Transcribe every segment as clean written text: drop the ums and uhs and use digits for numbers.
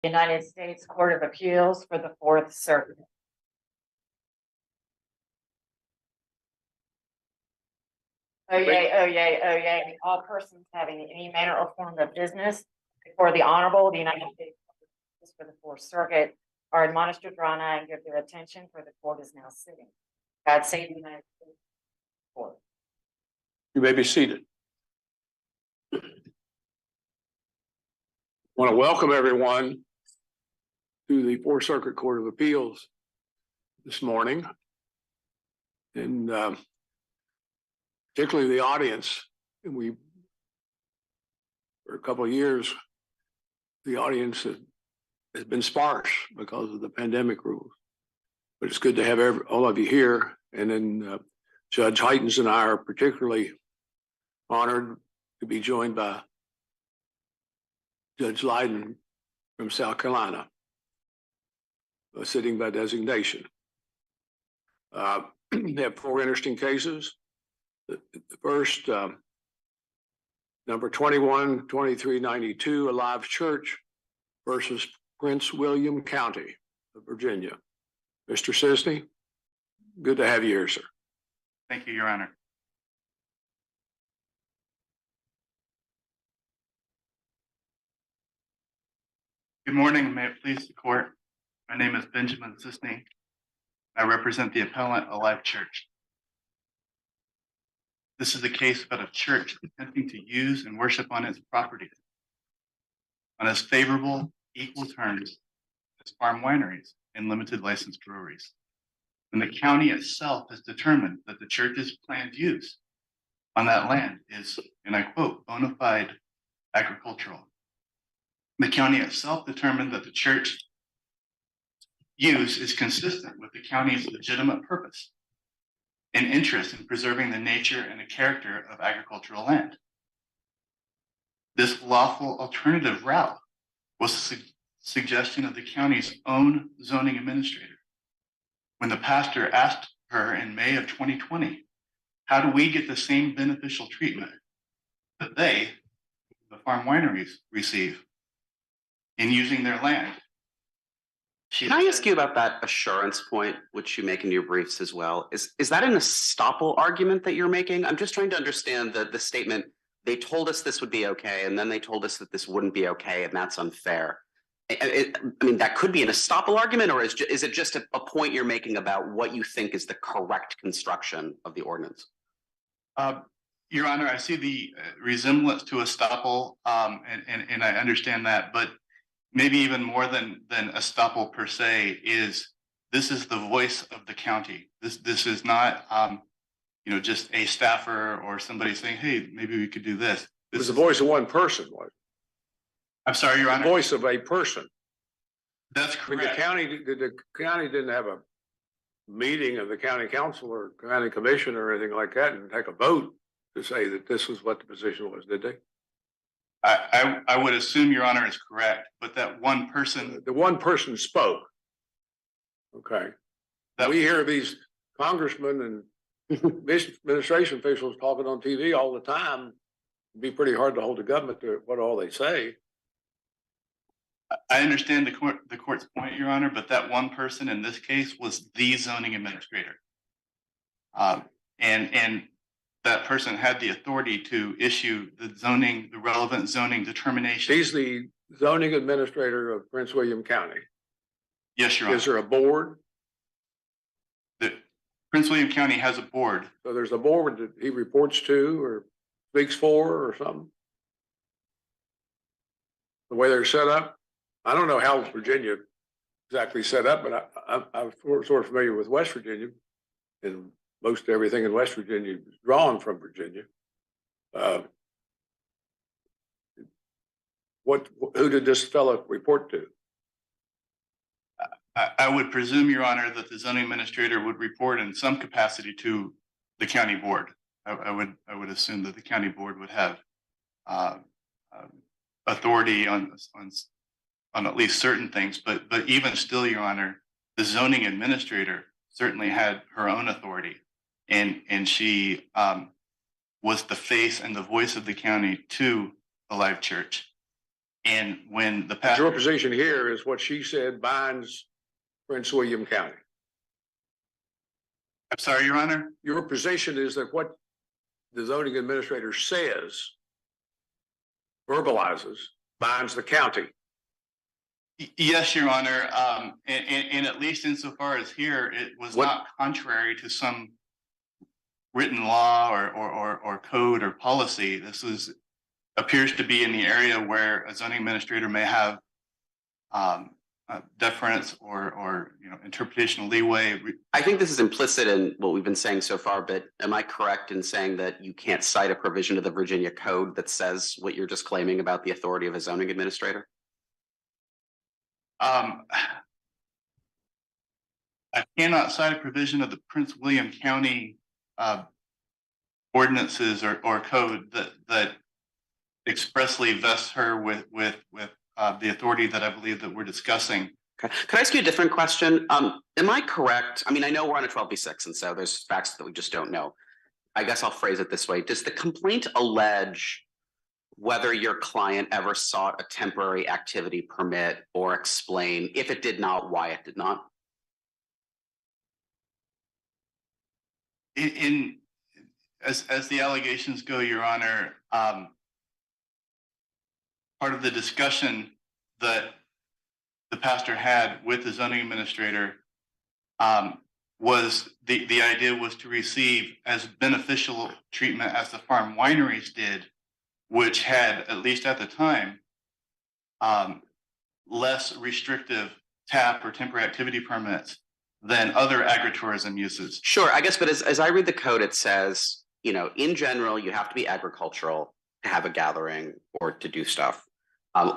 United States Court of Appeals for the Fourth Circuit. Oh yay, oh yay, oh yay. All persons having any manner or form of business before the Honorable, the United States Court of Appeals for the Fourth Circuit are admonished to draw nigh and give their attention, for the court is now sitting. God save the United States Court. You may be seated. I want to welcome everyone to the Fourth Circuit Court of Appeals this morning, and particularly the audience. And we, for a couple of years, the audience has been sparse because of the pandemic rules. But it's good to have all of you here. And then Judge Heitens and I are particularly honored to be joined by Judge Leiden from South Carolina, sitting by designation. We have four interesting cases. The first, number 21-2392, Alive Church versus Prince William County of Virginia. Mr. Sisney, good to have you here, sir. Thank you, Your Honor. Good morning, may it please the court. My name is Benjamin Sisney. I represent the appellant, Alive Church. This is a case about a church attempting to use and worship on its property on as favorable, equal terms as farm wineries and limited license breweries. And the county itself has determined that the church's planned use on that land is, and I quote, bona fide agricultural. The county itself determined that the church use is consistent with the county's legitimate purpose and interest in preserving the nature and the character of agricultural land. This lawful alternative route was a suggestion of the county's own zoning administrator. When the pastor asked her in May of 2020, how do we get the same beneficial treatment that they, the farm wineries, receive in using their land? Can I ask you about that assurance point, which you make in your briefs as well? Is that an estoppel argument that you're making? I'm just trying to understand the statement, they told us this would be okay, and then they told us that this wouldn't be okay, and that's unfair. I mean, that could be an estoppel argument, or is it just a point you're making about what you think is the correct construction of the ordinance? Your Honor, I see the resemblance to estoppel, and I understand that, but maybe even more than estoppel per se is this is the voice of the county. This is not just a staffer or somebody saying, hey, maybe we could do this. It was the voice of one person, was it? I'm sorry, Your Honor. The voice of a person. That's correct. I mean, the county didn't have a meeting of the county council or county commission or anything like that and take a vote to say that this was what the position was, did they? I would assume Your Honor is correct, but that one person. The one person spoke. Okay. We hear these congressmen and administration officials talking on TV all the time. It'd be pretty hard to hold the government to what all they say. I understand the court's point, Your Honor, but that one person in this case was the zoning administrator. And that person had the authority to issue the relevant zoning determination. He's the zoning administrator of Prince William County. Yes, Your Honor. Is there a board? Prince William County has a board. So there's a board that he reports to or speaks for or something? The way they're set up? I don't know how Virginia exactly set up, but I'm sort of familiar with West Virginia, and most everything in West Virginia is drawn from Virginia. Who did this fellow report to? I would presume, Your Honor, that the zoning administrator would report in some capacity to the county board. I would assume that the county board would have authority on at least certain things, but even still, Your Honor, the zoning administrator certainly had her own authority, and she was the face and the voice of the county to Alive Church. And when the Your pastor, position here is what she said binds Prince William County. I'm sorry, Your Honor. Your position is that what the zoning administrator says, verbalizes, binds the county. Yes, Your Honor. And at least insofar as here, it was not contrary to some written law or code or policy. This appears to be in the area where a zoning administrator may have deference or interpretational leeway. I think this is implicit in what we've been saying so far, but am I correct in saying that you can't cite a provision of the Virginia Code that says what you're just claiming about the authority of a zoning administrator? I cannot cite a provision of the Prince William County ordinances or code that expressly vests her with the authority that I believe that we're discussing. Okay. Could I ask you a different question? Am I correct? I mean, I know we're on a 12b6, and so there's facts that we just don't know. I guess I'll phrase it this way. Does the complaint allege whether your client ever sought a temporary activity permit or explain, if it did not, why it did not? As the allegations go, Your Honor, part of the discussion that the pastor had with the zoning administrator was the idea was to receive as beneficial treatment as the farm wineries did, which had, at least at the time, less restrictive tap or temporary activity permits than other agritourism uses. Sure, I guess, but as I read the code, it says, in general, you have to be agricultural to have a gathering or to do stuff.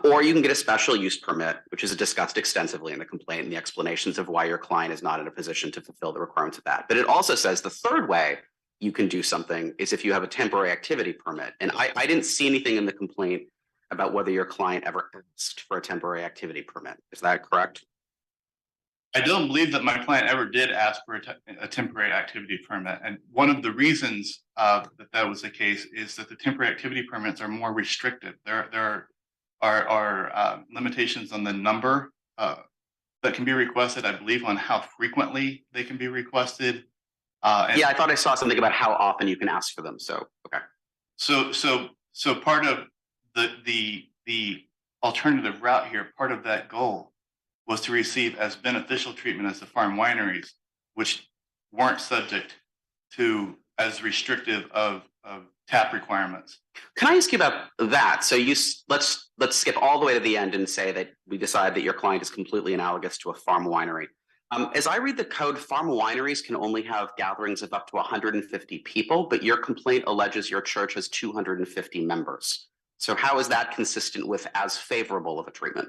Or you can get a special use permit, which is discussed extensively in the complaint and the explanations of why your client is not in a position to fulfill the requirements of that. But it also says the third way you can do something is if you have a temporary activity permit. And I didn't see anything in the complaint about whether your client ever asked for a temporary activity permit. Is that correct? I don't believe that my client ever did ask for a temporary activity permit. And one of the reasons that was the case is that the temporary activity permits are more restrictive. There are limitations on the number that can be requested, I believe, on how frequently they can be requested. Yeah, I thought I saw something about how often you can ask for them. So, okay. So part of the alternative route here, part of that goal was to receive as beneficial treatment as the farm wineries, which weren't subject to as restrictive of tap requirements. Can I ask you about that? So let's skip all the way to the end and say that we decide that your client is completely analogous to a farm winery. As I read the code, farm wineries can only have gatherings of up to 150 people, but your complaint alleges your church has 250 members. So how is that consistent with as favorable of a treatment?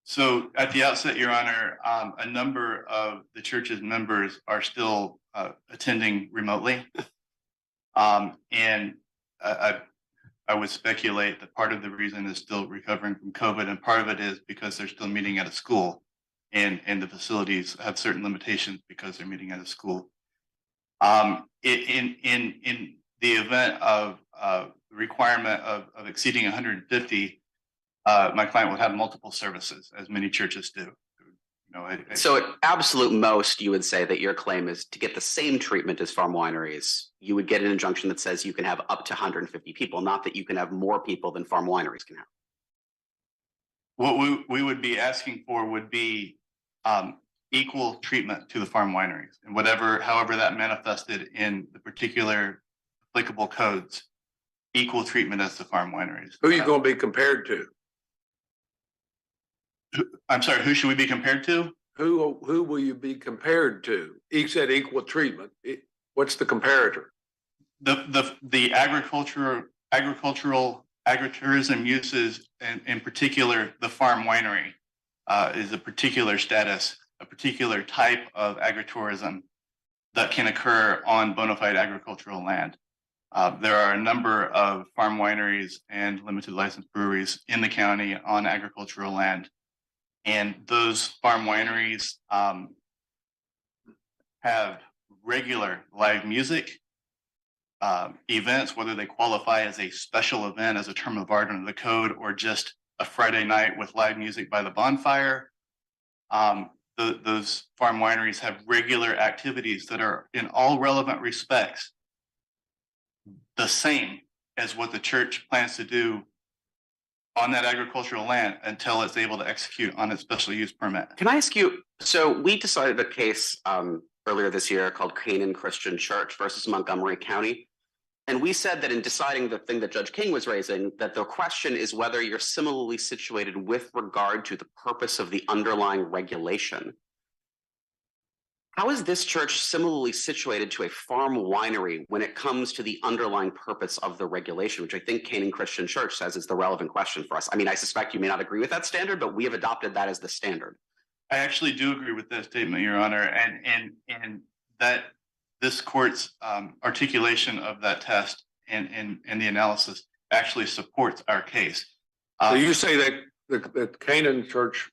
So at the outset, Your Honor, a number of the church's members are still attending remotely. And I would speculate that part of the reason is still recovering from COVID, and part of it is because they're still meeting at a school, and the facilities have certain limitations because they're meeting at a school. In the event of requirement of exceeding 150, my client would have multiple services, as many churches do. So at absolute most, you would say that your claim is to get the same treatment as farm wineries. You would get an injunction that says you can have up to 150 people, not that you can have more people than farm wineries can have. What we would be asking for would be equal treatment to the farm wineries, and however that manifested in the particular applicable codes, equal treatment as the farm wineries. Who are you going to be compared to? I'm sorry, who should we be compared to? Who will you be compared to? He said equal treatment. What's the comparator? The agritourism uses, and in particular, the farm winery is a particular status, a particular type of agritourism that can occur on bona fide agricultural land. There are a number of farm wineries and limited license breweries in the county on agricultural land. And those farm wineries have regular live music events, whether they qualify as a special event, as a term of art under the code, or just a Friday night with live music by the bonfire. Those farm wineries have regular activities that are in all relevant respects the same as what the church plans to do on that agricultural land until it's able to execute on its special use permit. Can I ask you, so we decided a case earlier this year called Canaan Christian Church versus Montgomery County. And we said that in deciding the thing that Judge King was raising, that the question is whether you're similarly situated with regard to the purpose of the underlying regulation. How is this church similarly situated to a farm winery when it comes to the underlying purpose of the regulation, which I think Canaan Christian Church says is the relevant question for us? I mean, I suspect you may not agree with that standard, but we have adopted that as the standard. I actually do agree with that statement, Your Honor, and that this court's articulation of that test and the analysis actually supports our case. So you say that the Canaan Church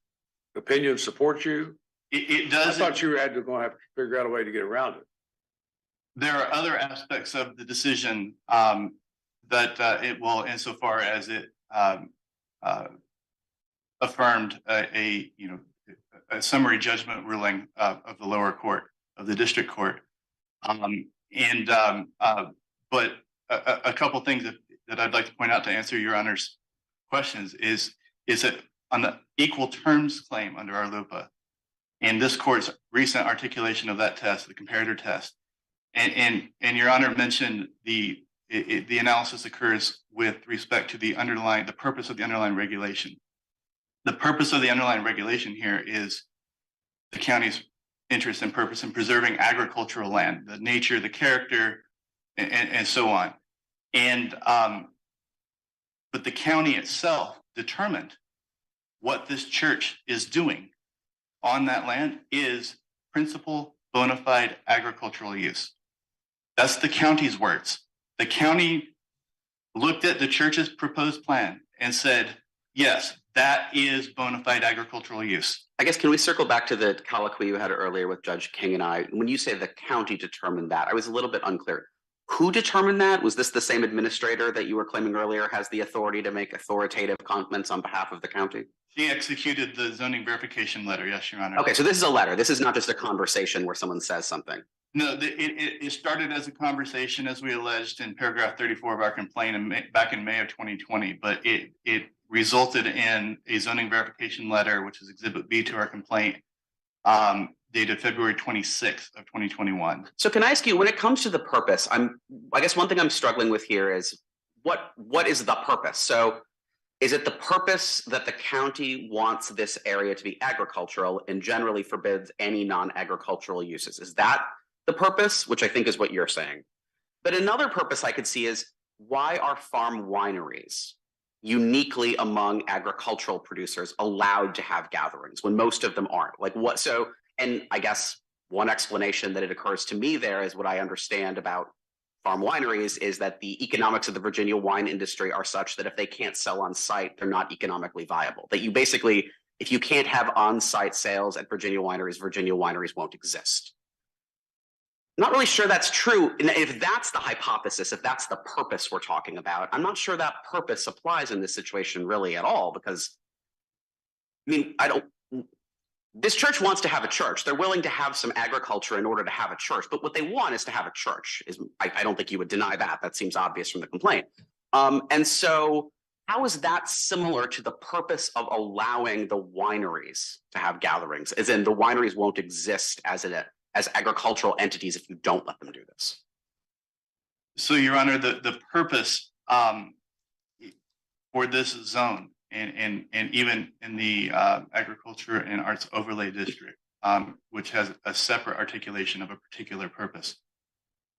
opinion supports you? It I does. thought you had to go have to figure out a way to get around it. There are other aspects of the decision that it will, insofar as it affirmed a summary judgment ruling of the lower court of the district court. But a couple things that I'd like to point out to answer Your Honor's questions is that on the equal terms claim under our LUPA, in this court's recent articulation of that test, the comparator test, and Your Honor mentioned the analysis occurs with respect to the purpose of the underlying regulation. The purpose of the underlying regulation here is the county's interest and purpose in preserving agricultural land, the nature, the character, and so on. But the county itself determined what this church is doing on that land is principal bona fide agricultural use. That's the county's words. The county looked at the church's proposed plan and said, yes, that is bona fide agricultural use. I guess, can we circle back to the colloquy you had earlier with Judge King and I? When you say the county determined that, I was a little bit unclear. Who determined that? Was this the same administrator that you were claiming earlier has the authority to make authoritative comments on behalf of the county? She executed the zoning verification letter, yes, Your Honor. Okay, so this is a letter. This is not just a conversation where someone says something. No, it started as a conversation, as we alleged in paragraph 34 of our complaint back in May of 2020, but it resulted in a zoning verification letter, which is Exhibit B to our complaint, dated February 26th of 2021. So can I ask you, when it comes to the purpose, I guess one thing I'm struggling with here is what is the purpose? So is it the purpose that the county wants this area to be agricultural and generally forbids any non-agricultural uses? Is that the purpose, which I think is what you're saying? But another purpose I could see is, why are farm wineries uniquely among agricultural producers allowed to have gatherings when most of them aren't? Like what? So, and I guess one explanation that it occurs to me there is what I understand about farm wineries is that the economics of the Virginia wine industry are such that if they can't sell on site, they're not economically viable. That you basically, if you can't have on-site sales at Virginia wineries won't exist. I'm not really sure that's true. And if that's the hypothesis, if that's the purpose we're talking about, I'm not sure that purpose applies in this situation really at all, because I mean, this church wants to have a church. They're willing to have some agriculture in order to have a church, but what they want is to have a church. I don't think you would deny that. That seems obvious from the complaint. And so how is that similar to the purpose of allowing the wineries to have gatherings? As in, the wineries won't exist as agricultural entities if you don't let them do this. So, Your Honor, the purpose for this zone and even in the agriculture and arts overlay district, which has a separate articulation of a particular purpose,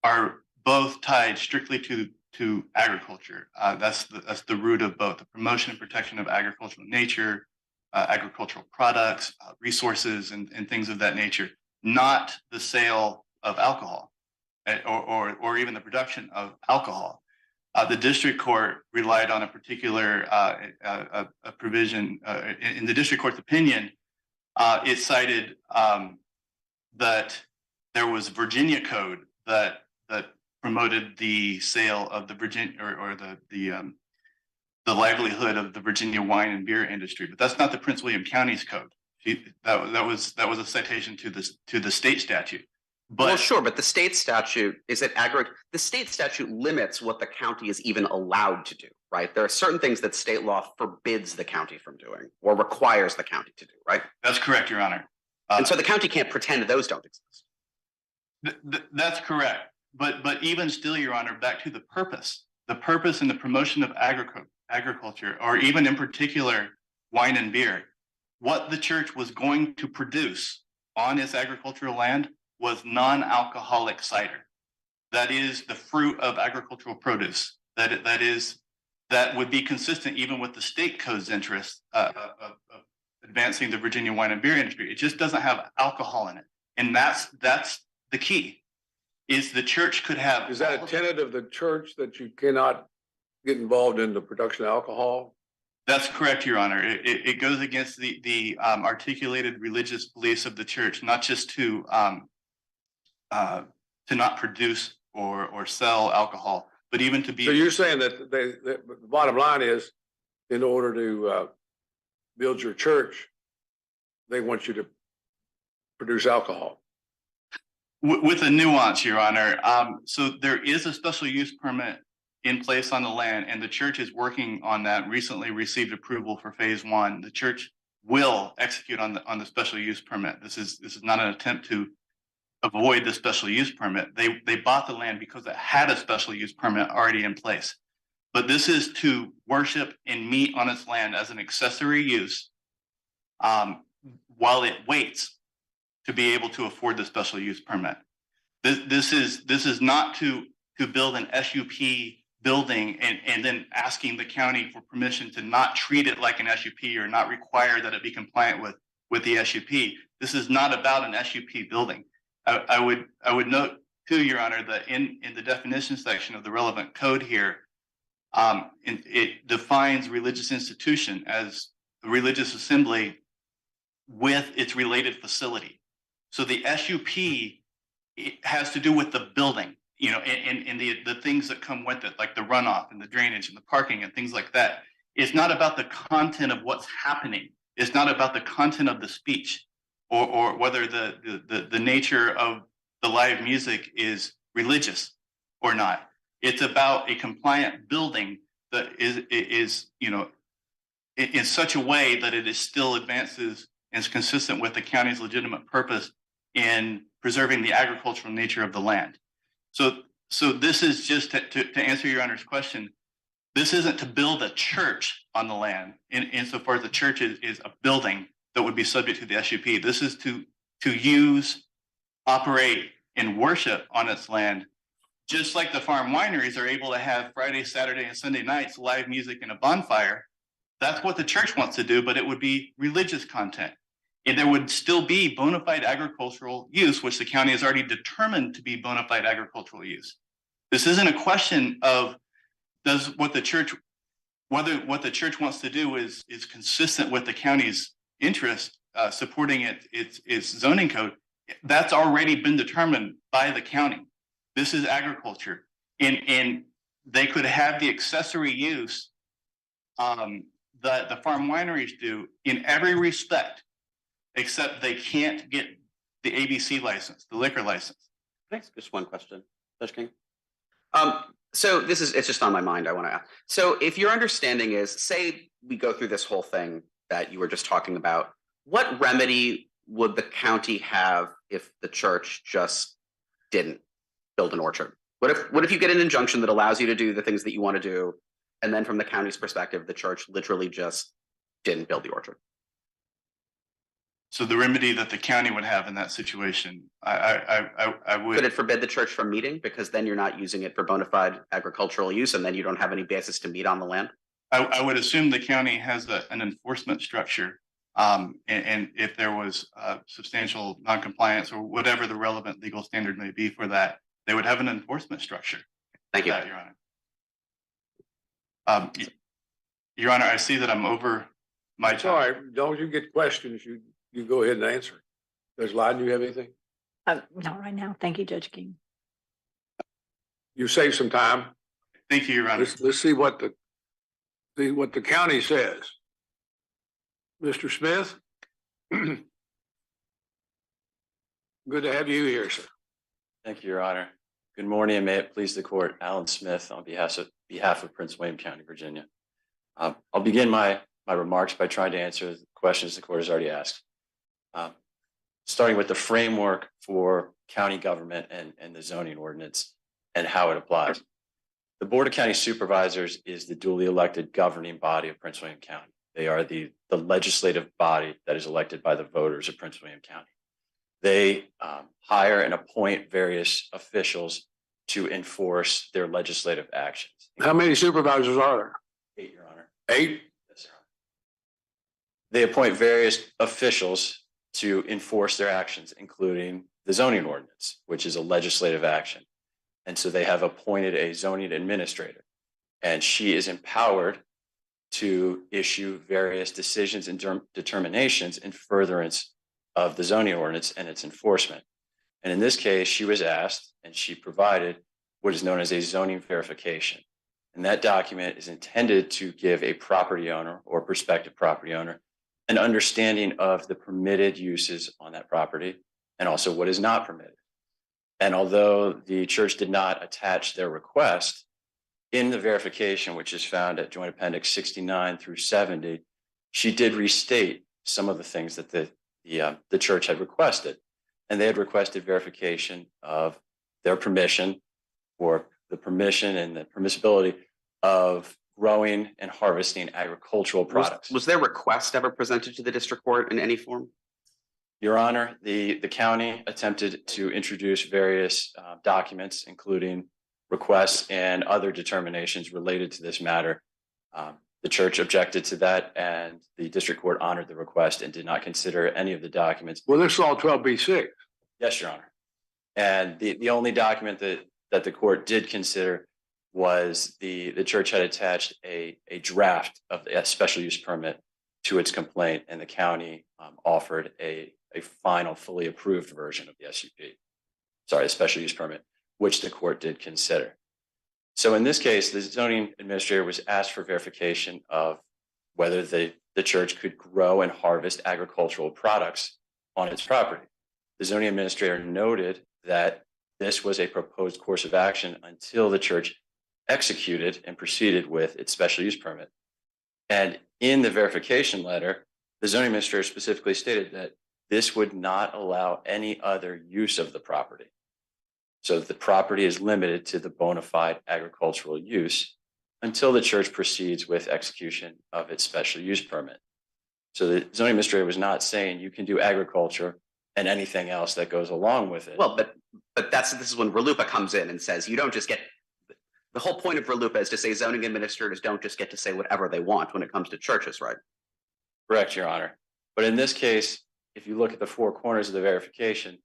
are both tied strictly to agriculture. That's the root of both: the promotion and protection of agricultural nature, agricultural products, resources, and things of that nature. Not the sale of alcohol or even the production of alcohol. The district court relied on a particular a provision in the district court's opinion. It cited that there was Virginia code that promoted the sale of the Virginia or the the livelihood of the Virginia wine and beer industry, but that's not the Prince William County's code. That was a citation to the state statute. Well, But sure, but the state statute is it the state statute limits what the county is even allowed to do, right? There are certain things that state law forbids the county from doing or requires the county to do, right? that's correct, Your Honor. And so the county can't pretend those don't exist. That's correct. But even still, Your Honor, back to the purpose and the promotion of agriculture, or even in particular, wine and beer, what the church was going to produce on its agricultural land was non-alcoholic cider. That is the fruit of agricultural produce. That would be consistent even with the state code's interest of advancing the Virginia wine and beer industry. It just doesn't have alcohol in it. And that's the key, is the church could have. Is that a tenet of the church that you cannot get involved in the production of alcohol? That's correct, Your Honor. It goes against the articulated religious beliefs of the church, not just to not produce or sell alcohol, but even to be. So you're saying that the bottom line is, in order to build your church, they want you to produce alcohol. With a nuance, Your Honor. So there is a special use permit in place on the land, and the church is working on that. Recently received approval for phase 1. The church will execute on the special use permit. This is not an attempt to avoid the special use permit. They bought the land because it had a special use permit already in place. But this is to worship and meet on its land as an accessory use while it waits to be able to afford the special use permit. This is not to build an SUP building and then asking the county for permission to not treat it like an SUP or not require that it be compliant with the SUP. This is not about an SUP building. I would note too, Your Honor, that in the definition section of the relevant code here, it defines religious institution as a religious assembly with its related facility. So the SUP, it has to do with the building, you know, and the things that come with it, like the runoff and the drainage and the parking and things like that. It's not about the content of what's happening. It's not about the content of the speech or whether the nature of the live music is religious or not. It's about a compliant building that is you know, in such a way that it is still advances and is consistent with the county's legitimate purpose in preserving the agricultural nature of the land. So this is just to answer Your Honor's question. This isn't to build a church on the land insofar as the church is a building that would be subject to the SUP. This is to use, operate, and worship on its land, just like the farm wineries are able to have Friday, Saturday, and Sunday nights live music and a bonfire. That's what the church wants to do, but it would be religious content. And there would still be bona fide agricultural use, which the county has already determined to be bona fide agricultural use. This isn't a question of whether what the church wants to do is consistent with the county's interest, supporting its zoning code. That's already been determined by the county. This is agriculture, and they could have the accessory use that the farm wineries do in every respect, except they can't get the ABC license, the liquor license. Next, just one question, Judge King. So it's just on my mind. I want to ask. So if your understanding is, say we go through this whole thing that you were just talking about, what remedy would the county have if the church just didn't build an orchard? What if you get an injunction that allows you to do the things that you want to do, and then from the county's perspective, the church literally just didn't build the orchard? So the remedy that the county would have in that situation, I would. Could it forbid the church from meeting, because then you're not using it for bona fide agricultural use, and then you don't have any basis to meet on the land? I would assume the county has an enforcement structure, and if there was substantial noncompliance or whatever the relevant legal standard may be for that, they would have an enforcement structure. Thank you, Your Honor. Your Honor, I see that I'm over my time. Sorry, don't you get questions? You go ahead and answer. Does Lyden, you have anything? Not right now. Thank you, Judge King. You save some time. Thank you, Your Honor. Let's see what the what the county says. Mr. Smith? Good to have you here, sir. Thank you, Your Honor. Good morning, and may it please the court. Alan Smith on behalf of Prince William County, Virginia. I'll begin my remarks by trying to answer the questions the court has already asked. Starting with the framework for county government and the zoning ordinance and how it applies. The Board of County Supervisors is the duly elected governing body of Prince William County. They are the legislative body that is elected by the voters of Prince William County. They hire and appoint various officials to enforce their legislative actions. How many supervisors are there? 8, Your Honor. 8? Yes, Your Honor. They appoint various officials to enforce their actions, including the zoning ordinance, which is a legislative action. And so they have appointed a zoning administrator, and she is empowered to issue various decisions and determinations in furtherance of the zoning ordinance and its enforcement. And in this case, she was asked and she provided what is known as a zoning verification. And that document is intended to give a property owner or prospective property owner an understanding of the permitted uses on that property and also what is not permitted. And although the church did not attach their request, in the verification, which is found at Joint Appendix 69 through 70, she did restate some of the things that the church had requested. And they had requested verification of their permission or the permission and the permissibility of growing and harvesting agricultural products. Was their request ever presented to the district court in any form? Your Honor, the county attempted to introduce various documents, including requests and other determinations related to this matter. The church objected to that, and the district court honored the request and did not consider any of the documents. Well, this is all 12B6. Yes, Your Honor. And the only document that the court did consider was the church had attached a draft of a special use permit to its complaint, and the county offered a final fully approved version of the a special use permit, which the court did consider. So in this case, the zoning administrator was asked for verification of whether the church could grow and harvest agricultural products on its property. The zoning administrator noted that this was a proposed course of action until the church executed and proceeded with its special use permit. And in the verification letter, the zoning administrator specifically stated that this would not allow any other use of the property. So the property is limited to the bona fide agricultural use until the church proceeds with execution of its special use permit. So the zoning administrator was not saying you can do agriculture and anything else that goes along with it. Well, but this is when RLUIPA comes in and says you don't just get. The whole point of RLUIPA is to say zoning administrators don't just get to say whatever they want when it comes to churches, right? Correct, Your Honor. But in this case, if you look at the 4 corners of the verification,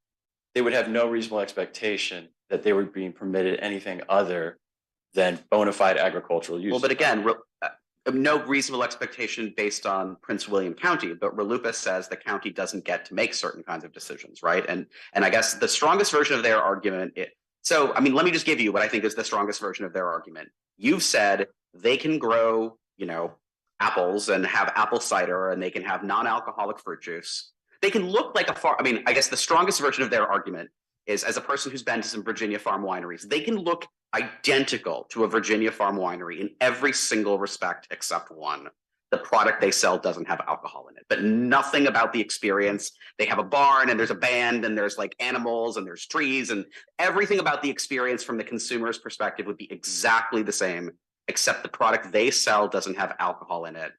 they would have no reasonable expectation that they were being permitted anything other than bona fide agricultural use. Well, but again, no reasonable expectation based on Prince William County, but RLUIPA says the county doesn't get to make certain kinds of decisions, right? And I guess the strongest version of their argument, so I mean, let me just give you what I think is the strongest version of their argument. You've said they can grow, apples and have apple cider, and they can have non-alcoholic fruit juice. They can look like I guess the strongest version of their argument is, as a person who's been to some Virginia farm wineries, they can look identical to a Virginia farm winery in every single respect except one. The product they sell doesn't have alcohol in it, but nothing about the experience. They have a barn and there's a band and there's like animals and there's trees, and everything about the experience from the consumer's perspective would be exactly the same, except the product they sell doesn't have alcohol in it.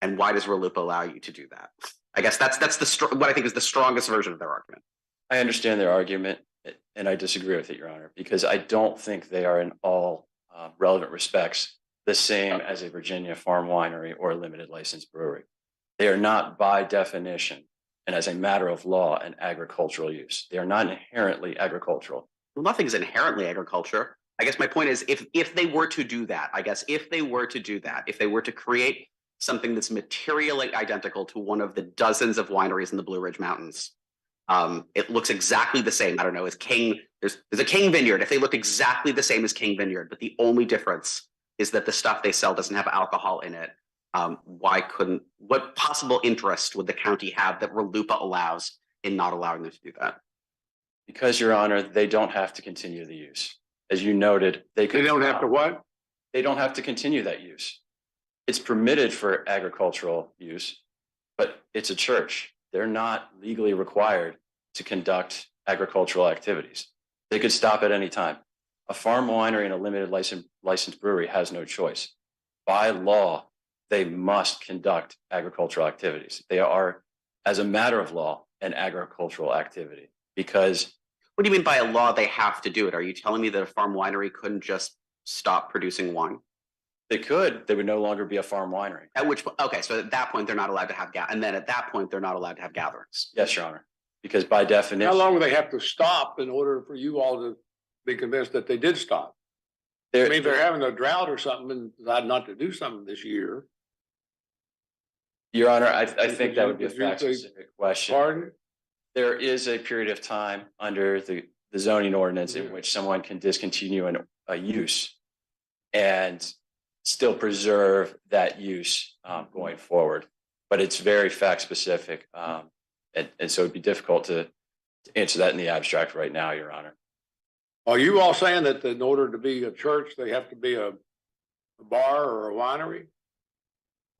And why does RLUIPA allow you to do that? I guess that's what I think is the strongest version of their argument. I understand their argument, and I disagree with it, Your Honor, because I don't think they are in all relevant respects the same as a Virginia farm winery or a limited licensed brewery. They are not by definition and as a matter of law an agricultural use. They are not inherently agricultural. Well, nothing is inherently agriculture. I guess my point is, if they were to do that, if they were to create something that's materially identical to one of the dozens of wineries in the Blue Ridge Mountains, it looks exactly the same. I don't know, as King, there's a King Vineyard. If they look exactly the same as King Vineyard, but the only difference is that the stuff they sell doesn't have alcohol in it. What possible interest would the county have that RLUIPA allows in not allowing them to do that? Because, Your Honor, they don't have to continue the use. As you noted, They don't have to what? They don't have to continue that use. It's permitted for agricultural use, but it's a church. They're not legally required to conduct agricultural activities. They could stop at any time. A farm winery and a limited licensed brewery has no choice. By law, they must conduct agricultural activities. They are, as a matter of law, an agricultural activity because. What do you mean by a law they have to do it? Are you telling me that a farm winery couldn't just stop producing wine? They could. They would no longer be a farm winery. At which point, okay, so at that point, they're not allowed to have and then at that point, they're not allowed to have gatherings. Yes, Your Honor. Because by definition. How long would they have to stop in order for you all to be convinced that they did stop? I mean, if they're having a drought or something and decide not to do something this year. Your Honor, I think that would be a fact-specific question. Pardon? There is a period of time under the zoning ordinance in which someone can discontinue a use and still preserve that use going forward. But it's very fact-specific. And so it'd be difficult to answer that in the abstract right now, Your Honor. Are you all saying that in order to be a church, they have to be a bar or a winery?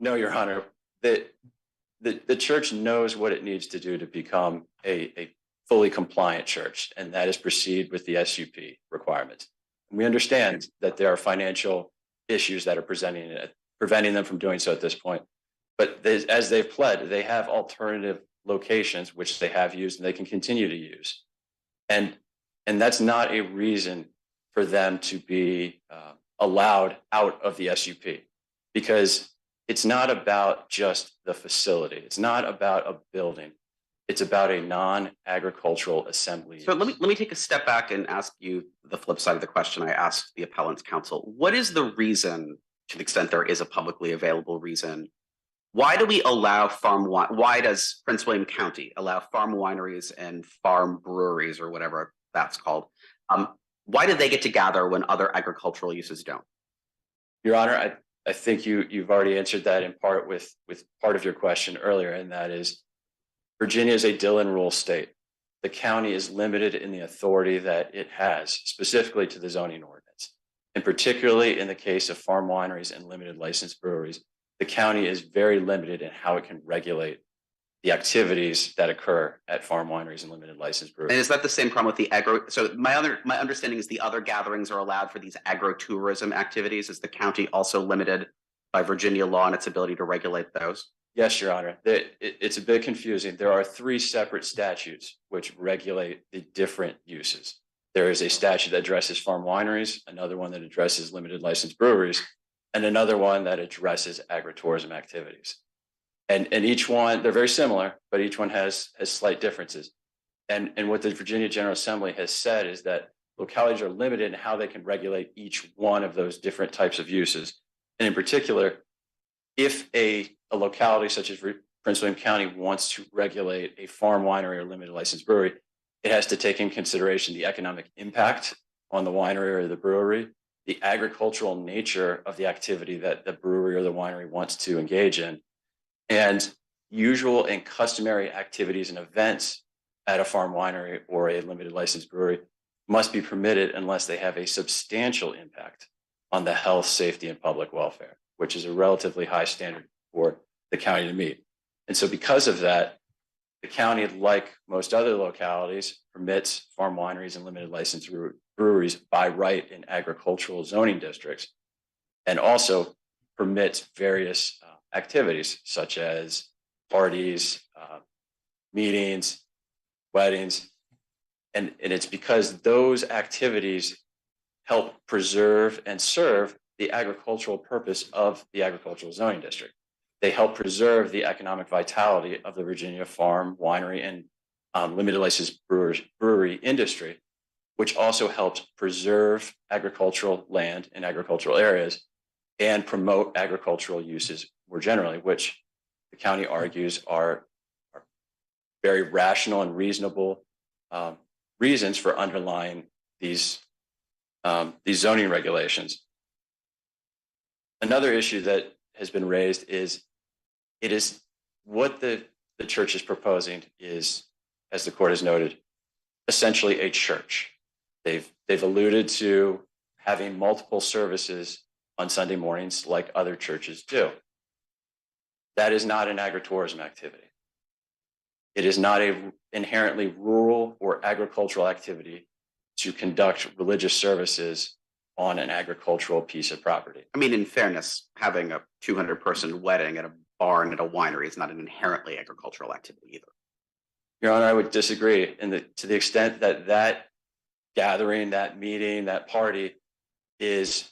No, Your Honor. The church knows what it needs to do to become a fully compliant church, and that is proceed with the SUP requirements. And we understand that there are financial issues that are preventing them from doing so at this point. But as they've pled, they have alternative locations which they have used and they can continue to use. And that's not a reason for them to be allowed out of the SUP, because it's not about just the facility. It's not about a building. It's about a non-agricultural assembly. So let me take a step back and ask you the flip side of the question I asked the appellant's counsel. What is the reason, to the extent there is a publicly available reason, why do we allow why does Prince William County allow farm wineries and farm breweries, or whatever that's called? Why do they get to gather when other agricultural uses don't? Your Honor, I think you've already answered that in part with part of your question earlier, and that is Virginia is a Dillon rule state. The county is limited in the authority that it has, specifically to the zoning ordinance. And particularly in the case of farm wineries and limited licensed breweries, the county is very limited in how it can regulate the activities that occur at farm wineries and limited licensed breweries. And is that the same problem with the agro? So my understanding is the other gatherings are allowed for these agro-tourism activities. Is the county also limited by Virginia law and its ability to regulate those? Yes, Your Honor. It's a bit confusing. There are 3 separate statutes which regulate the different uses. There is a statute that addresses farm wineries, another one that addresses limited licensed breweries, and another one that addresses agritourism activities. And each one, they're very similar, but each one has slight differences. And what the Virginia General Assembly has said is that localities are limited in how they can regulate each one of those different types of uses. And in particular, if a locality such as Prince William County wants to regulate a farm winery or limited licensed brewery, it has to take in consideration the economic impact on the winery or the brewery, the agricultural nature of the activity that the brewery or the winery wants to engage in, and usual and customary activities and events at a farm winery or a limited licensed brewery must be permitted unless they have a substantial impact on the health, safety, and public welfare, which is a relatively high standard for the county to meet. And so because of that, the county, like most other localities, permits farm wineries and limited licensed breweries by right in agricultural zoning districts, and also permits various activities such as parties, meetings, weddings. And it's because those activities help preserve and serve the agricultural purpose of the agricultural zoning district. They help preserve the economic vitality of the Virginia farm, winery, and limited licensed brewery industry, which also helps preserve agricultural land in agricultural areas and promote agricultural uses more generally, which the county argues are very rational and reasonable reasons for underlying these zoning regulations. Another issue that has been raised is it is what the church is proposing is, as the court has noted, essentially a church. They've alluded to having multiple services on Sunday mornings like other churches do. That is not an agritourism activity. It is not a inherently rural or agricultural activity to conduct religious services on an agricultural piece of property. I mean, in fairness, having a 200-person wedding at a barn at a winery is not an inherently agricultural activity either. Your Honor, I would disagree to the extent that that gathering, that meeting, that party is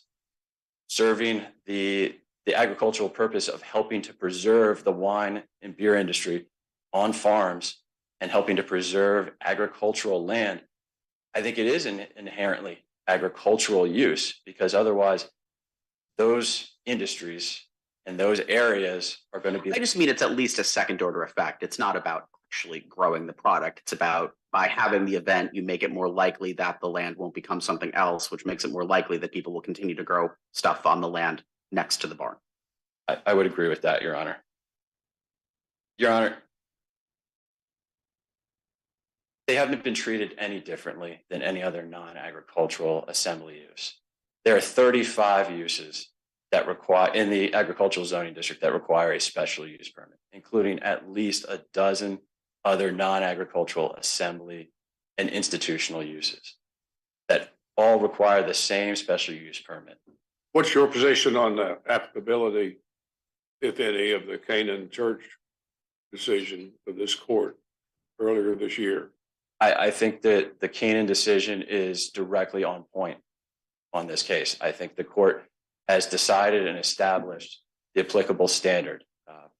serving the agricultural purpose of helping to preserve the wine and beer industry on farms and helping to preserve agricultural land. I think it is an inherently agricultural use, because otherwise those industries and those areas are going to be. I just mean it's at least a second order effect. It's not about actually growing the product. It's about, by having the event, you make it more likely that the land won't become something else, which makes it more likely that people will continue to grow stuff on the land next to the barn. I would agree with that, Your Honor. Your Honor, they haven't been treated any differently than any other non-agricultural assembly use. There are 35 uses that require, in the agricultural zoning district, that require a special use permit, including at least a dozen other non-agricultural assembly and institutional uses that all require the same special use permit. What's your position on the applicability, if any, of the Canaan Church decision of this court earlier this year? I think that the Canaan decision is directly on point on this case. I think the court has decided and established the applicable standard.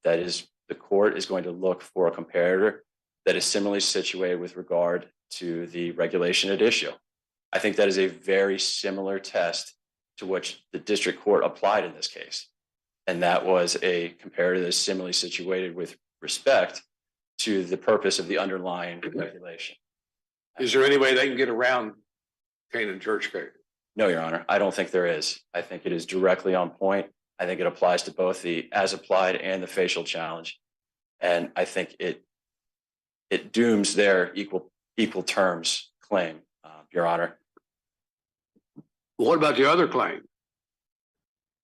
That is, the court is going to look for a comparator that is similarly situated with regard to the regulation at issue. I think that is a very similar test to which the district court applied in this case. And that was a comparator that is similarly situated with respect to the purpose of the underlying regulation. Is there any way they can get around Canaan Church case? No, Your Honor, I don't think there is. I think it is directly on point. I think it applies to both the as applied and the facial challenge. And I think it dooms their equal terms claim, Your Honor. What about the other claim?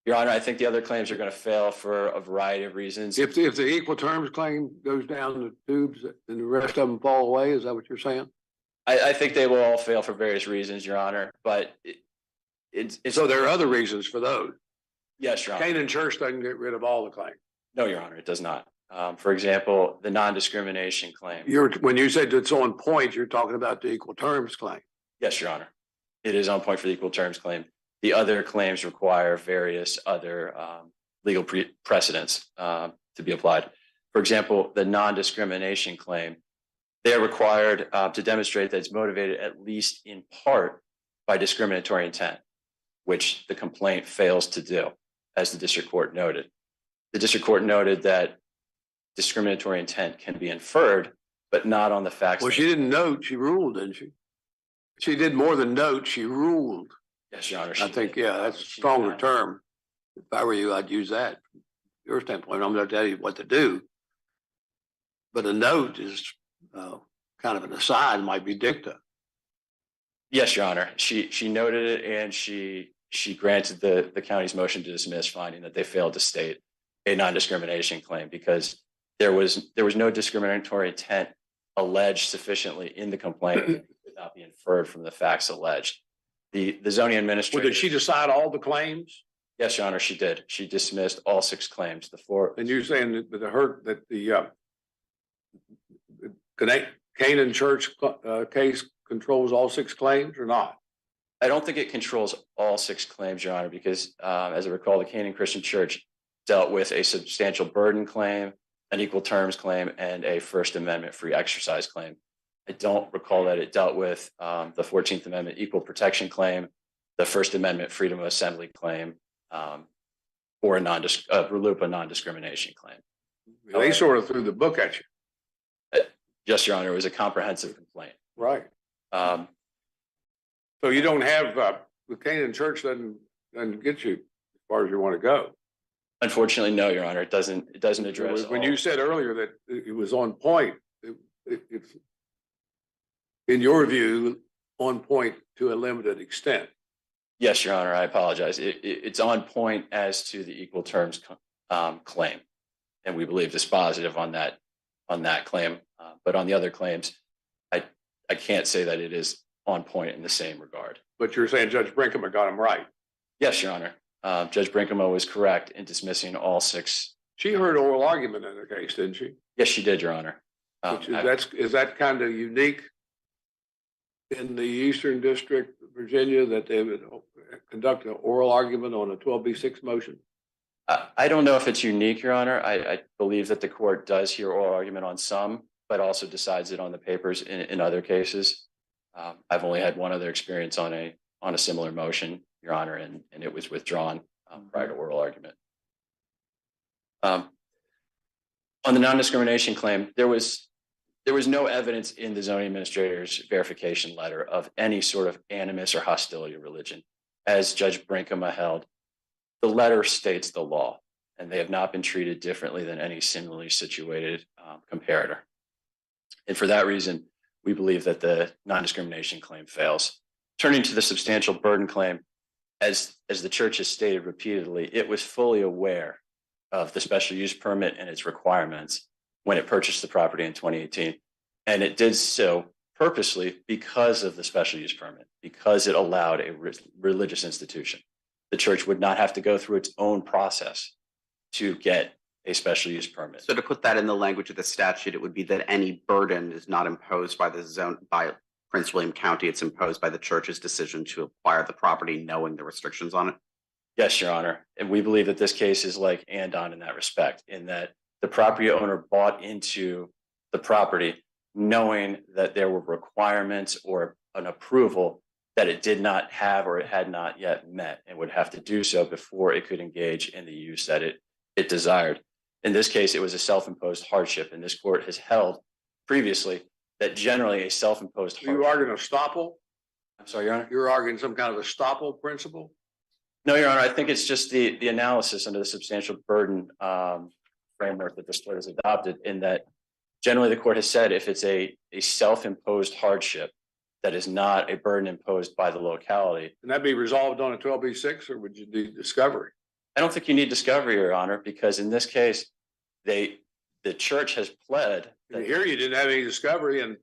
Your Honor, I think the other claims are going to fail for a variety of reasons. If the equal terms claim goes down the tubes and the rest of them fall away, is that what you're saying? I think they will all fail for various reasons, Your Honor, but it's So there are other reasons for those. Yes, Your Honor. Canaan Church doesn't get rid of all the claims. No, Your Honor, it does not. For example, the non-discrimination claim. When you said it's on point, you're talking about the equal terms claim. Yes, Your Honor. It is on point for the equal terms claim. The other claims require various other legal precedents to be applied. For example, the non-discrimination claim, they are required to demonstrate that it's motivated at least in part by discriminatory intent, which the complaint fails to do, as the district court noted. The district court noted that discriminatory intent can be inferred, but not on the facts. Well, she didn't note, she ruled, didn't she? She did more than note, she ruled. Yes, Your Honor. I think, yeah, that's a stronger term. If I were you, I'd use that. From your standpoint, I'm going to tell you what to do. But a note is kind of an aside, might be dicta. Yes, Your Honor. She noted it, and she granted the county's motion to dismiss, finding that they failed to state a non-discrimination claim because there was no discriminatory intent alleged sufficiently in the complaint that could not be inferred from the facts alleged. The zoning administrator. Well, did she decide all the claims? Yes, Your Honor, she did. She dismissed all 6 claims. And you're saying that the Canaan Church case controls all 6 claims or not? I don't think it controls all 6 claims, Your Honor, because as I recall, the Canaan Christian Church dealt with a substantial burden claim, an equal terms claim, and a First Amendment free exercise claim. I don't recall that it dealt with the 14th Amendment equal protection claim, the First Amendment freedom of assembly claim, or a RLUIPA non-discrimination claim. They sort of threw the book at you. Yes, Your Honor, it was a comprehensive complaint. Right. So you don't have, the Canaan Church doesn't get you as far as you want to go. Unfortunately, no, Your Honor, it doesn't address. When all- you said earlier that it was on point, it's in your view, on point to a limited extent. Yes, Your Honor, I apologize. It's on point as to the equal terms claim. And we believe dispositive on that claim. But on the other claims, I can't say that it is on point in the same regard. But you're saying Judge Brinkman got him right. Yes, Your Honor. Judge Brinkman was correct in dismissing all 6. She heard oral argument in the case, didn't she? Yes, she did, Your Honor. Is that kind of unique in the Eastern District, Virginia, that they would conduct an oral argument on a 12B6 motion? I don't know if it's unique, Your Honor. I believe that the court does hear oral argument on some, but also decides it on the papers in other cases. I've only had one other experience on a similar motion, Your Honor, and it was withdrawn prior to oral argument. On the non-discrimination claim, there was no evidence in the zoning administrator's verification letter of any sort of animus or hostility to religion. As Judge Brinkman held, the letter states the law, and they have not been treated differently than any similarly situated comparator. And for that reason, we believe that the non-discrimination claim fails. Turning to the substantial burden claim, as the church has stated repeatedly, it was fully aware of the special use permit and its requirements when it purchased the property in 2018. And it did so purposely because of the special use permit, because it allowed a religious institution. The church would not have to go through its own process to get a special use permit. So to put that in the language of the statute, it would be that any burden is not imposed by the zone, by Prince William County. It's imposed by the church's decision to acquire the property, knowing the restrictions on it. Yes, Your Honor. And we believe that this case is like Andon in that respect, in that the property owner bought into the property knowing that there were requirements or an approval that it did not have or it had not yet met, and would have to do so before it could engage in the use that it desired. In this case, it was a self-imposed hardship, and this court has held previously that generally a self-imposed hardship. You arguing estoppel? I'm sorry, Your Honor? You're arguing some kind of estoppel principle? No, Your Honor, I think it's just the analysis under the substantial burden framework that this court has adopted, in that generally the court has said if it's a self-imposed hardship that is not a burden imposed by the locality. Can that be resolved on a 12B6, or would you need discovery? I don't think you need discovery, Your Honor, because in this case, the church has pled. Here you didn't have any discovery, and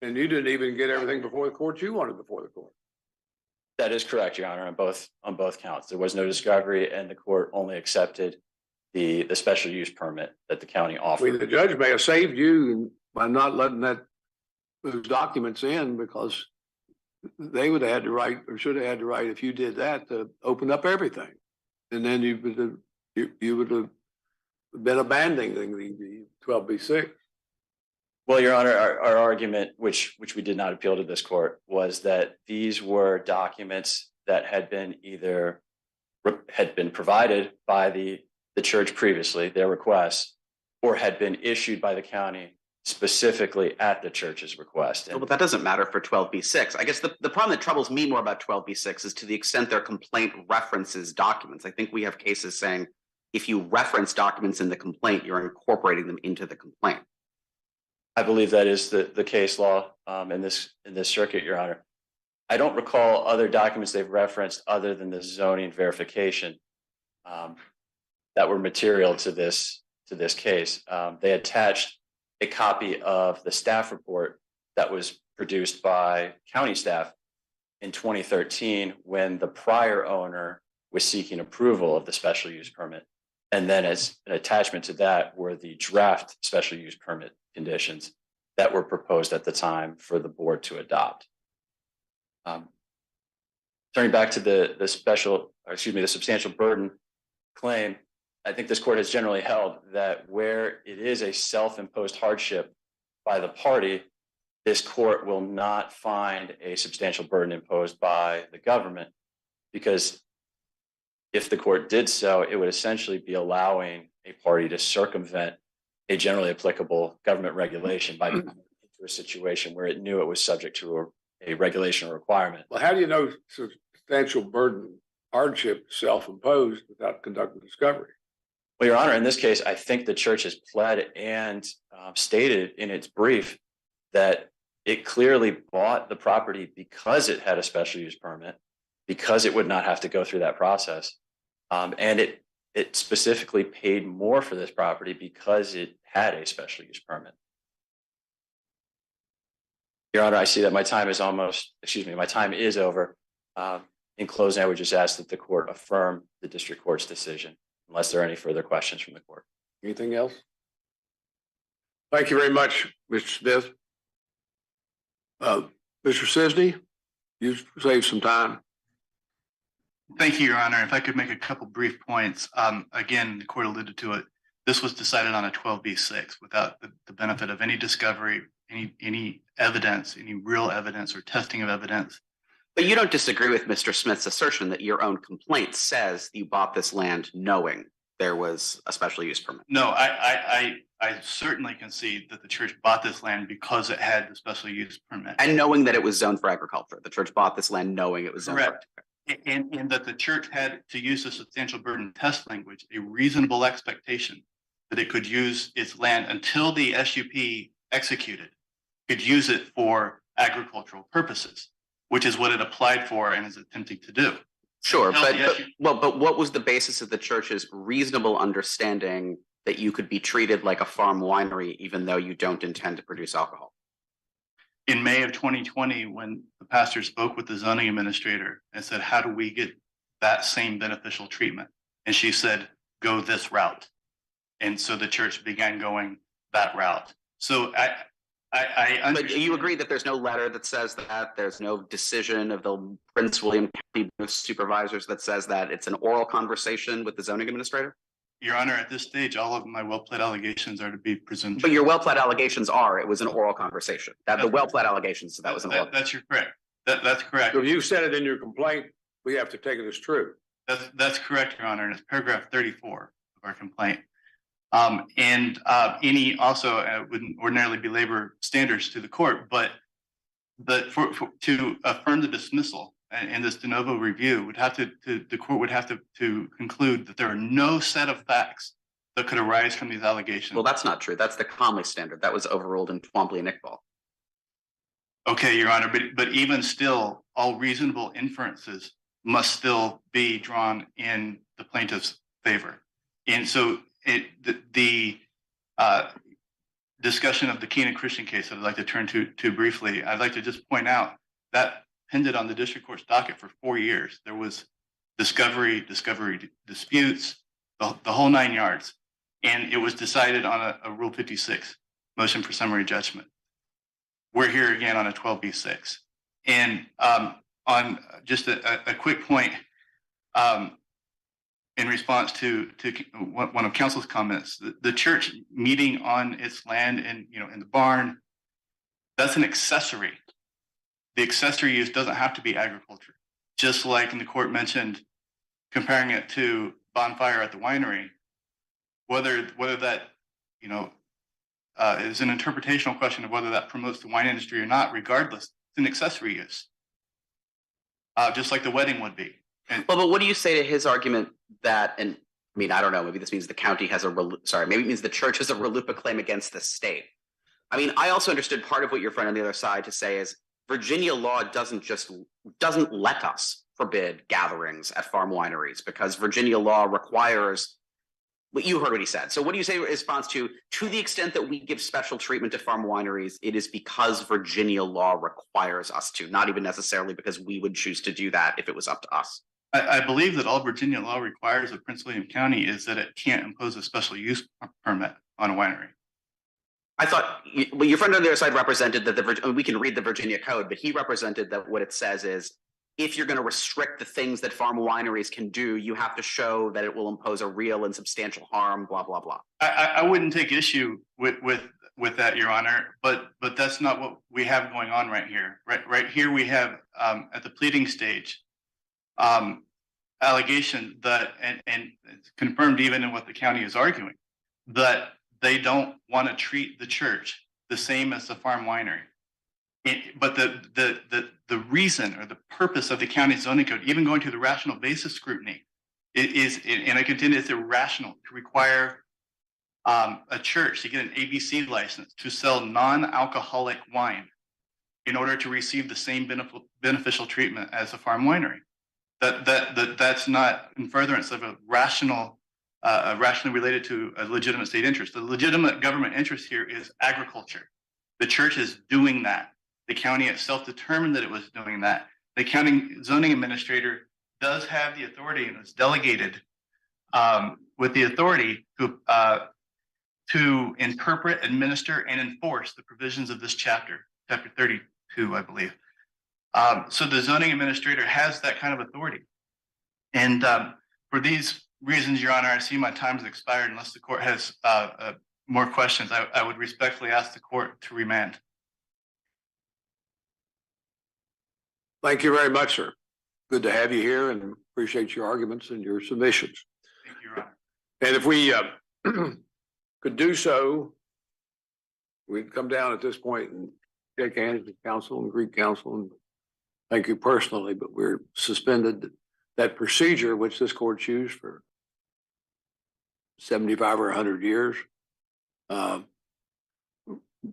you didn't even get everything before the court you wanted before the court. That is correct, Your Honor, on both counts. There was no discovery, and the court only accepted the special use permit that the county I mean, offered. the judge may have saved you by not letting those documents in, because they would have had to write, or should have had to write, if you did that, to open up everything. And then you would have been abandoning the 12B6. Well, Your Honor, our argument, which we did not appeal to this court, was that these were documents that had been provided by the church previously, their requests, or had been issued by the county specifically at the church's request. But that doesn't matter for 12B6. I guess the problem that troubles me more about 12B6 is to the extent their complaint references documents. I think we have cases saying if you reference documents in the complaint, you're incorporating them into the complaint. I believe that is the case law in this circuit, Your Honor. I don't recall other documents they've referenced other than the zoning verification that were material to this case. They attached a copy of the staff report that was produced by county staff in 2013 when the prior owner was seeking approval of the special use permit. And then as an attachment to that were the draft special use permit conditions that were proposed at the time for the board to adopt. Turning back to the substantial burden claim, I think this court has generally held that where it is a self-imposed hardship by the party, this court will not find a substantial burden imposed by the government, because if the court did so, it would essentially be allowing a party to circumvent a generally applicable government regulation by into a situation where it knew it was subject to a regulation or requirement. Well, how do you know substantial burden? hardship self-imposed without conducting discovery. Well, Your Honor, in this case, I think the church has pled and stated in its brief that it clearly bought the property because it had a special use permit, because it would not have to go through that process. And it specifically paid more for this property because it had a special use permit. Your Honor, I see that my time is my time is over. In closing, I would just ask that the court affirm the district court's decision, unless there are any further questions from the court. Anything else? Thank you very much, Mr. Smith. Mr. Sisney, you saved some time. Thank you, Your Honor. If I could make a couple brief points. Again, the court alluded to it. This was decided on a 12B6 without the benefit of any discovery, any evidence, any real evidence or testing of evidence. But you don't disagree with Mr. Smith's assertion that your own complaint says you bought this land knowing there was a special use permit. No, I certainly concede that the church bought this land because it had the special use permit. And knowing that it was zoned for agriculture. The church bought this land knowing it was zoned Correct. for And that the church had, to use the substantial burden test language, a reasonable expectation that it could use its land until the SUP executed, could use it for agricultural purposes, which is what it applied for and is attempting to do. Sure, Until but what was the basis of the church's reasonable understanding that you could be treated like a farm winery even though you don't intend to produce alcohol? In May of 2020, when the pastor spoke with the zoning administrator and said, how do we get that same beneficial treatment? And she said, go this route. And so the church began going that route. So I understand. But you agree that there's no letter that says that, there's no decision of the Prince William County Board of Supervisors that says that, it's an oral conversation with the zoning administrator? Your Honor, at this stage, all of my well-pled allegations are to be presumed. But your well-pled allegations are, it was an oral conversation. That the well-pled allegations, that was an oral. That's correct. That's correct. So if you said it in your complaint, we have to take it as true. That's correct, Your Honor. And it's paragraph 34 of our complaint. Any also wouldn't ordinarily be labor standards to the court, but to affirm the dismissal and this de novo review would have the court would have to conclude that there are no set of facts that could arise from these allegations. Well, that's not true. That's the Conley standard. That was overruled in Twombly and Iqbal. Okay, Your Honor, but even still, all reasonable inferences must still be drawn in the plaintiff's favor. And so the discussion of the Keenan Christian case that I'd like to turn to briefly, I'd like to just point out that pended on the district court's docket for 4 years. There was discovery disputes, the whole 9 yards. And it was decided on a Rule 56 motion for summary judgment. We're here again on a 12B6. And on just a quick point, in response to one of counsel's comments, the church meeting on its land and in the barn, that's an accessory. The accessory use doesn't have to be agriculture. Just like in the court mentioned, comparing it to bonfire at the winery, whether that is an interpretational question of whether that promotes the wine industry or not. Regardless, it's an accessory use, just like the wedding would be. Well, but what do you say to his argument that, and I mean, I don't know, maybe this means the county has maybe it means the church has a RLUIPA claim against the state. I mean, I also understood part of what your friend on the other side to say is Virginia law doesn't let us forbid gatherings at farm wineries because Virginia law requires, what you heard what he said. So what do you say in response to the extent that we give special treatment to farm wineries, it is because Virginia law requires us to, not even necessarily because we would choose to do that if it was up to us? I believe that all Virginia law requires of Prince William County is that it can't impose a special use permit on a winery. I thought, well, your friend on the other side represented that we can read the Virginia code, but he represented that what it says is, if you're going to restrict the things that farm wineries can do, you have to show that it will impose a real and substantial harm, blah, blah, blah. I wouldn't take issue with that, Your Honor, but that's not what we have going on right here. Right here we have at the pleading stage allegation that, and it's confirmed even in what the county is arguing, that they don't want to treat the church the same as the farm winery. But the reason or the purpose of the county zoning code, even going to the rational basis scrutiny, and I contend it's irrational to require a church to get an ABC license to sell non-alcoholic wine in order to receive the same beneficial treatment as a farm winery. That's not in furtherance of a rationally related to a legitimate state interest. The legitimate government interest here is agriculture. The church is doing that. The county itself determined that it was doing that. The county zoning administrator does have the authority and is delegated with the authority to interpret, administer, and enforce the provisions of this chapter 32, I believe. So the zoning administrator has that kind of authority. And for these reasons, Your Honor, I see my time has expired. Unless the court has more questions, I would respectfully ask the court to remand. Thank you very much, sir. Good to have you here and appreciate your arguments and your submissions. Thank you, Your Honor. And if we could do so, we'd come down at this point and shake hands with counsel and Greek counsel and thank you personally, but we're suspended that procedure which this court's used for 75 or 100 years.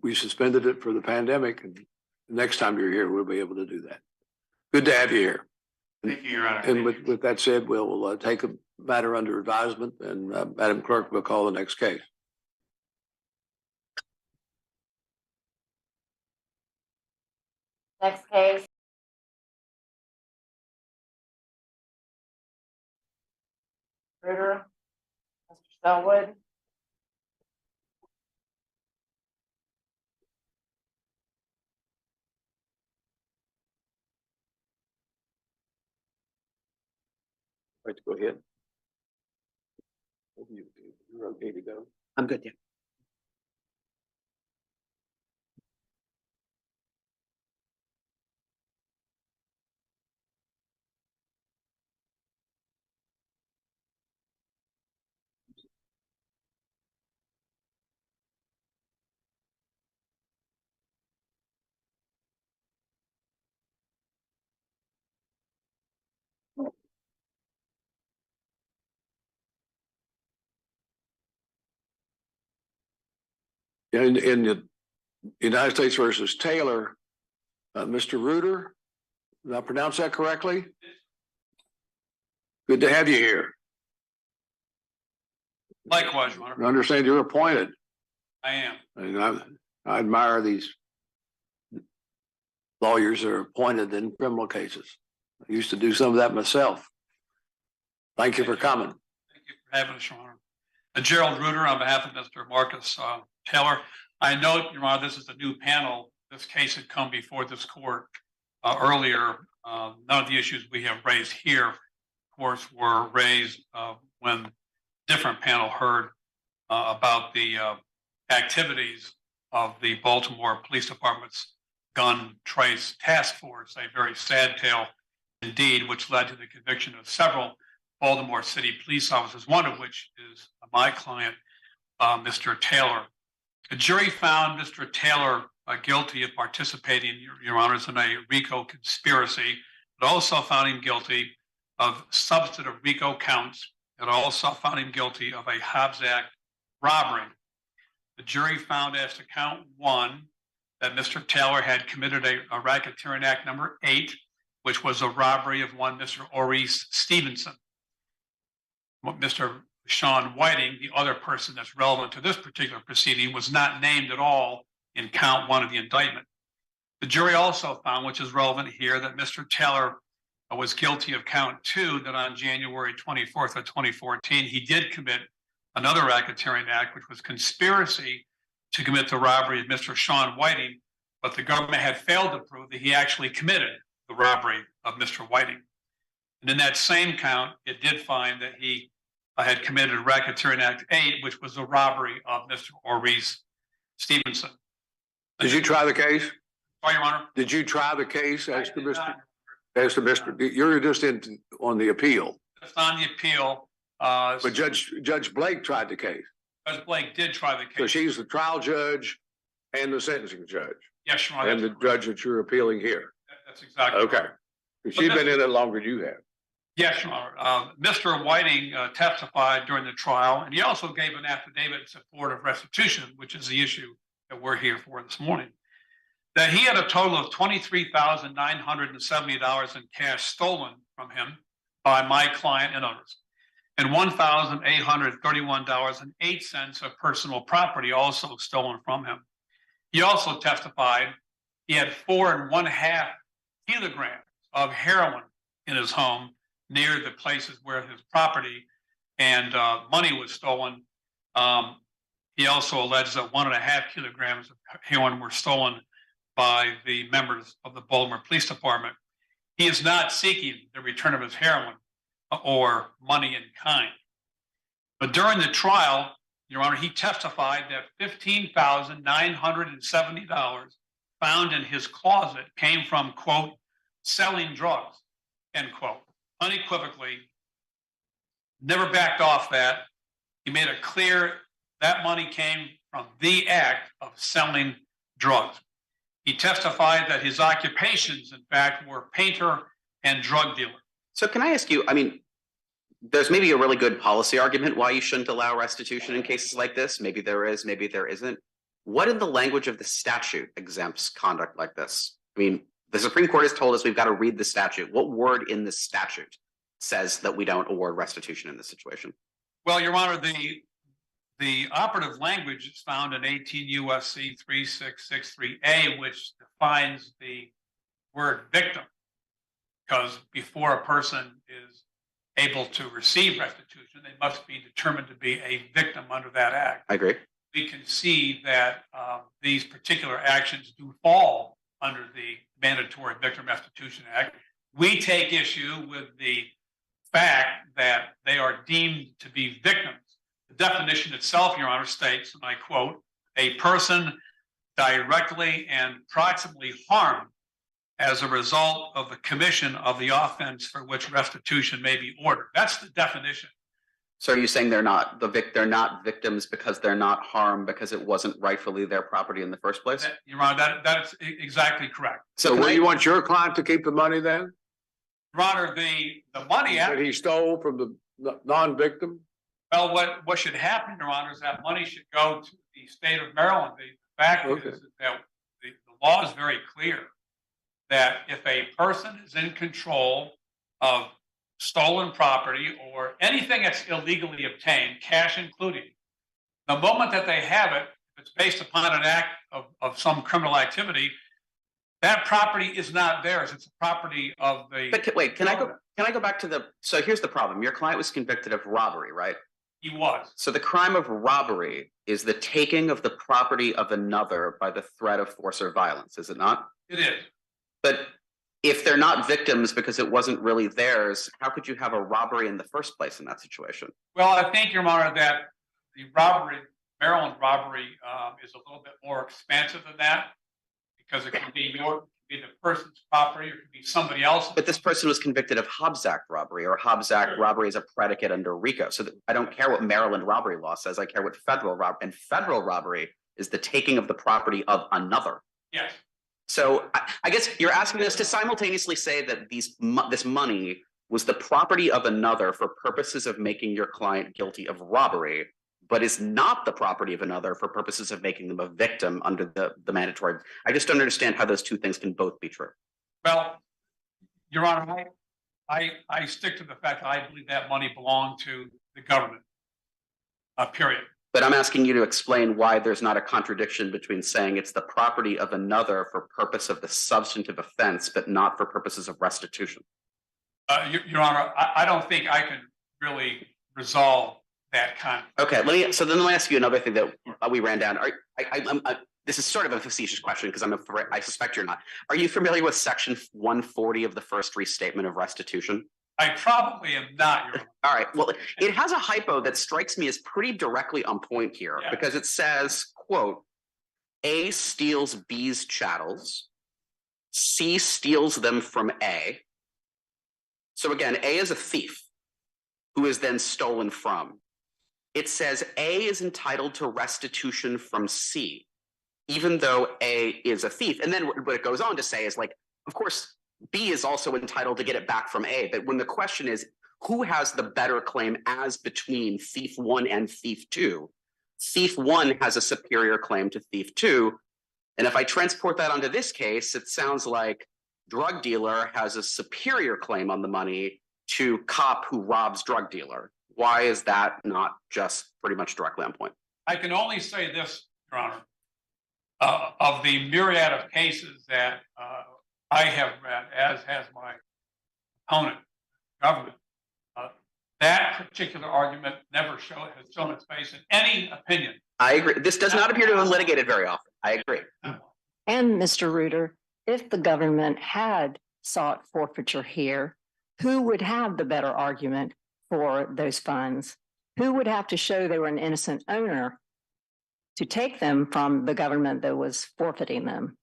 We suspended it for the pandemic, and the next time you're here, we'll be able to do that. Good to have you here. Thank you, Your Honor. And with that said, we'll take a matter under advisement, and Madam Clerk will call the next case. Next case. Ritter, Mr. Selwood. Right to go ahead. You're okay to go. I'm good, yeah. In the United States versus Taylor, Mr. Reuter, did I pronounce that correctly? Good to have you here. Likewise, Your Honor. I understand you're appointed. I am. And I admire these lawyers that are appointed in criminal cases. I used to do some of that myself. Thank you for coming. Thank you for having us, Your Honor. Gerald Reuter on behalf of Mr. Marcus Taylor. I note, Your Honor, this is a new panel. This case had come before this court earlier. None of the issues we have raised here, of course, were raised when different panel heard about the activities of the Baltimore Police Department's Gun Trace Task Force, a very sad tale indeed, which led to the conviction of several Baltimore City police officers, one of which is my client, Mr. Taylor. The jury found Mr. Taylor guilty of participating, Your Honors, in a RICO conspiracy, but also found him guilty of substantive RICO counts, and also found him guilty of a Hobbs Act robbery. The jury found as to count one that Mr. Taylor had committed a racketeering act number 8, which was a robbery of one Mr. Maurice Stevenson. Mr. Sean Whiting, the other person that's relevant to this particular proceeding, was not named at all in count 1 of the indictment. The jury also found, which is relevant here, that Mr. Taylor was guilty of count 2, that on January 24th of 2014, he did commit another racketeering act, which was conspiracy to commit the robbery of Mr. Sean Whiting, but the government had failed to prove that he actually committed the robbery of Mr. Whiting. And in that same count, it did find that he had committed racketeering act 8, which was the robbery of Mr. Maurice Stevenson. Did you try the case? Sorry, Your Honor. Did you try the case as to Mr. You're just on the appeal. It's on the appeal. But Judge Blake tried the case. Judge Blake did try the case. So she's the trial judge and the sentencing judge. Yes, Your Honor. and the judge that you're appealing here. That's exactly. Okay. right. She's been in it longer than you have. Yes, Your Honor. Mr. Whiting testified during the trial, and he also gave an affidavit in support of restitution, which is the issue that we're here for this morning. That he had a total of $23,970 in cash stolen from him by my client and others, and $1,831.08 of personal property also stolen from him. He also testified he had 4.5 kilograms of heroin in his home near the places where his property and money was stolen. He also alleged that 1.5 kilograms of heroin were stolen by the members of the Baltimore Police Department. He is not seeking the return of his heroin or money in kind. But during the trial, Your Honor, he testified that $15,970 found in his closet came from, quote, selling drugs, end quote. Unequivocally, never backed off that. He made it clear that money came from the act of selling drugs. He testified that his occupations, in fact, were painter and drug dealer. So can I ask you, I mean, there's maybe a really good policy argument why you shouldn't allow restitution in cases like this. Maybe there is, maybe there isn't. What in the language of the statute exempts conduct like this? I mean, the Supreme Court has told us we've got to read the statute. What word in the statute says that we don't award restitution in this situation? Well, Your Honor, the operative language is found in 18 U.S.C. 3663A, which defines the word victim, because before a person is able to receive restitution, they must be determined to be a victim under that act. I agree. We can see that these particular actions do fall under the Mandatory Victim Restitution Act. We take issue with the fact that they are deemed to be victims. The definition itself, Your Honor, states, and I quote, a person directly and proximately harmed as a result of the commission of the offense for which restitution may be ordered. That's the definition. So are you saying they're not victims because they're not harmed because it wasn't rightfully their property in the first place? Your Honor, that is exactly correct. So where you want your client to keep the money then? Your Honor, the money That he stole from the non-victim? well, what should happen, Your Honor, is that money should go to the state of Maryland. The fact is that the law is very clear that if a person is in control of stolen property or anything that's illegally obtained, cash including, the moment that they have it, if it's based upon an act of some criminal activity, that property is not theirs. It's the property of the. But wait, can I go back to the, so here's the problem. Your client was convicted of robbery, right? He was. So the crime of robbery is the taking of the property of another by the threat of force or violence, is it not? It is. But if they're not victims because it wasn't really theirs, how could you have a robbery in the first place in that situation? Well, I think, Your Honor, that the robbery, Maryland robbery, is a little bit more expansive than that because it can be the person's property or it could be somebody else's. But this person was convicted of Hobbs Act robbery, or Hobbs Act robbery is a predicate under RICO. So I don't care what Maryland robbery law says. I care what federal robbery, and federal robbery is the taking of the property of another. Yes. So I guess you're asking us to simultaneously say that this money was the property of another for purposes of making your client guilty of robbery, but is not the property of another for purposes of making them a victim under the mandatory. I just don't understand how those two things can both be true. Well, Your Honor, I stick to the fact that I believe that money belonged to the government, period. But I'm asking you to explain why there's not a contradiction between saying it's the property of another for purpose of the substantive offense, but not for purposes of restitution. Your Honor, I don't think I can really resolve that conflict. Okay, let me ask you another thing that we ran down. This is sort of a facetious question because I suspect you're not. Are you familiar with Section 140 of the First Restatement of Restitution? I probably am not, Your Honor. All right. Well, it has a hypo that strikes me as pretty directly on point here because it says, quote, A steals B's chattels, C steals them from A. So again, A is a thief who is then stolen from. It says A is entitled to restitution from C. even though A is a thief. And then what it goes on to say is like, of course, B is also entitled to get it back from A. But when the question is, who has the better claim as between thief one and thief two? Thief one has a superior claim to thief two. And if I transport that onto this case, it sounds like drug dealer has a superior claim on the money to cop who robs drug dealer. Why is that not just pretty much directly on point? I can only say this, Your Honor. Of the myriad of cases that I have read, as has my opponent, government, that particular argument never has shown its face in any opinion. I agree. This does not appear to have been litigated very often. I agree. And Mr. Reuter, if the government had sought forfeiture here, who would have the better argument for those funds? Who would have to show they were an innocent owner to take them from the government that was forfeiting them?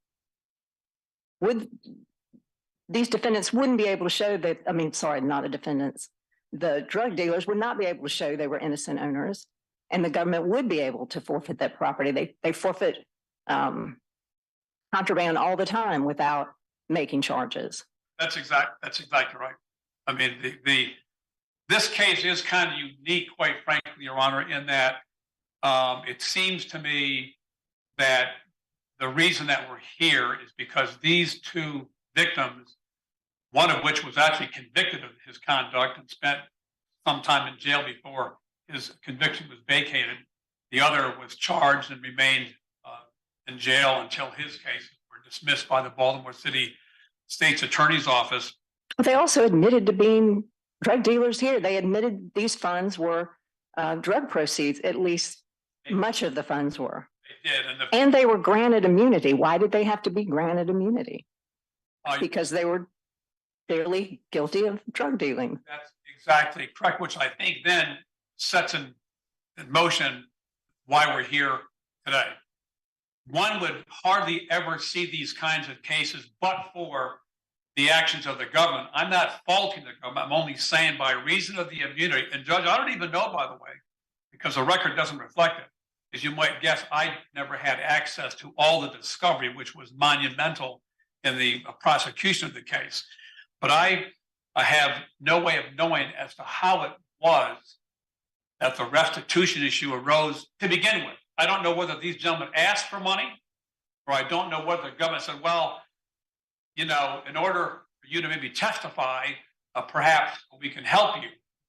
These defendants wouldn't be able to show that, I mean, sorry, not the defendants. The drug dealers would not be able to show they were innocent owners, and the government would be able to forfeit that property. They forfeit contraband all the time without making charges. That's exactly right. I mean, this case is kind of unique, quite frankly, Your Honor, in that it seems to me that the reason that we're here is because these two victims, one of which was actually convicted of his conduct and spent some time in jail before his conviction was vacated. The other was charged and remained in jail until his cases were dismissed by the Baltimore City State's Attorney's Office. They also admitted to being drug dealers here. They admitted these funds were drug proceeds, at least much of the funds were. They did. And they were granted immunity. Why did they have to be granted immunity? Because they were fairly guilty of drug dealing. That's exactly correct, which I think then sets in motion why we're here today. One would hardly ever see these kinds of cases but for the actions of the government. I'm not faulting the government. I'm only saying by reason of the immunity. And Judge, I don't even know, by the way, because the record doesn't reflect it. As you might guess, I never had access to all the discovery, which was monumental in the prosecution of the case. But I have no way of knowing as to how it was that the restitution issue arose to begin with. I don't know whether these gentlemen asked for money, or I don't know whether the government said, well, you know, in order for you to maybe testify, perhaps we can help you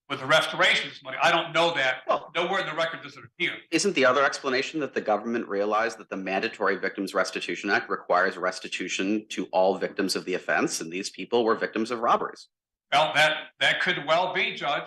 with the restoration of this money. I don't know that. Well, nowhere in the record does it appear. Isn't the other explanation that the government realized that the Mandatory Victims Restitution Act requires restitution to all victims of the offense, and these people were victims of robberies? Well, that could well be, Judge.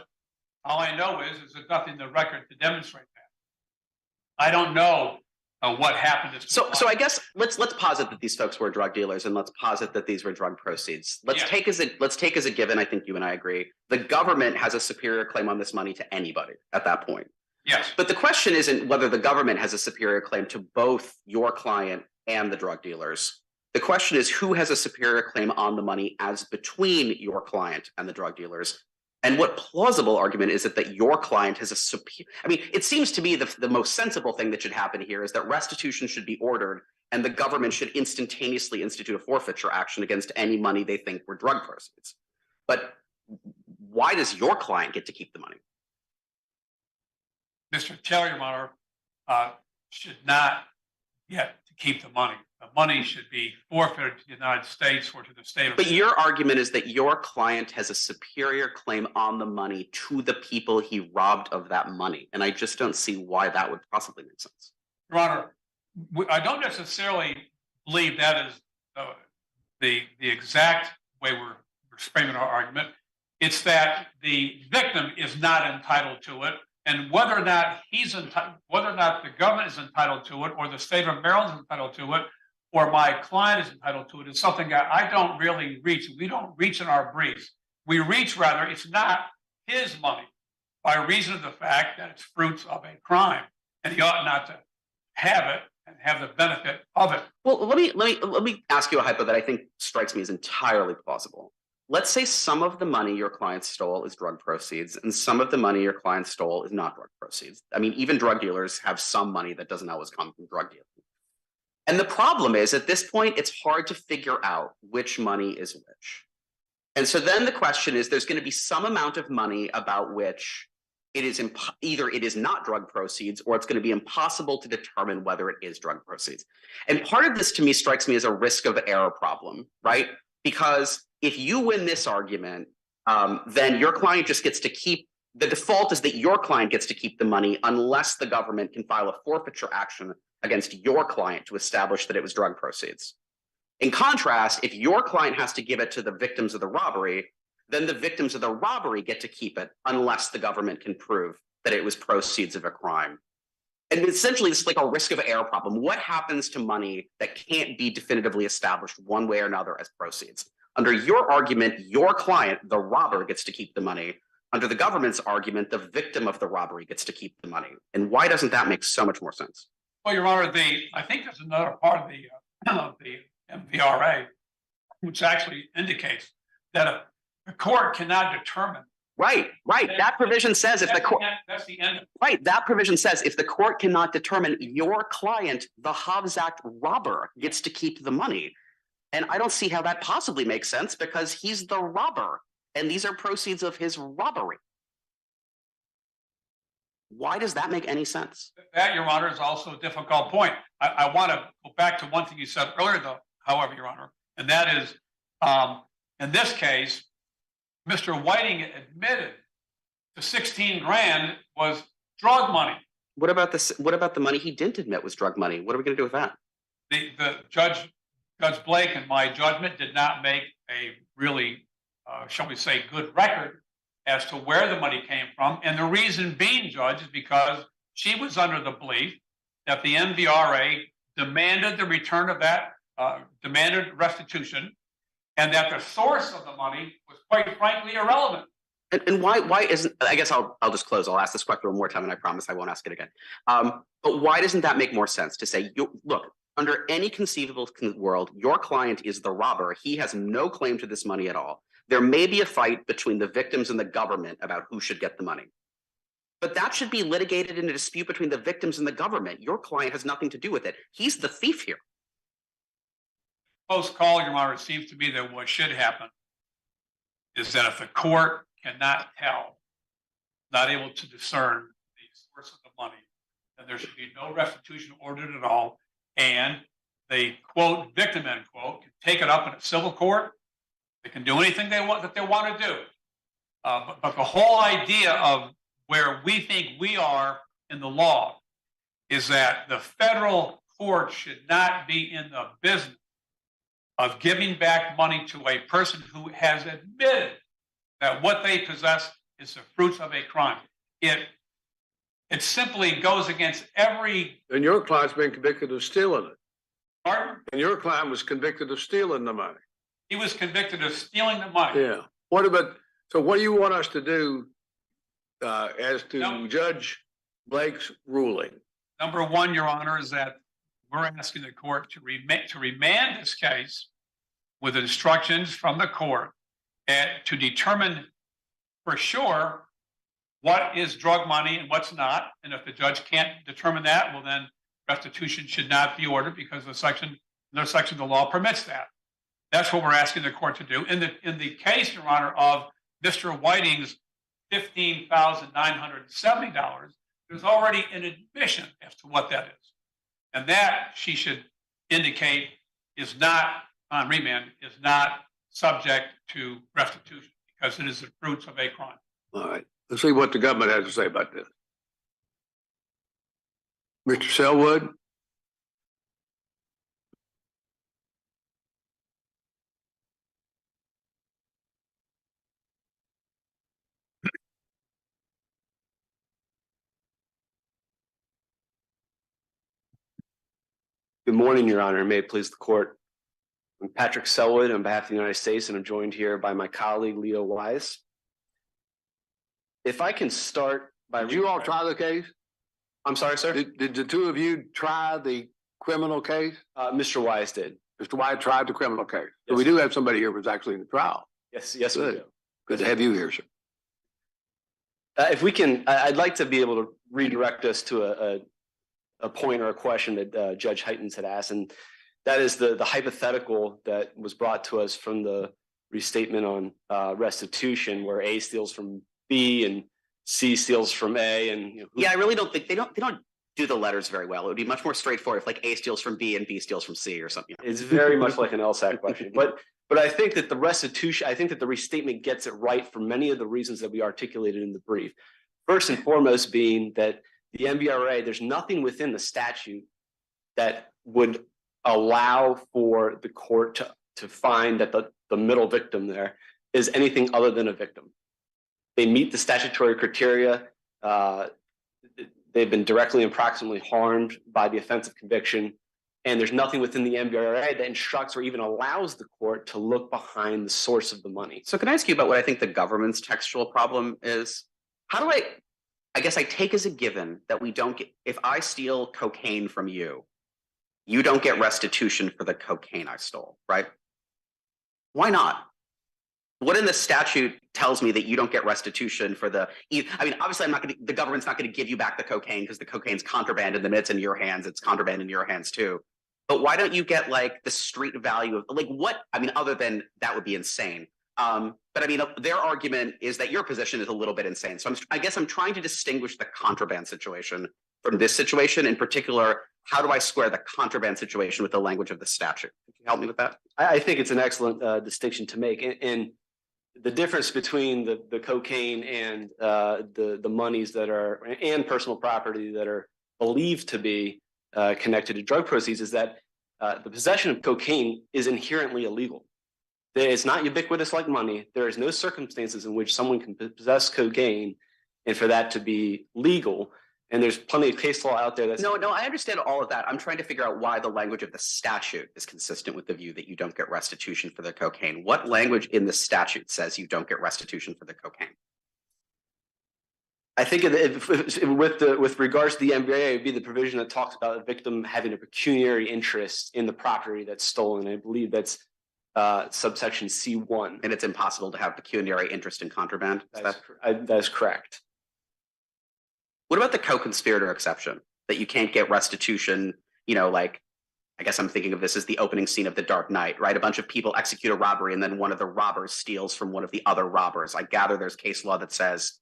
All I know is there's nothing in the record to demonstrate that. I don't know what happened. So I guess let's posit that these folks were drug dealers, and let's posit that these were drug proceeds. Let's take as a given. I think you and I agree. The government has a superior claim on this money to anybody at that point. Yes. But the question isn't whether the government has a superior claim to both your client and the drug dealers. The question is who has a superior claim on the money as between your client and the drug dealers. And what plausible argument is it that your client has a superior? I mean, it seems to me the most sensible thing that should happen here is that restitution should be ordered and the government should instantaneously institute a forfeiture action against any money they think were drug proceeds. But why does your client get to keep the money? Mr. Taylor, Your Honor, should not get to keep the money. The money should be forfeited to the United States or to the state of. But your argument is that your client has a superior claim on the money to the people he robbed of that money. And I just don't see why that would possibly make sense. Your Honor, I don't necessarily believe that is the exact way we're framing our argument. It's that the victim is not entitled to it. And whether or not whether or not the government is entitled to it, or the state of Maryland is entitled to it, or my client is entitled to it, is something that I don't really reach. We don't reach in our briefs. We reach, rather, it's not his money by reason of the fact that it's fruits of a crime, and he ought not to have it and have the benefit of it. Well, let me ask you a hypo that I think strikes me as entirely plausible. Let's say some of the money your client stole is drug proceeds, and some of the money your client stole is not drug proceeds. I mean, even drug dealers have some money that doesn't always come from drug dealing. And the problem is, at this point, it's hard to figure out which money is which. And so then the question is, there's going to be some amount of money about which it is either it is not drug proceeds, or it's going to be impossible to determine whether it is drug proceeds. And part of this to me strikes me as a risk of error problem, right? Because if you win this argument, then your client just gets to keep, the default is that your client gets to keep the money unless the government can file a forfeiture action against your client to establish that it was drug proceeds. In contrast, if your client has to give it to the victims of the robbery, then the victims of the robbery get to keep it unless the government can prove that it was proceeds of a crime. And essentially, this is like a risk of error problem. What happens to money that can't be definitively established one way or another as proceeds? Under your argument, your client, the robber, gets to keep the money. Under the government's argument, the victim of the robbery gets to keep the money. And why doesn't that make so much more sense? Well, Your Honor, I think there's another part of the MVRA, which actually indicates that a court cannot determine. Right. That provision says if the court. That's the end. Right. That provision says if the court cannot determine your client, the Hobbs Act robber, gets to keep the money. And I don't see how that possibly makes sense because he's the robber and these are proceeds of his robbery. Why does that make any sense? That, Your Honor, is also a difficult point. I want to go back to one thing you said earlier, though, however, Your Honor, and that is, in this case, Mr. Whiting admitted the 16 grand was drug money. What about this? What about the money he didn't admit was drug money? What are we going to do with that? The Judge Blake, in my judgment, did not make a really, shall we say, good record as to where the money came from. And the reason being, Judge, is because she was under the belief that the MVRA demanded the return of that, demanded restitution, and that the source of the money was quite frankly irrelevant. And why isn't, I guess I'll just close. I'll ask this question one more time and I promise I won't ask it again. But why doesn't that make more sense to say, look, under any conceivable world, your client is the robber. He has no claim to this money at all. There may be a fight between the victims and the government about who should get the money. But that should be litigated in a dispute between the victims and the government. Your client has nothing to do with it. He's the thief here. Post call, Your Honor, it seems to me that what should happen is that if the court cannot tell, not able to discern the source of the money, then there should be no restitution ordered at all. And the quote victim, end quote, can take it up in a civil court. They can do anything they want to do. But the whole idea of where we think we are in the law is that the federal court should not be in the business of giving back money to a person who has admitted that what they possess is the fruits of a crime. It simply goes against every. And your client's been convicted of stealing it. Pardon? And your client was convicted of stealing the money. He was convicted of stealing the money. Yeah. What do you want us to do as to Judge Blake's ruling? Number one, Your Honor, is that we're asking the court to remand this case with instructions from the court and to determine for sure what is drug money and what's not. And if the judge can't determine that, well, then restitution should not be ordered because no section of the law permits that. That's what we're asking the court to do. In the case, Your Honor, of Mr. Whiting's $15,970, there's already an admission as to what that is. And that, she should indicate, is not, on remand, is not subject to restitution because it is the fruits of a crime. All right. Let's see what the government has to say about this. Mr. Selwood? Good morning, Your Honor. May it please the court. I'm Patrick Selwood on behalf of the United States, and I'm joined here by my colleague, Leo Wise. If I can start by... Did you all try the case? I'm sorry, sir? Did the two of you try the criminal case? Mr. Wise did. Mr. Wise tried the criminal case. So Yes, we do have somebody here who's actually in the trial. Yes, we Good. do. Good to have you here, sir. If we can, I'd like to be able to redirect us to a point or a question that Judge Heitens had asked, and that is the hypothetical that was brought to us from the restatement on restitution, where A steals from B and C steals from A, and Yeah, I really don't think they don't do the letters very well. It would be much more straightforward if like A steals from B and B steals from C or something. it's very much like an LSAT question. But I think that the restitution, I think that the restatement gets it right for many of the reasons that we articulated in the brief. First and foremost being that the MVRA, there's nothing within the statute that would allow for the court to find that the middle victim there is anything other than a victim. They meet the statutory criteria. They've been directly and proximately harmed by the offense of conviction. And there's nothing within the MVRA that instructs or even allows the court to look behind the source of the money. So can I ask you about what I think the government's textual problem is? How do I guess I take as a given that we don't get, if I steal cocaine from you, you don't get restitution for the cocaine I stole, right? Why not? What in the statute tells me that you don't get restitution for I mean, obviously the government's not going to give you back the cocaine because the cocaine's contraband and then it's in your hands, it's contraband in your hands too. But why don't you get like the street value of like what, I mean, other than that would be insane. But I mean, their argument is that your position is a little bit insane. So I guess I'm trying to distinguish the contraband situation from this situation. In particular, how do I square the contraband situation with the language of the statute? Could you help me with that? I think it's an excellent distinction to make. And the difference between the cocaine and the monies that are, and personal property that are believed to be connected to drug proceeds is that the possession of cocaine is inherently illegal. It's not ubiquitous like money. There is no circumstances in which someone can possess cocaine and for that to be legal. And there's plenty of case law out there that's— No, I understand all of that. I'm trying to figure out why the language of the statute is consistent with the view that you don't get restitution for the cocaine. What language in the statute says you don't get restitution for the cocaine? I think with regards to the MVRA, it would be the provision that talks about a victim having a pecuniary interest in the property that's stolen. I believe that's subsection C1. And it's impossible to have pecuniary interest in contraband? That is correct. What about the co-conspirator exception, that you can't get restitution, like, I guess I'm thinking of this as the opening scene of The Dark Knight, right? A bunch of people execute a robbery and then one of the robbers steals from one of the other robbers. I gather there's case law that says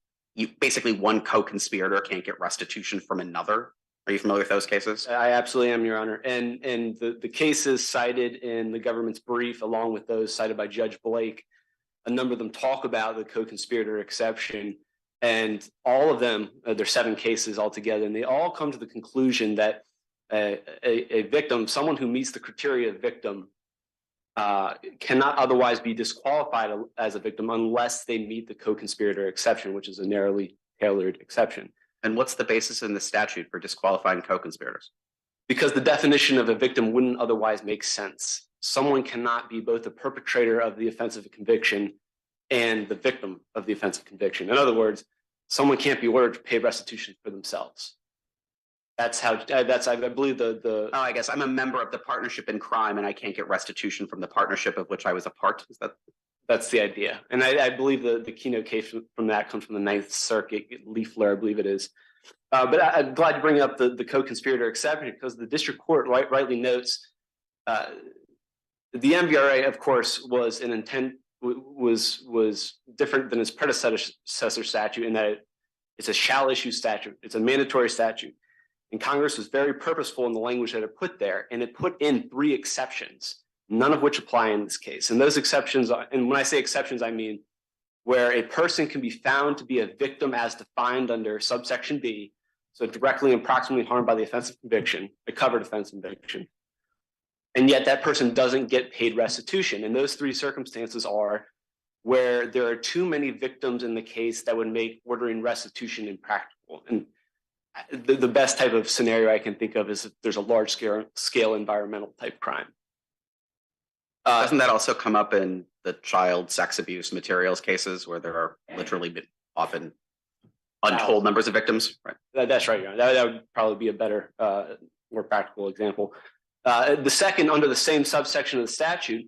basically one co-conspirator can't get restitution from another. Are you familiar with those cases? I absolutely am, Your Honor. And the cases cited in the government's brief, along with those cited by Judge Blake, a number of them talk about the co-conspirator exception. And all of them, there's 7 cases altogether, and they all come to the conclusion that a victim, someone who meets the criteria of victim, cannot otherwise be disqualified as a victim unless they meet the co-conspirator exception, which is a narrowly tailored exception. And what's the basis in the statute for disqualifying co-conspirators? Because the definition of a victim wouldn't otherwise make sense. Someone cannot be both the perpetrator of the offense of conviction and the victim of the offense of conviction. In other words, someone can't be ordered to pay restitution for themselves. That's how, I believe Oh, I guess I'm a member of the partnership in crime and I can't get restitution from the partnership of which I was a part. Is that? That's the idea. And I believe the keynote case from that comes from the Ninth Circuit, Leafler, I believe it is. But I'm glad to bring up the co-conspirator exception because the district court rightly notes the MVRA, of course, was an intent, was different than its predecessor statute in that it's a shall issue statute. It's a mandatory statute. And Congress was very purposeful in the language that it put there. And it put in 3 exceptions, none of which apply in this case. And those exceptions are, and when I say exceptions, I mean where a person can be found to be a victim as defined under subsection B, so directly and proximately harmed by the offense of conviction, a covered offense of conviction. And yet that person doesn't get paid restitution. And those 3 circumstances are where there are too many victims in the case that would make ordering restitution impractical. And the best type of scenario I can think of is if there's a large scale environmental type crime. Doesn't that also come up in the child sex abuse materials cases where there are literally often untold numbers of victims? Right. That's right. That would probably be a better, more practical example. The second, under the same subsection of the statute,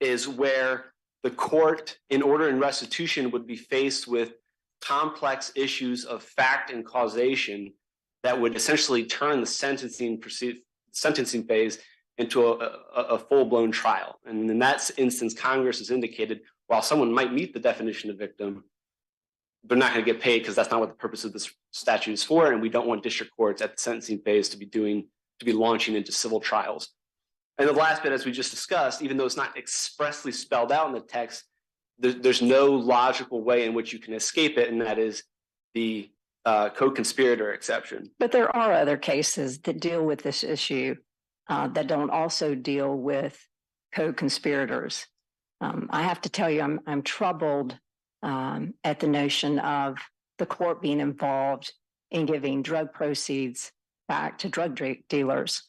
is where the court, in ordering restitution, would be faced with complex issues of fact and causation that would essentially turn the sentencing phase into a full-blown trial. And in that instance, Congress has indicated, while someone might meet the definition of victim, they're not going to get paid because that's not what the purpose of this statute is for. And we don't want district courts at the sentencing phase to be launching into civil trials. And the last bit, as we just discussed, even though it's not expressly spelled out in the text, there's no logical way in which you can escape it, and that is the co-conspirator exception. But there are other cases that deal with this issue that don't also deal with co-conspirators. I have to tell you, I'm troubled at the notion of the court being involved in giving drug proceeds back to drug dealers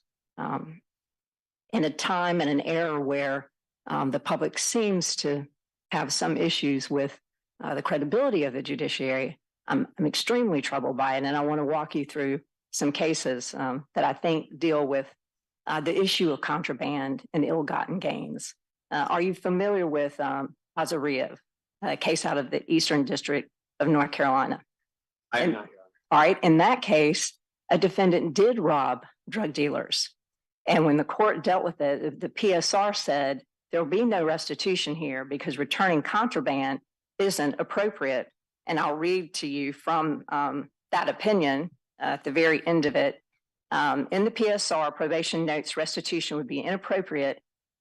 in a time and an era where the public seems to have some issues with the credibility of the judiciary. I'm extremely troubled by it, and I want to walk you through some cases that I think deal with the issue of contraband and ill-gotten gains. Are you familiar with Azariev, a case out of the Eastern District of North Carolina? I am not. All right. In that case, a defendant did rob drug dealers. And when the court dealt with it, the PSR said there will be no restitution here because returning contraband isn't appropriate. And I'll read to you from that opinion at the very end of it. In the PSR, probation notes restitution would be inappropriate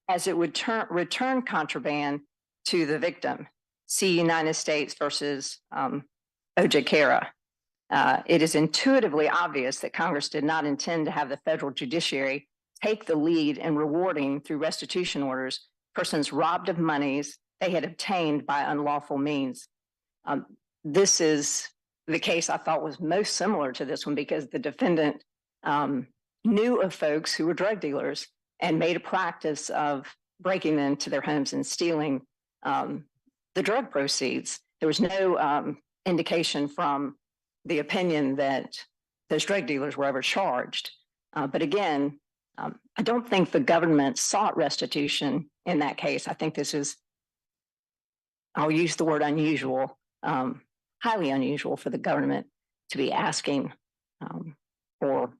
as it would return contraband to the victim. See United States versus O.J. Kara. It is intuitively obvious that Congress did not intend to have the federal judiciary take the lead in rewarding through restitution orders persons robbed of monies they had obtained by unlawful means. This is the case I thought was most similar to this one because the defendant knew of folks who were drug dealers and made a practice of breaking into their homes and stealing the drug proceeds. There was no indication from the opinion that those drug dealers were ever charged. But again, I don't think the government sought restitution in that case. I think this is, I'll use the word unusual, highly unusual for the government to be asking for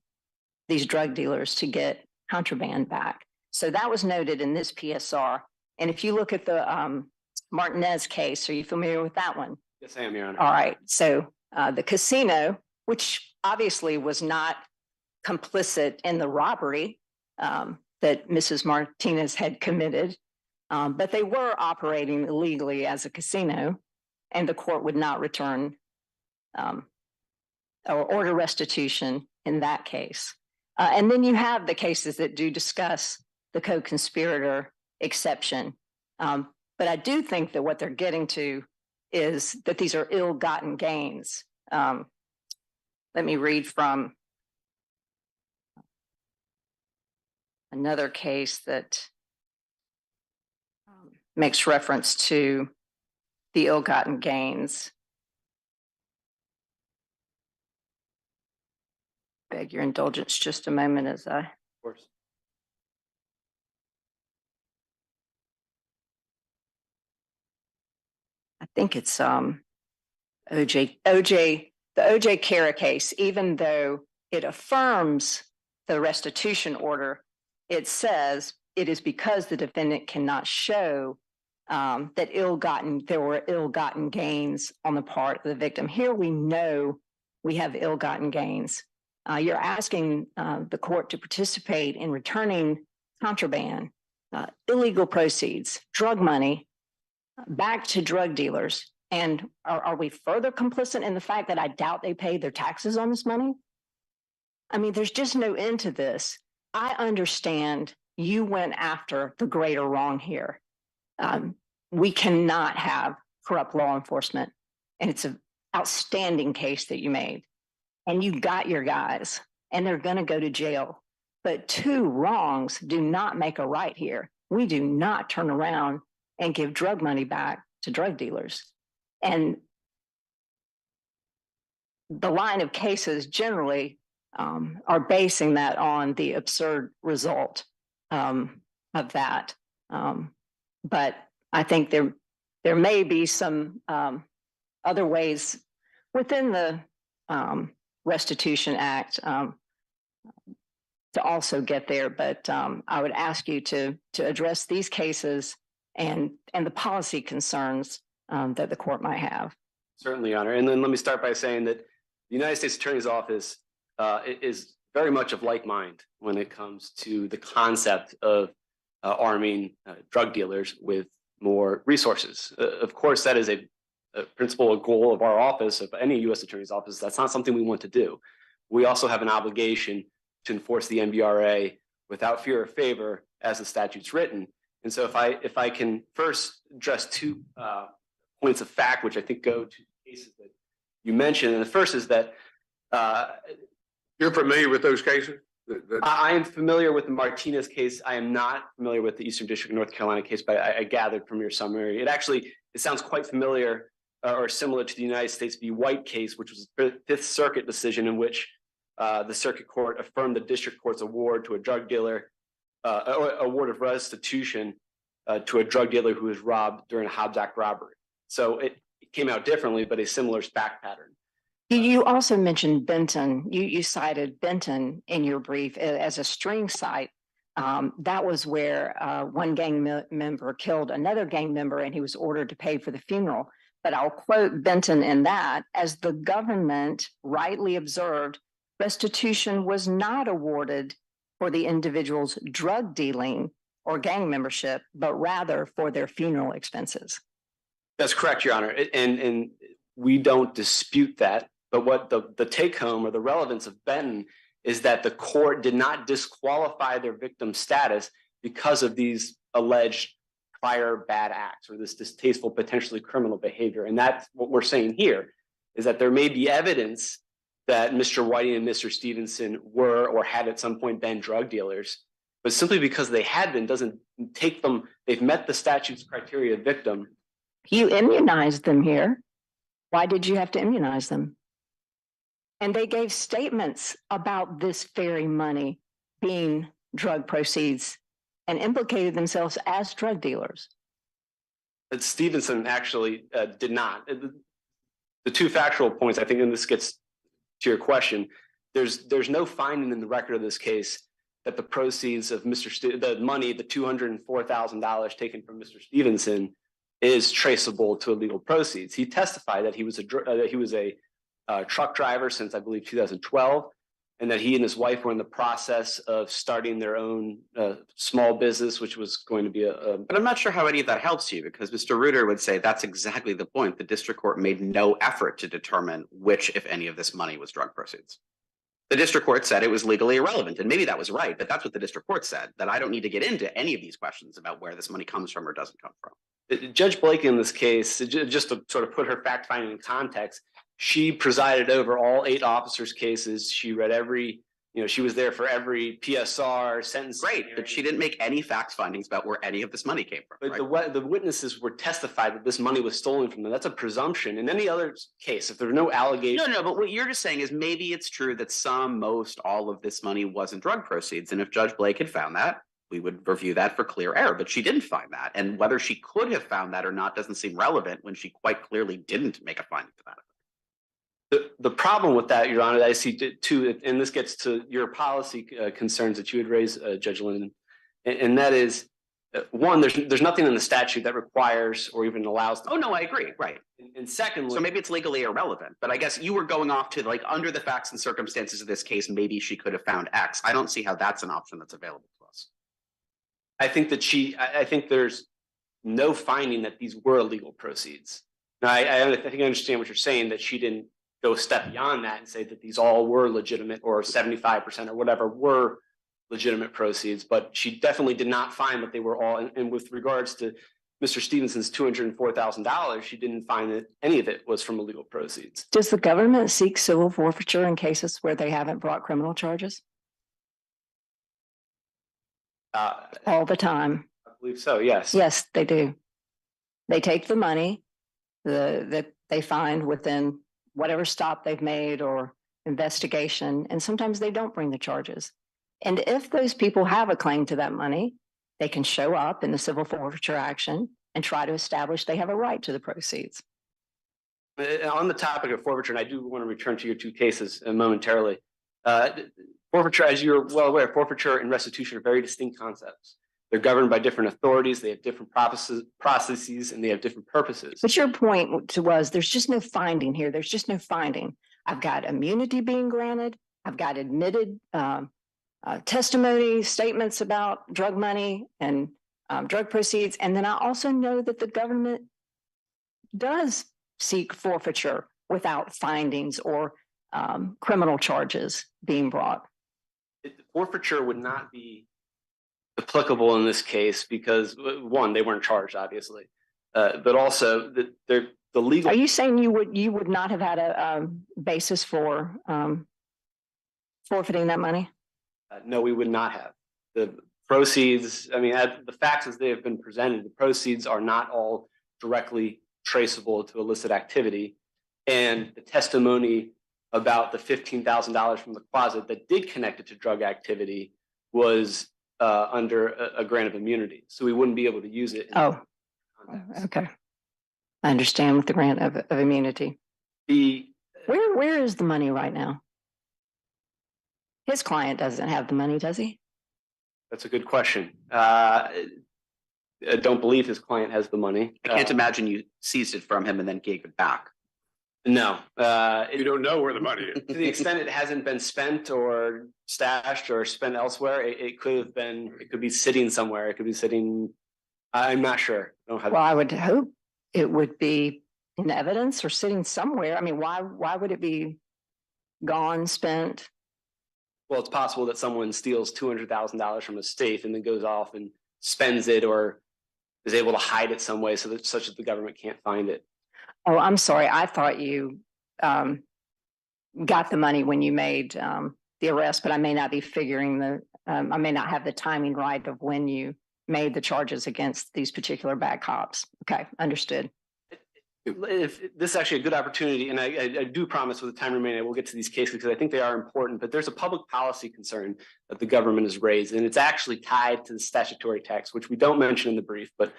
these drug dealers to get contraband back. So that was noted in this PSR. And if you look at the Martinez case, are you familiar with that one? Yes, I am, Your Honor. All right. So the casino, which obviously was not complicit in the robbery that Mrs. Martinez had committed, but they were operating illegally as a casino, and the court would not return or order restitution in that case. And then you have the cases that do discuss the co-conspirator exception. But I do think that what they're getting to is that these are ill-gotten gains. Let me read from another case that makes reference to the ill-gotten gains. Beg your indulgence just a moment as I. Of course. I think it's the O.J. Kara case, even though it affirms the restitution order, it says it is because the defendant cannot show that there were ill-gotten gains on the part of the victim. Here we know we have ill-gotten gains. You're asking the court to participate in returning contraband, illegal proceeds, drug money back to drug dealers. And are we further complicit in the fact that I doubt they paid their taxes on this money? I mean, there's just no end to this. I understand you went after the greater wrong here. We cannot have corrupt law enforcement. And it's an outstanding case that you made. And you got your guys, and they're going to go to jail. But two wrongs do not make a right here. We do not turn around and give drug money back to drug dealers. And the line of cases generally are basing that on the absurd result of that. But I think there may be some other ways within the Restitution Act to also get there. But I would ask you to address these cases and the policy concerns that the court might have. Certainly, Your Honor. And then let me start by saying that the United States Attorney's Office is very much of like mind when it comes to the concept of arming drug dealers with more resources. Of course, that is a principle, a goal of our office, of any U.S. Attorney's Office. That's not something we want to do. We also have an obligation to enforce the NBRA without fear or favor as the statute's written. And so if I can first address two points of fact, which I think go to cases that you mentioned. And the first is that You're familiar with those cases? I am familiar with the Martinez case. I am not familiar with the Eastern District of North Carolina case, but I gathered from your summary. It sounds quite familiar or similar to the United States v. White case, which was a Fifth Circuit decision in which the circuit court affirmed the district court's award to a drug dealer, award of restitution to a drug dealer who was robbed during a Hobbs Act robbery. So it came out differently, but a similar fact pattern. You also mentioned Benton. You cited Benton in your brief as a string site. That was where one gang member killed another gang member and he was ordered to pay for the funeral. But I'll quote Benton in that, as the government rightly observed, restitution was not awarded for the individual's drug dealing or gang membership, but rather for their funeral expenses. That's correct, Your Honor. And we don't dispute that. But what the take home or the relevance of Benton is that the court did not disqualify their victim status because of these alleged prior bad acts or this distasteful, potentially criminal behavior. And that's what we're saying here, is that there may be evidence that Mr. Whiting and Mr. Stevenson were or had at some point been drug dealers, but simply because they had been doesn't take them, they've met the statute's criteria of victim. You immunized them here. Why did you have to immunize them? And they gave statements about this very money being drug proceeds and implicated themselves as drug dealers. But Stevenson actually did not. The two factual points, I think, and this gets to your question, there's no finding in the record of this case that the proceeds of the money, the $204,000 taken from Mr. Stevenson, is traceable to illegal proceeds. He testified that he was a truck driver since, I believe, 2012, and that he and his wife were in the process of starting their own small business, which was going to be But I'm not sure how any of that helps you, because Mr. Reuter would say that's exactly the point. The district court made no effort to determine which, if any, of this money was drug proceeds. The district court said it was legally irrelevant, and maybe that was right, but that's what the district court said, that I don't need to get into any of these questions about where this money comes from or doesn't come from. Judge Blake in this case, just to sort of put her fact finding in context, she presided over all 8 officers' cases. She read she was there for every PSR sentence. Great, but she didn't make any fact findings about where any of this money came from. But right? the witnesses were testified that this money was stolen from them. That's a presumption. In any other case, if there are no allegations. No, but what you're just saying is maybe it's true that most, all of this money wasn't drug proceeds. And if Judge Blake had found that, we would review that for clear error, but she didn't find that. And whether she could have found that or not doesn't seem relevant when she quite clearly didn't make a finding to that. The problem with that, Your Honor, that I see too, and this gets to your policy concerns that you had raised, Judge Linden, and that is, one, there's nothing in the statute that requires or even allows. Oh, no, I agree. Right. And secondly, so maybe it's legally irrelevant, but I guess you were going off to under the facts and circumstances of this case, maybe she could have found X. I don't see how that's an option that's available to us. I think that I think there's no finding that these were illegal proceeds. Now, I think I understand what you're saying, that she didn't go a step beyond that and say that these all were legitimate or 75% or whatever were legitimate proceeds, but she definitely did not find that they were all. And with regards to Mr. Stevenson's $204,000, she didn't find that any of it was from illegal proceeds. Does the government seek civil forfeiture in cases where they haven't brought criminal charges? All the time. I believe so, yes. Yes, they do. They take the money that they find within whatever stop they've made or investigation, and sometimes they don't bring the charges. And if those people have a claim to that money, they can show up in the civil forfeiture action and try to establish they have a right to the proceeds. On the topic of forfeiture, and I do want to return to your two cases momentarily. Forfeiture, as you're well aware, forfeiture and restitution are very distinct concepts. They're governed by different authorities, they have different processes, and they have different purposes. But your point was there's just no finding here. There's just no finding. I've got immunity being granted. I've got admitted testimony, statements about drug money and drug proceeds. And then I also know that the government does seek forfeiture without findings or criminal charges being brought. Forfeiture would not be applicable in this case because one, they weren't charged, obviously, but also the legal. Are you saying you would not have had a basis for forfeiting that money? No, we would not have. The proceeds, I mean, the facts as they have been presented, the proceeds are not all directly traceable to illicit activity. And the testimony about the $15,000 from the closet that did connect it to drug activity was under a grant of immunity. So we wouldn't be able to use it. Oh, okay. I understand with the grant of immunity. Where is the money right now? His client doesn't have the money, does he? That's a good question. I don't believe his client has the money. I can't imagine you seized it from him and then gave it back. No. You don't know where the money is. To the extent it hasn't been spent or stashed or spent elsewhere, it could be sitting somewhere. It could be sitting, I'm not sure. I don't have. Well, I would hope it would be in evidence or sitting somewhere. I mean, why would it be gone, spent? Well, it's possible that someone steals $200,000 from a safe and then goes off and spends it or is able to hide it some way such that the government can't find it. Oh, I'm sorry. I thought you got the money when you made the arrest, but I may not be figuring I may not have the timing right of when you made the charges against these particular bad cops. Okay, understood. If this is actually a good opportunity, and I do promise with the time remaining, I will get to these cases because I think they are important, but there's a public policy concern that the government has raised, and it's actually tied to the statutory text, which we don't mention in the brief, but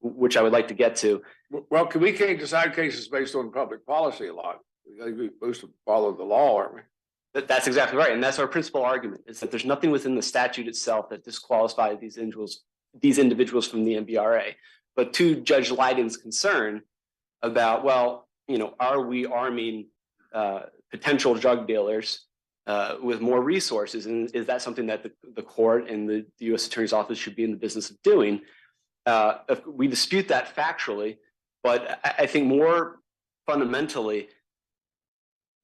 which I would like to get to. Well, we can't decide cases based on public policy a lot. We're supposed to follow the law, aren't we? That's exactly right. And that's our principal argument, is that there's nothing within the statute itself that disqualifies these individuals from the MVRA. But to Judge Leiden's concern about, well, are we arming potential drug dealers with more resources? And is that something that the court and the U.S. Attorney's Office should be in the business of doing? We dispute that factually, but I think more fundamentally,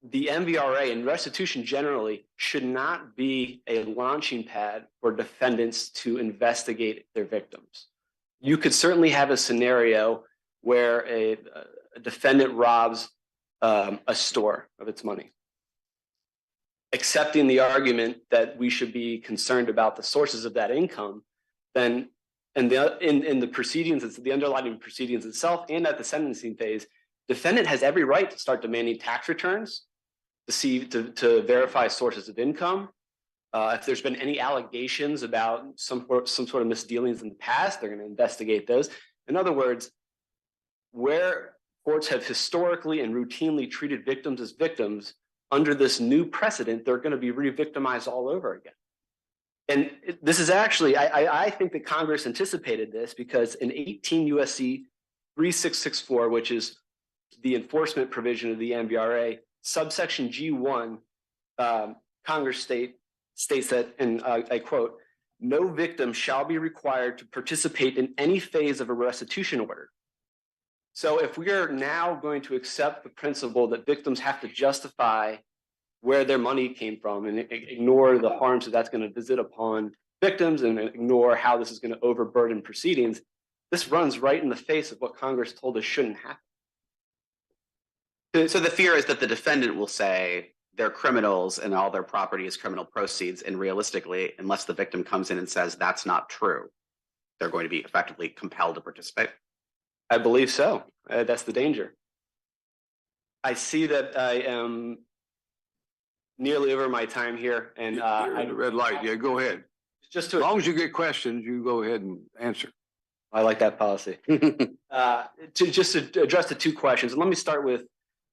the MVRA and restitution generally should not be a launching pad for defendants to investigate their victims. You could certainly have a scenario where a defendant robs a store of its money. Accepting the argument that we should be concerned about the sources of that income, then in the proceedings, the underlying proceedings itself and at the sentencing phase, defendant has every right to start demanding tax returns to verify sources of income. If there's been any allegations about some sort of misdealings in the past, they're going to investigate those. In other words, where courts have historically and routinely treated victims as victims, under this new precedent, they're going to be re-victimized all over again. And this is actually, I think that Congress anticipated this because in 18 USC 3664, which is the enforcement provision of the MVRA, subsection G1, Congress states that, and I quote, "No victim shall be required to participate in any phase of a restitution order." So if we are now going to accept the principle that victims have to justify where their money came from and ignore the harms that's going to visit upon victims and ignore how this is going to overburden proceedings, this runs right in the face of what Congress told us shouldn't happen. So the fear is that the defendant will say they're criminals and all their property is criminal proceeds. And realistically, unless the victim comes in and says that's not true, they're going to be effectively compelled to participate. I believe so. That's the danger. I see that I am nearly over my time here, and You're in the red light. Yeah, go ahead. Just As to long as you get questions, you go ahead and answer. I like that policy. To address the two questions, and let me start with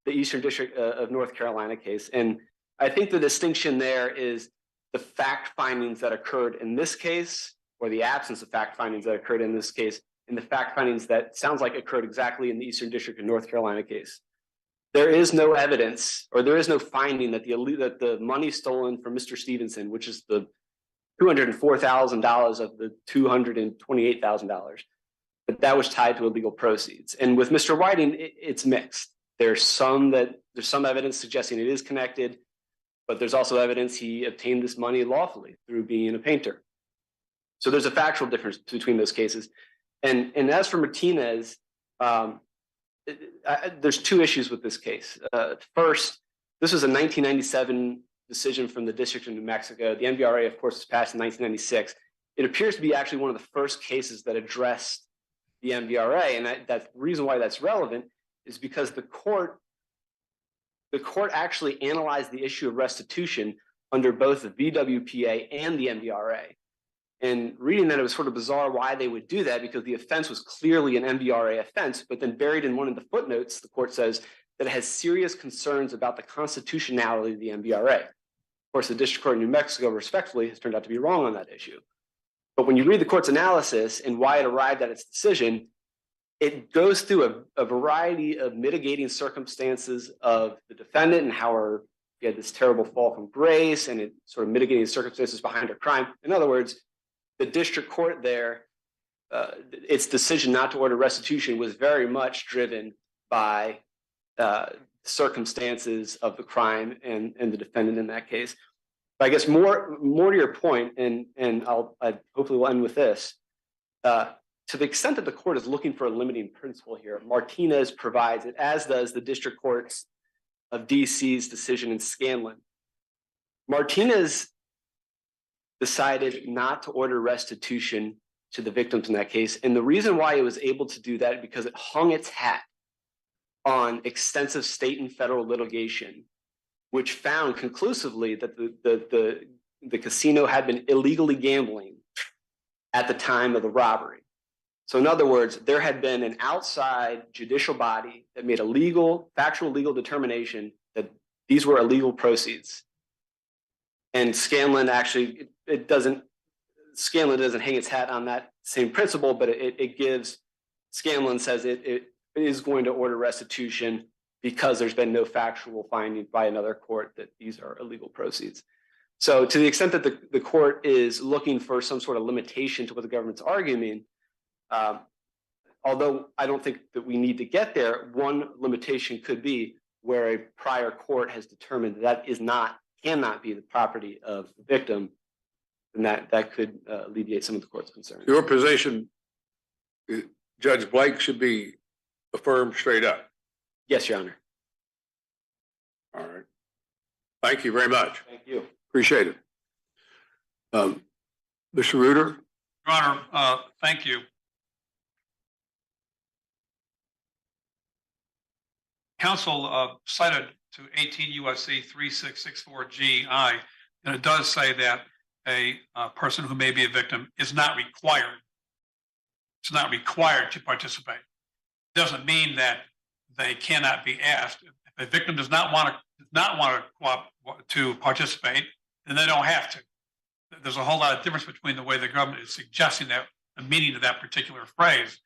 the Eastern District of North Carolina case. And I think the distinction there is the fact findings that occurred in this case, or the absence of fact findings that occurred in this case, and the fact findings that sounds like occurred exactly in the Eastern District of North Carolina case. There is no evidence, or there is no finding that the money stolen from Mr. Stevenson, which is the $204,000 of the $228,000, that was tied to illegal proceeds. And with Mr. Whiting, it's mixed. There's some evidence suggesting it is connected, but there's also evidence he obtained this money lawfully through being a painter. So there's a factual difference between those cases. And as for Martinez, there's two issues with this case. First, this was a 1997 decision from the District of New Mexico. The NBRA, of course, was passed in 1996. It appears to be actually one of the first cases that addressed the NBRA, and that's the reason why that's relevant is because the court actually analyzed the issue of restitution under both the VWPA and the NBRA. And reading that, it was sort of bizarre why they would do that, because the offense was clearly an NBRA offense, but then buried in one of the footnotes, the court says that it has serious concerns about the constitutionality of the NBRA. Of course, the District Court in New Mexico, respectfully, has turned out to be wrong on that issue. But when you read the court's analysis and why it arrived at its decision, it goes through a variety of mitigating circumstances of the defendant and how he had this terrible fall from grace, and it sort of mitigating circumstances behind her crime. In other words, the district court there, its decision not to order restitution was very much driven by circumstances of the crime and the defendant in that case. But I guess more to your point, and I hopefully will end with this. To the extent that the court is looking for a limiting principle here, Martinez provides it, as does the District Courts of DC's decision in Scanlon. Martinez decided not to order restitution to the victims in that case. And the reason why it was able to do that is because it hung its hat on extensive state and federal litigation, which found conclusively that the casino had been illegally gambling at the time of the robbery. So in other words, there had been an outside judicial body that made a factual legal determination that these were illegal proceeds. And Scanlon actually, Scanlon doesn't hang its hat on that same principle, but Scanlon says it is going to order restitution because there's been no factual finding by another court that these are illegal proceeds. So to the extent that the court is looking for some sort of limitation to what the government's arguing, although I don't think that we need to get there, one limitation could be where a prior court has determined that cannot be the property of the victim, and that could alleviate some of the court's concerns. Your position, Judge Blake should be affirmed straight up. Yes, Your Honor. All right. Thank you very much. Thank you. Appreciate it. Mr. Reuter? Your Honor, thank you. Counsel cited to 18 U.S.C. 3664 GI, and it does say that a person who may be a victim is not required. It's not required to participate. It doesn't mean that they cannot be asked. If a victim does not want to participate, then they don't have to. There's a whole lot of difference between the way the government is suggesting that the meaning of that particular phrase.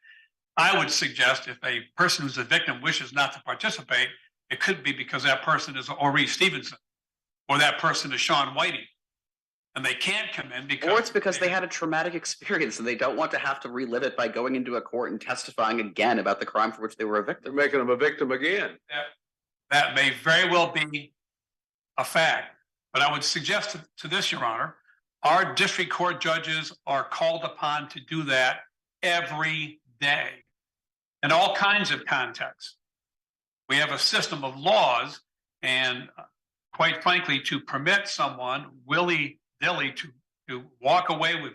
I would suggest if a person who's a victim wishes not to participate, it could be because that person is Ori Stevenson or that person is Sean Whiting. And they can't come in because— Or it's because they had a traumatic experience and they don't want to have to relive it by going into a court and testifying again about the crime for which they were a victim. They're making them a victim again. That may very well be a fact. But I would suggest to this, Your Honor, our district court judges are called upon to do that every day in all kinds of contexts. We have a system of laws, and quite frankly, to permit someone willy-nilly to walk away with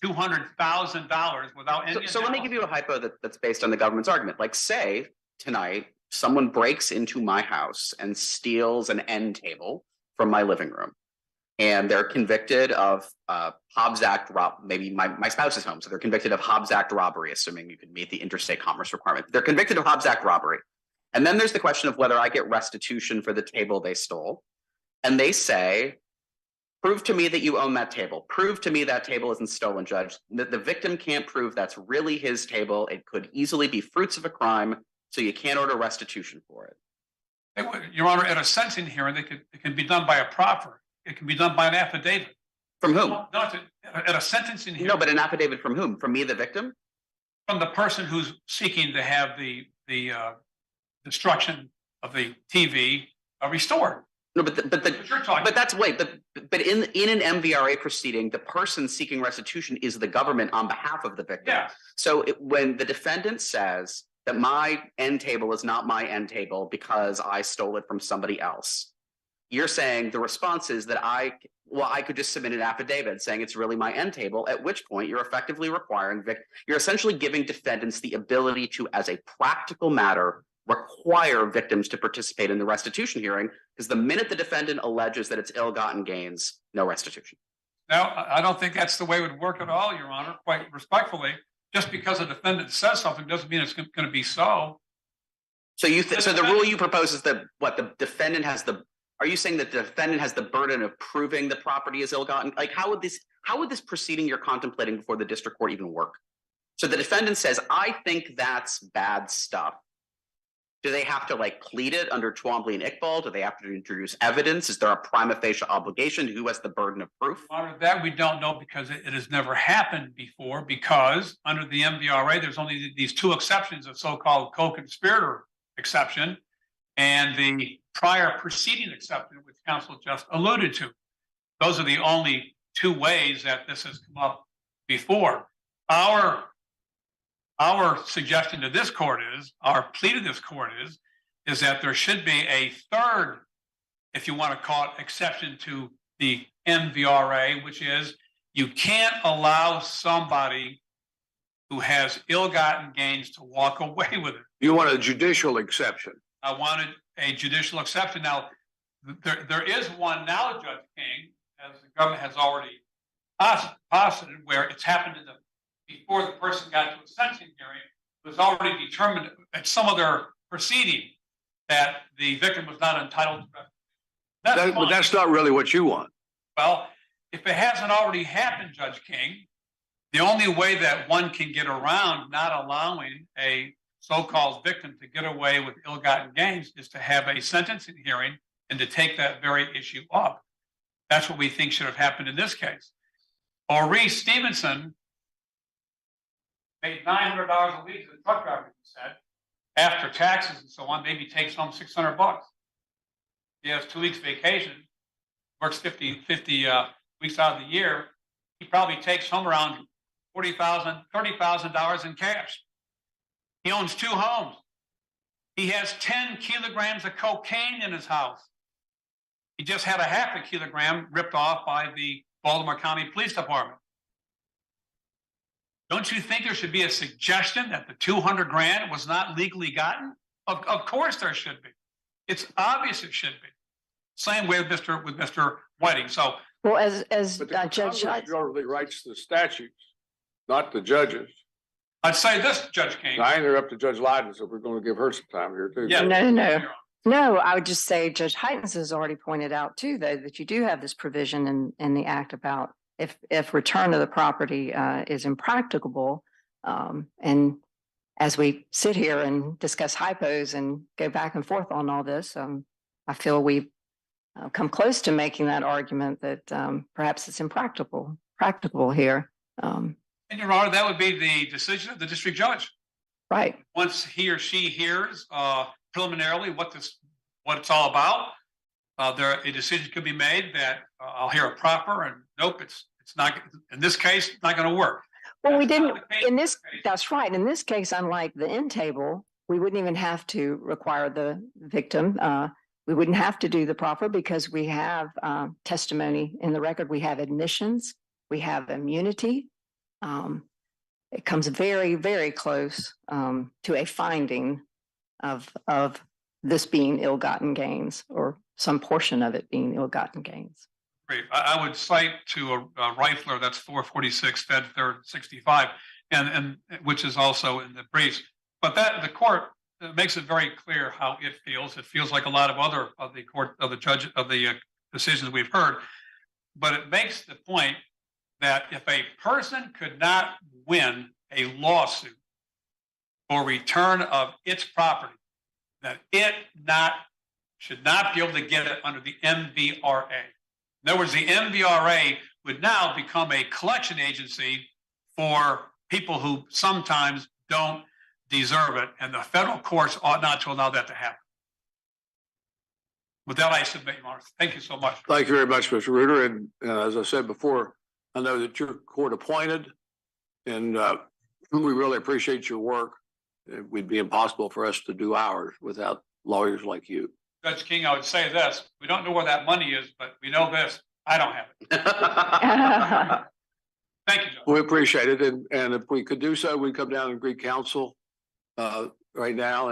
$200,000 without any— So let me give you a hypo that's based on the government's argument. Like, say tonight someone breaks into my house and steals an end table from my living room, and they're convicted of Hobbs Act maybe my spouse is home, so they're convicted of Hobbs Act robbery, assuming you could meet the interstate commerce requirement. They're convicted of Hobbs Act robbery, And then there's the question of whether I get restitution for the table they stole. And they say, prove to me that you own that table. Prove to me that table isn't stolen, Judge. The victim can't prove that's really his table. It could easily be fruits of a crime, so you can't order restitution for it. Your Honor, at a sentencing hearing, it can be done by a proffer. It can be done by an affidavit. From whom? No, at a sentencing hearing. No, but an affidavit from whom? From me, the victim? From the person who's seeking to have the destruction of the TV restored. No, but What you're talking. but that's wait, but in an MVRA proceeding, the person seeking restitution is the government on behalf of the victim. Yeah. So when the defendant says that my end table is not my end table because I stole it from somebody else, you're saying the response is that I could just submit an affidavit saying it's really my end table, at which point you're effectively requiring you're essentially giving defendants the ability to, as a practical matter, require victims to participate in the restitution hearing, because the minute the defendant alleges that it's ill-gotten gains, no restitution. Now, I don't think that's the way it would work at all, Your Honor, quite respectfully. Just because a defendant says something doesn't mean it's going to be so. So so the rule you propose is that what the defendant has are you saying that the defendant has the burden of proving the property is ill-gotten? Like, how would this proceeding you're contemplating before the district court even work? So the defendant says, I think that's bad stuff. Do they have to plead it under Twombly and Iqbal? Do they have to introduce evidence? Is there a prima facie obligation? Who has the burden of proof? Your Honor, that we don't know because it has never happened before, because under the MVRA, there's only these two exceptions, a so-called co-conspirator exception and the prior preceding exception, which counsel just alluded to. Those are the only two ways that this has come up before. Our suggestion to this court our plea to this court is that there should be a third, if you want to call it, exception to the MVRA, which is you can't allow somebody who has ill-gotten gains to walk away with it. You want a judicial exception. I wanted a judicial exception. Now, there is one now, Judge King, as the government has already posited, where it's happened before the person got to a sentencing hearing. It was already determined at some other proceeding that the victim was not entitled to restitution. But that's not really what you want. Well, if it hasn't already happened, Judge King, the only way that one can get around not allowing a so-called victim to get away with ill-gotten gains is to have a sentencing hearing and to take that very issue up. That's what we think should have happened in this case. Maurice Stevenson made $900 a week as a truck driver, he said, after taxes and so on, maybe takes home $600. He has 2 weeks vacation, works 50 weeks out of the year. He probably takes home around $30,000 in cash. He owns 2 homes. He has 10 kilograms of cocaine in his house. He just had a half a kilogram ripped off by the Baltimore County Police Department. Don't you think there should be a suggestion that the 200 grand was not legally gotten? Of course there should be. It's obvious it should be. Same way with Mr. Whiting. So, Well, as But the Judge Congress generally writes the statutes, not the judges. I'd say this, Judge King. I interrupted Judge Lyden, so we're going to give her some time here too. Yeah. No, I would just say Judge Heitens has already pointed out too, though, that you do have this provision in the act about if return of the property is impracticable. And as we sit here and discuss hypos and go back and forth on all this, I feel we've come close to making that argument that perhaps it's practicable here. And Your Honor, that would be the decision of the district judge. Right. Once he or she hears preliminarily what it's all about, a decision could be made that I'll hear a proper and nope, it's not, in this case, it's not going to work. Well, we didn't in this. That's right. In this case, unlike the end table, we wouldn't even have to require the victim. We wouldn't have to do the proffer because we have testimony in the record. We have admissions. We have immunity. It comes very, very close to a finding of this being ill-gotten gains or some portion of it being ill-gotten gains. Great. I would cite to a Rifler, that's 446 Fed 3rd 65, and which is also in the briefs. But that the court, it makes it very clear how it feels. It feels like a lot of other of the court, of the judge, of the decisions we've heard. But it makes the point that if a person could not win a lawsuit for return of its property, that it should not be able to get it under the MVRA. In other words, the MVRA would now become a collection agency for people who sometimes don't deserve it, and the federal courts ought not to allow that to happen. With that, I submit, Your Honor. Thank you so much. Thank you very much, Mr. Reuter. And as I said before, I know that you're court appointed, and we really appreciate your work. It would be impossible for us to do ours without lawyers like you. Judge King, I would say this. We don't know where that money is, but we know this. I don't have it. Thank you, Judge. We appreciate it. And if we could do so, we'd come down and greet counsel right now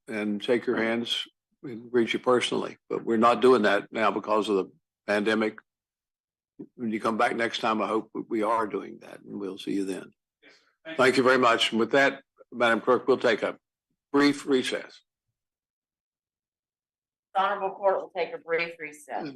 and shake your hands and greet you personally. But we're not doing that now because of the pandemic. When you come back next time, I hope we are doing that, and we'll see you then. Yes, Thank you very much. And with that, Madam Clerk, we'll take a brief recess. The Honorable Court will take a brief recess.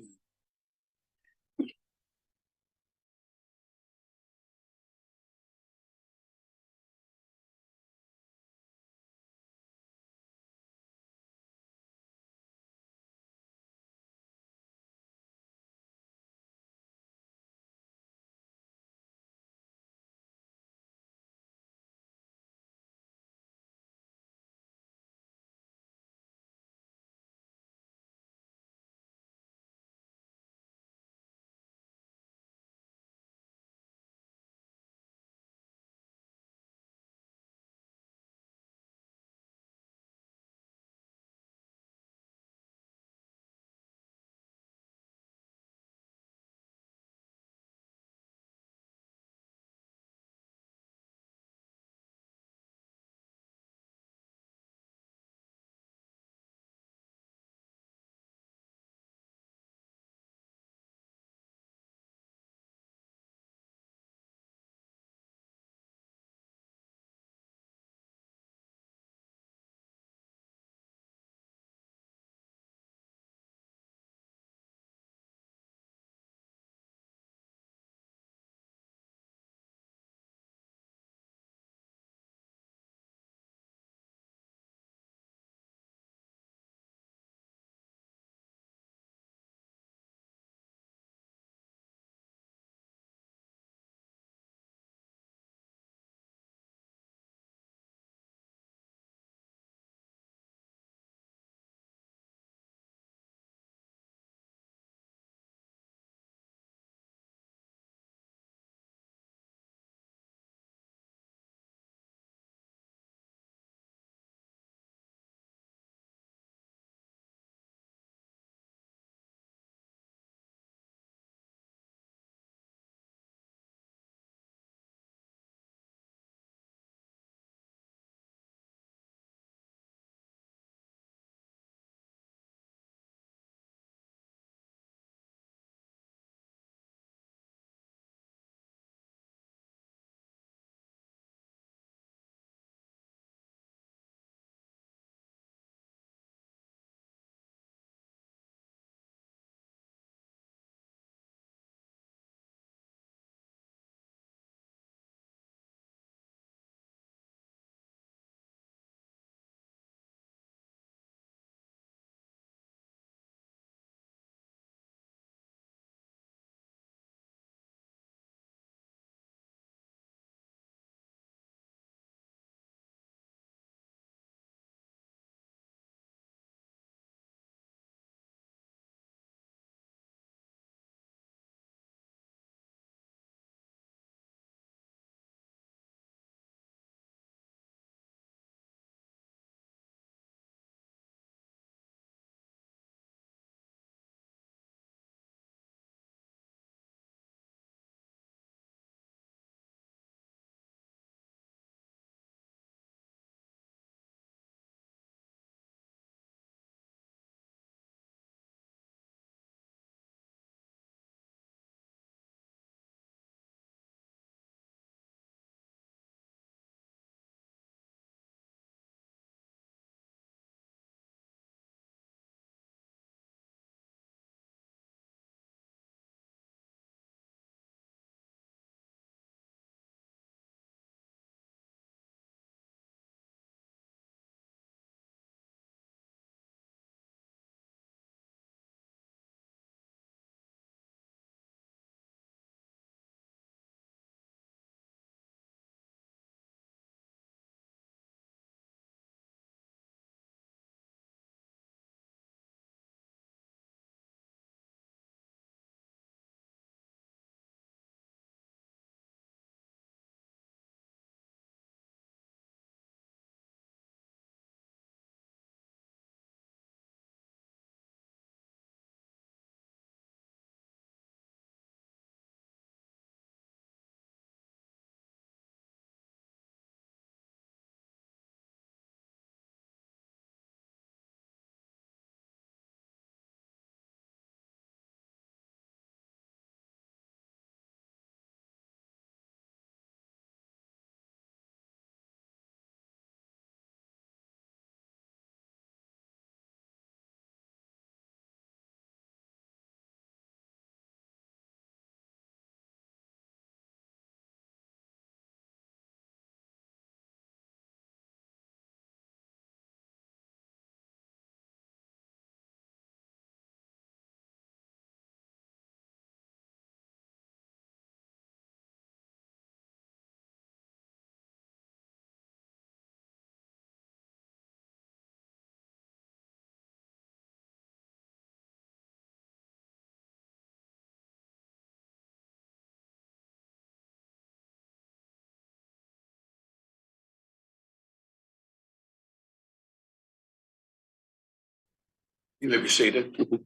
You may be seated.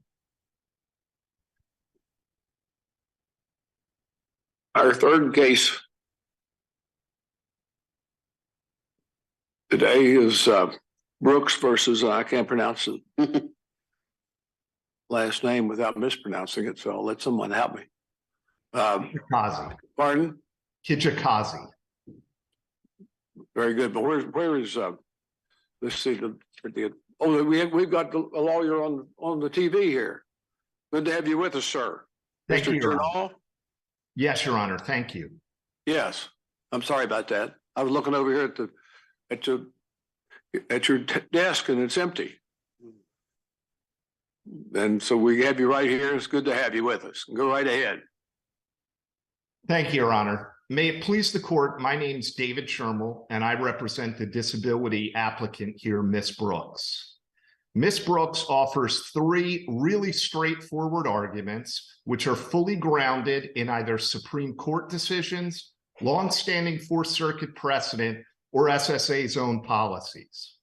Our third case today is Brooks versus, I can't pronounce the last name without mispronouncing it, so I'll let someone help me. Kijakazi. Pardon? Kijakazi. Very good, but where is let's see we've got a lawyer on the TV here. Good to have you with us, sir. Thank Mr. you, Your Honor. Turnall? Yes, Your Honor. Thank you. Yes, I'm sorry about that. I was looking over here at your desk and it's empty. And so we have you right here. It's good to have you with us. Go right ahead. Thank you, Your Honor. May it please the court, my name's David Shermill, and I represent the disability applicant here, Miss Brooks. Miss Brooks offers three really straightforward arguments, which are fully grounded in either Supreme Court decisions, longstanding Fourth Circuit precedent, or SSA's own policies.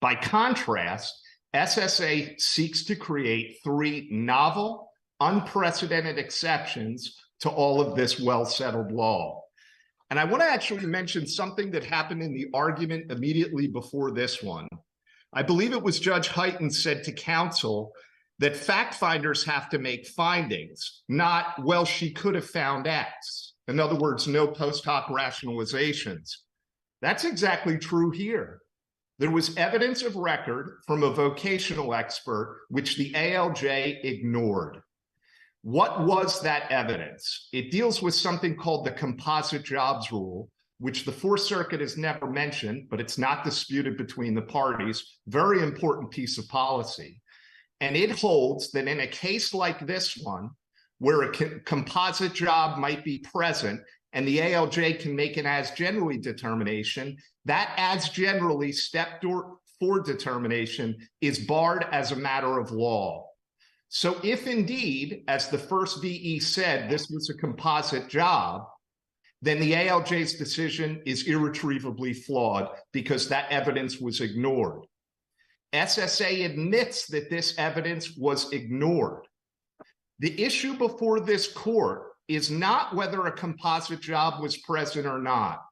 By contrast, SSA seeks to create three novel, unprecedented exceptions to all of this well-settled law. And I want to actually mention something that happened in the argument immediately before this one. I believe it was Judge Hyten said to counsel that fact finders have to make findings, not, well, she could have found X. In other words, no post hoc rationalizations. That's exactly true here. There was evidence of record from a vocational expert, which the ALJ ignored. What was that evidence? It deals with something called the composite jobs rule, which the Fourth Circuit has never mentioned, but it's not disputed between the parties. Very important piece of policy. And it holds that in a case like this one, where a composite job might be present and the ALJ can make an as generally determination, that as generally step 4 determination is barred as a matter of law. So if indeed, as the first VE said, this was a composite job, then the ALJ's decision is irretrievably flawed because that evidence was ignored. SSA admits that this evidence was ignored. The issue before this court is not whether a composite job was present or not.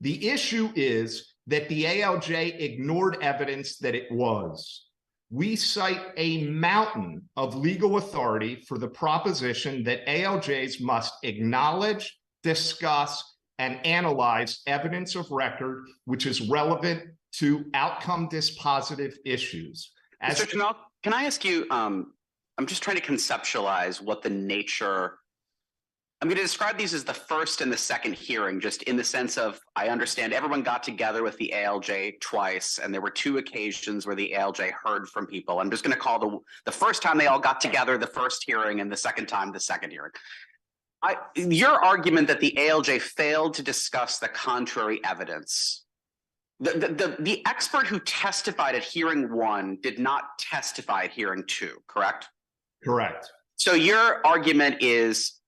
The issue is that the ALJ ignored evidence that it was. We cite a mountain of legal authority for the proposition that ALJs must acknowledge, discuss, and analyze evidence of record, which is relevant to outcome dispositive issues. Mr. Turnall, can I ask you, I'm just trying to conceptualize what the nature, I'm going to describe these as the first and the second hearing, just in the sense of, I understand everyone got together with the ALJ twice, and there were 2 occasions where the ALJ heard from people. I'm just going to call the first time they all got together the first hearing, and the second time the second hearing. Your argument that the ALJ failed to discuss the contrary evidence, the expert who testified at hearing 1 did not testify at hearing 2, correct? Correct. So your argument is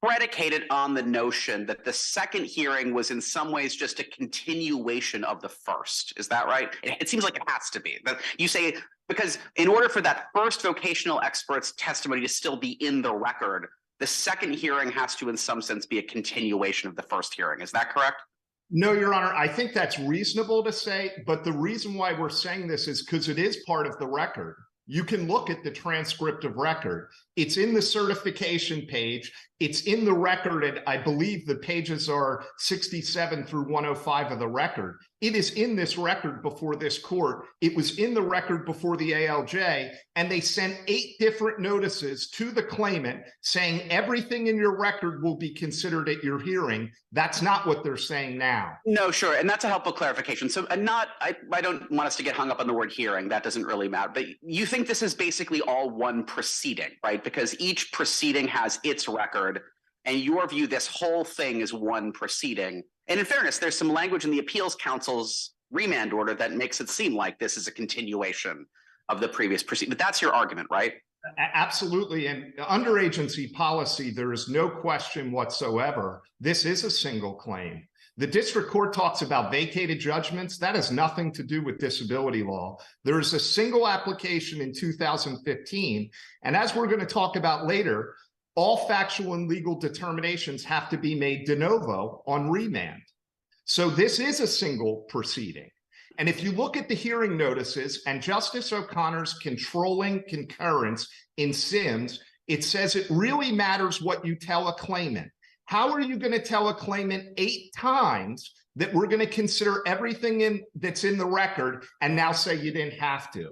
predicated on the notion that the second hearing was in some ways just a continuation of the first. Is that right? It seems like it has to be. But you say, because in order for that first vocational expert's testimony to still be in the record, the second hearing has to, in some sense, be a continuation of the first hearing. Is that correct? No, Your Honor, I think that's reasonable to say, but the reason why we're saying this is because it is part of the record. You can look at the transcript of record. It's in the certification page. It's in the record, and I believe the pages are 67 through 105 of the record. It is in this record before this court. It was in the record before the ALJ, and they sent 8 different notices to the claimant saying everything in your record will be considered at your hearing. That's not what they're saying now. No, sure. And that's a helpful clarification. So I don't want us to get hung up on the word hearing. That doesn't really matter. But you think this is basically all one proceeding, right? Because each proceeding has its record. And your view, this whole thing is one proceeding. And in fairness, there's some language in the Appeals Council's remand order that makes it seem like this is a continuation of the previous proceeding. But that's your argument, right? Absolutely. And under agency policy, there is no question whatsoever. This is a single claim. The district court talks about vacated judgments. That has nothing to do with disability law. There is a single application in 2015. And as we're going to talk about later, all factual and legal determinations have to be made de novo on remand. So this is a single proceeding. And if you look at the hearing notices and Justice O'Connor's controlling concurrence in Sims, it says it really matters what you tell a claimant. How are you going to tell a claimant 8 times that we're going to consider everything that's in the record and now say you didn't have to?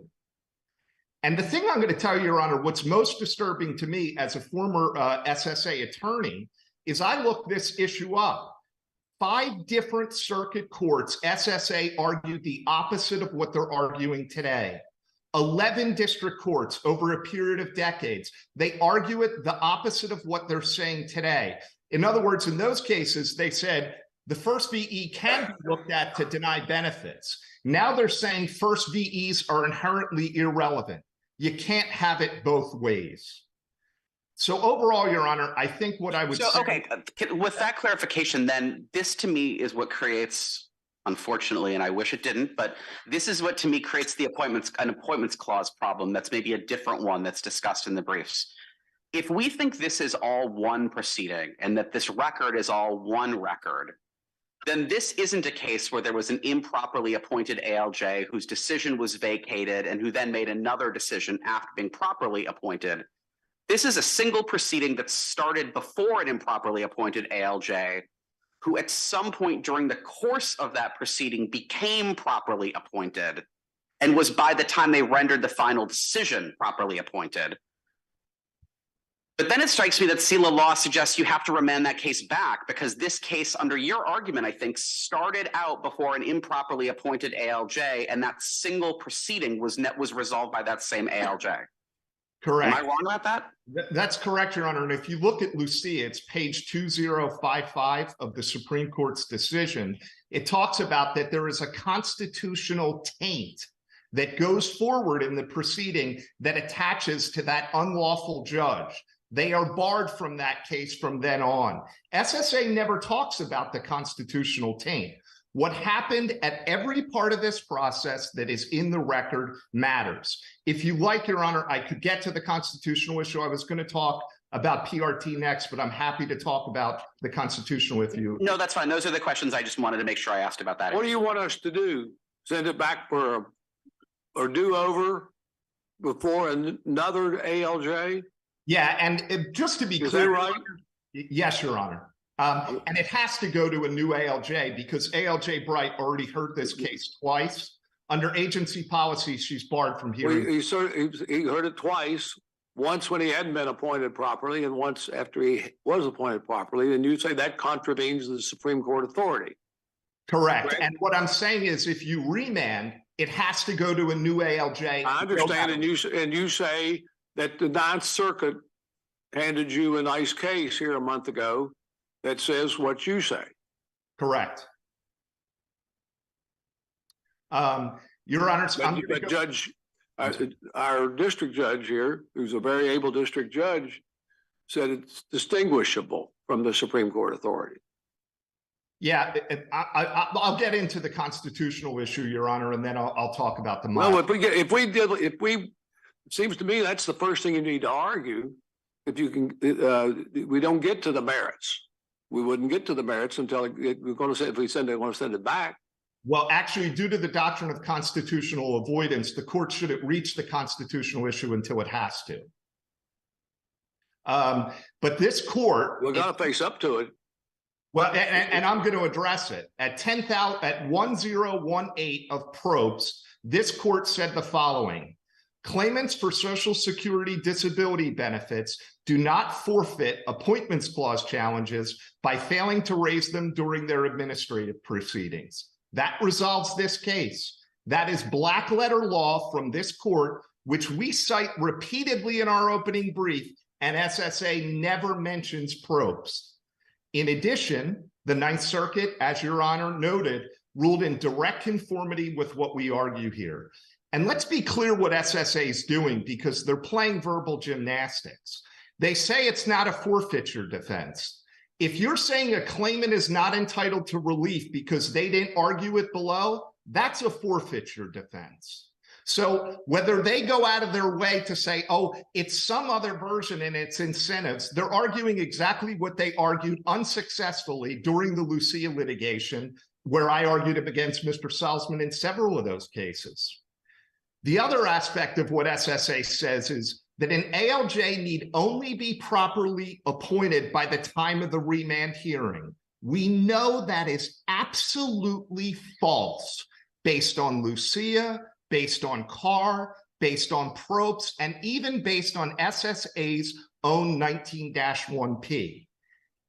And the thing I'm going to tell you, Your Honor, what's most disturbing to me as a former SSA attorney is I looked this issue up. 5 different circuit courts, SSA argued the opposite of what they're arguing today. 11 district courts over a period of decades, they argue it the opposite of what they're saying today. In other words, in those cases, they said the first VE can be looked at to deny benefits. Now they're saying first VEs are inherently irrelevant. You can't have it both ways. So overall, Your Honor, I think what I would say— Okay, with that clarification, then this to me is what creates, unfortunately, and I wish it didn't, but this is what to me creates the an appointments clause problem that's maybe a different one that's discussed in the briefs. If we think this is all one proceeding and that this record is all one record, then this isn't a case where there was an improperly appointed ALJ whose decision was vacated and who then made another decision after being properly appointed. This is a single proceeding that started before an improperly appointed ALJ, who at some point during the course of that proceeding became properly appointed and was, by the time they rendered the final decision, properly appointed. But then it strikes me that SELA law suggests you have to remand that case back because this case, under your argument, I think, started out before an improperly appointed ALJ, and that single proceeding was resolved by that same ALJ. Correct. Am I wrong about that? That's correct, Your Honor. And if you look at Lucia, it's page 2055 of the Supreme Court's decision. It talks about that there is a constitutional taint that goes forward in the proceeding that attaches to that unlawful judge. They are barred from that case from then on. SSA never talks about the constitutional taint. What happened at every part of this process that is in the record matters. If you like, Your Honor, I could get to the constitutional issue. I was going to talk about PRT next, but I'm happy to talk about the constitutional with you. No, that's fine. Those are the questions I just wanted to make sure I asked about that. What do you want us to do? Send it back for a do-over before another ALJ? Yeah, and just to be Is clear, that right? Yes, Your Honor. And it has to go to a new ALJ because ALJ Bright already heard this case twice. Under agency policy, she's barred from hearing. He heard it twice, once when he hadn't been appointed properly and once after he was appointed properly. And you say that contravenes the Supreme Court authority. Correct. And what I'm saying is if you remand, it has to go to a new ALJ. I understand. And you say that the Ninth Circuit handed you a nice case here a month ago that says what you say. Correct. Your Honor, but Judge, our district judge here, who's a very able district judge, said it's distinguishable from the Supreme Court authority. Yeah, I'll get into the constitutional issue, Your Honor, and then I'll talk about the. Well, it seems to me that's the first thing you need to argue. If you can, we don't get to the merits. We wouldn't get to the merits until we're going to say if we want to send it back. Well, actually, due to the doctrine of constitutional avoidance, the court shouldn't reach the constitutional issue until it has to. But this court, we're going to face up to it. Well, and I'm going to address it at 1018 of Probst. This court said the following: claimants for Social Security disability benefits do not forfeit appointments clause challenges by failing to raise them during their administrative proceedings. That resolves this case. That is black letter law from this court, which we cite repeatedly in our opening brief, and SSA never mentions Probst. In addition, the Ninth Circuit, as Your Honor noted, ruled in direct conformity with what we argue here. And let's be clear what SSA is doing because they're playing verbal gymnastics. They say it's not a forfeiture defense. If you're saying a claimant is not entitled to relief because they didn't argue it below, that's a forfeiture defense. So whether they go out of their way to say, oh, it's some other version and it's incentives, they're arguing exactly what they argued unsuccessfully during the Lucia litigation, where I argued against Mr. Salzman in several of those cases. The other aspect of what SSA says is that an ALJ need only be properly appointed by the time of the remand hearing. We know that is absolutely false based on Lucia, based on Carr, based on Probst, and even based on SSA's own 19-1P.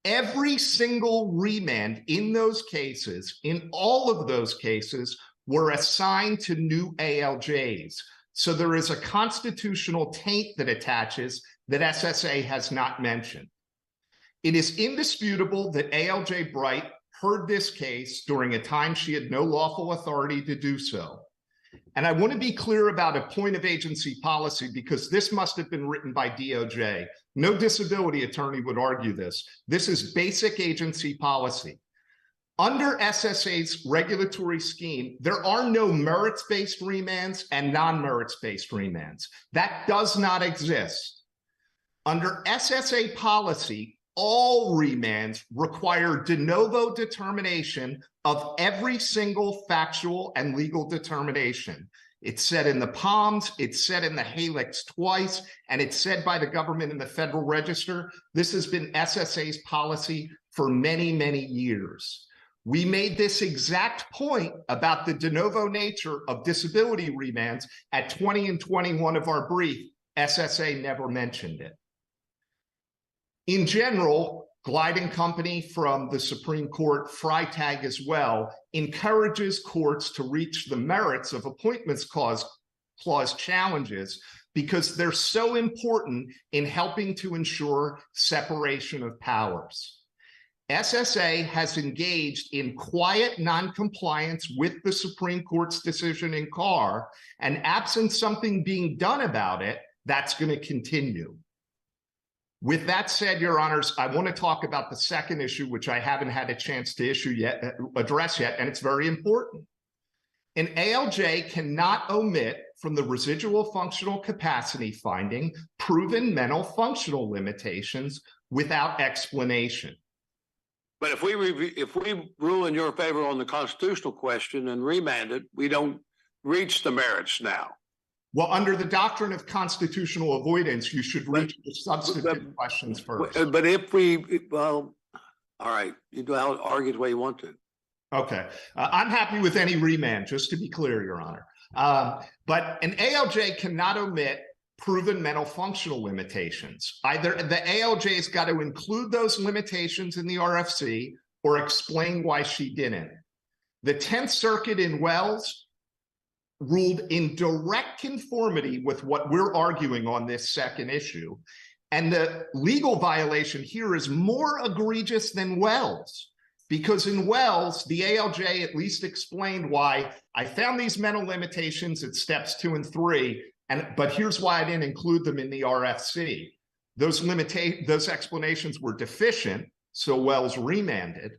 Every single remand in those cases, in all of those cases, were assigned to new ALJs. So there is a constitutional taint that attaches that SSA has not mentioned. It is indisputable that ALJ Bright heard this case during a time she had no lawful authority to do so. And I want to be clear about a point of agency policy, because this must have been written by DOJ. No disability attorney would argue this. This is basic agency policy. Under SSA's regulatory scheme, there are no merits-based remands and non-merits-based remands. That does not exist. Under SSA policy, all remands require de novo determination of every single factual and legal determination. It's said in the Palms, it's said in the Halix twice, and it's said by the government in the Federal Register. This has been SSA's policy for many, many years. We made this exact point about the de novo nature of disability remands at 20 and 21 of our brief. SSA never mentioned it. In general, Gliding Company from the Supreme Court, Freitag as well, encourages courts to reach the merits of appointments clause challenges because they're so important in helping to ensure separation of powers. SSA has engaged in quiet noncompliance with the Supreme Court's decision in Carr, and absent something being done about it, that's going to continue. With that said, Your Honors, I want to talk about the second issue, which I haven't had a chance to address yet, and it's very important. An ALJ cannot omit from the residual functional capacity finding proven mental functional limitations without explanation. But if we rule in your favor on the constitutional question and remand it, we don't reach the merits now. Well, under the doctrine of constitutional avoidance, you should reach the substantive questions first. But well, all right, you do argue the way you want to. Okay, I'm happy with any remand, just to be clear, Your Honor. But an ALJ cannot omit proven mental functional limitations. Either the ALJ's got to include those limitations in the RFC or explain why she didn't. The 10th Circuit in Wells ruled in direct conformity with what we're arguing on this second issue. And the legal violation here is more egregious than Wells, because in Wells, the ALJ at least explained why I found these mental limitations at steps 2 and 3, but here's why I didn't include them in the RFC. Those explanations were deficient, so Wells remanded.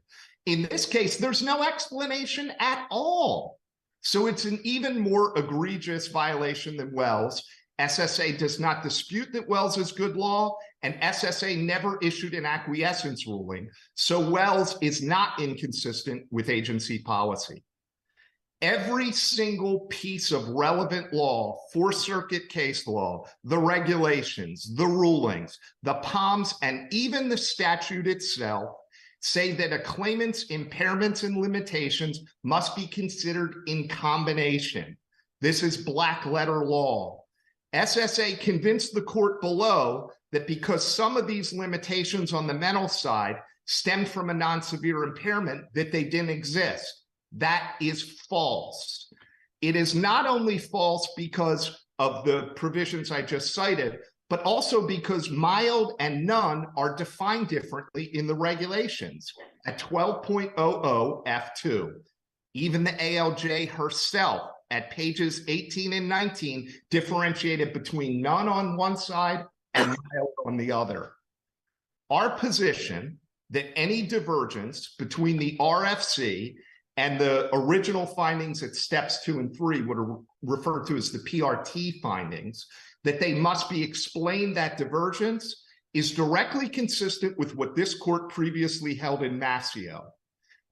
In this case, there's no explanation at all. So it's an even more egregious violation than Wells. SSA does not dispute that Wells is good law, and SSA never issued an acquiescence ruling. So Wells is not inconsistent with agency policy. Every single piece of relevant law, 4th Circuit case law, the regulations, the rulings, the POMs, and even the statute itself say that a claimant's impairments and limitations must be considered in combination. This is black letter law. SSA convinced the court below that because some of these limitations on the mental side stemmed from a non-severe impairment, that they didn't exist. That is false. It is not only false because of the provisions I just cited, but also because mild and none are defined differently in the regulations at 12.00 F2. Even the ALJ herself at pages 18 and 19 differentiated between none on one side and mild on the other. Our position that any divergence between the RFC and the original findings at steps 2 and 3, what are referred to as the PRT findings, that they must be explained. That divergence is directly consistent with what this court previously held in Mascio.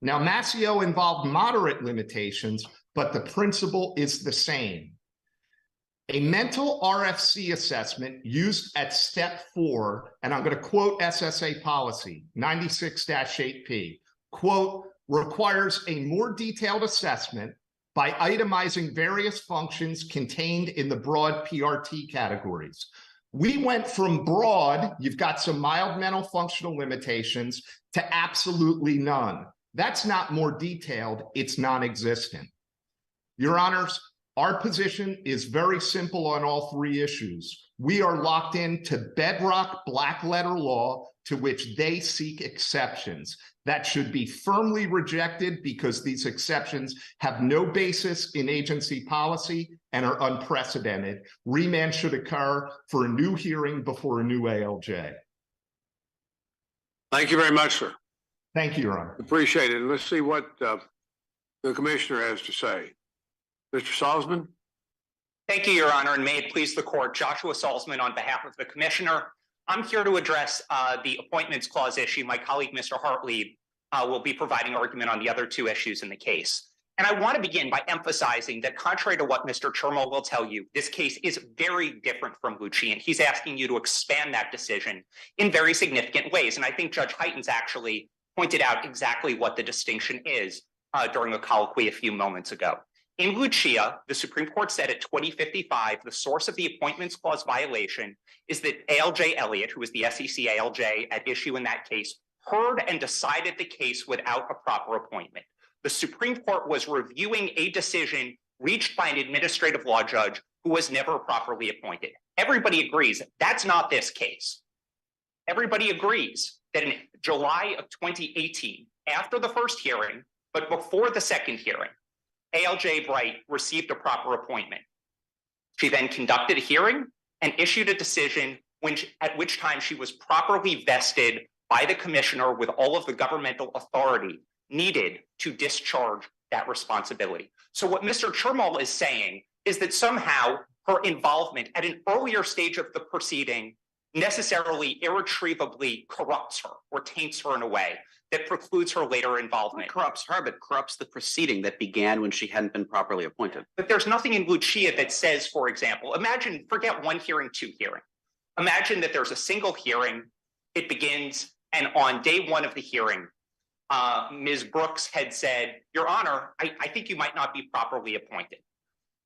Now, Mascio involved moderate limitations, but the principle is the same. A mental RFC assessment used at step 4, and I'm going to quote SSA policy 96-8P, quote, requires a more detailed assessment by itemizing various functions contained in the broad PRT categories. We went from broad, you've got some mild mental functional limitations, to absolutely none. That's not more detailed, it's non-existent. Your Honors, our position is very simple on all 3 issues. We are locked into bedrock black letter law to which they seek exceptions. That should be firmly rejected because these exceptions have no basis in agency policy and are unprecedented. Remand should occur for a new hearing before a new ALJ. Thank you very much, sir. Thank you, Your Honor. Appreciate it. Let's see what the commissioner has to say. Mr. Salzman? Thank you, Your Honor, and may it please the court. Joshua Salzman on behalf of the commissioner. I'm here to address the appointments clause issue. My colleague, Mr. Hartley, will be providing argument on the other 2 issues in the case. And I want to begin by emphasizing that contrary to what Mr. Chermel will tell you, this case is very different from Lucci, and he's asking you to expand that decision in very significant ways. And I think Judge Heitens actually pointed out exactly what the distinction is during a colloquy a few moments ago. In Lucia, the Supreme Court said at 2055, the source of the appointments clause violation is that ALJ Elliott, who was the SEC ALJ at issue in that case, heard and decided the case without a proper appointment. The Supreme Court was reviewing a decision reached by an administrative law judge who was never properly appointed. Everybody agrees that's not this case. Everybody agrees that in July of 2018, after the first hearing, but before the second hearing, ALJ Bright received a proper appointment. She then conducted a hearing and issued a decision at which time she was properly vested by the commissioner with all of the governmental authority needed to discharge that responsibility. So what Mr. Chermel is saying is that somehow her involvement at an earlier stage of the proceeding necessarily irretrievably corrupts her or taints her in a way that precludes her later involvement. Not corrupts her, but corrupts the proceeding that began when she hadn't been properly appointed. But there's nothing in Lucia that says, for example, forget 1 hearing, 2 hearing. Imagine that there's a single hearing, it begins, and on day 1 of the hearing, Ms. Brooks had said, Your Honor, I think you might not be properly appointed.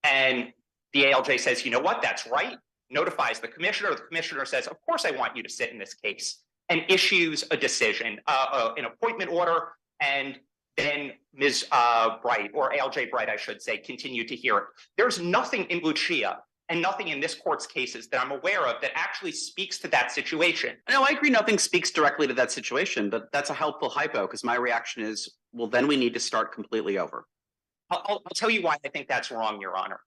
And the ALJ says, you know what, that's right, notifies the commissioner. The commissioner says, of course I want you to sit in this case, and issues a decision, an appointment order, and then Ms. Bright, or ALJ Bright, I should say, continued to hear it. There's nothing in Lucia and nothing in this court's cases that I'm aware of that actually speaks to that situation. No, I agree nothing speaks directly to that situation, but that's a helpful hypo because my reaction is, well, then we need to start completely over. I'll tell you why I think that's wrong, Your Honor.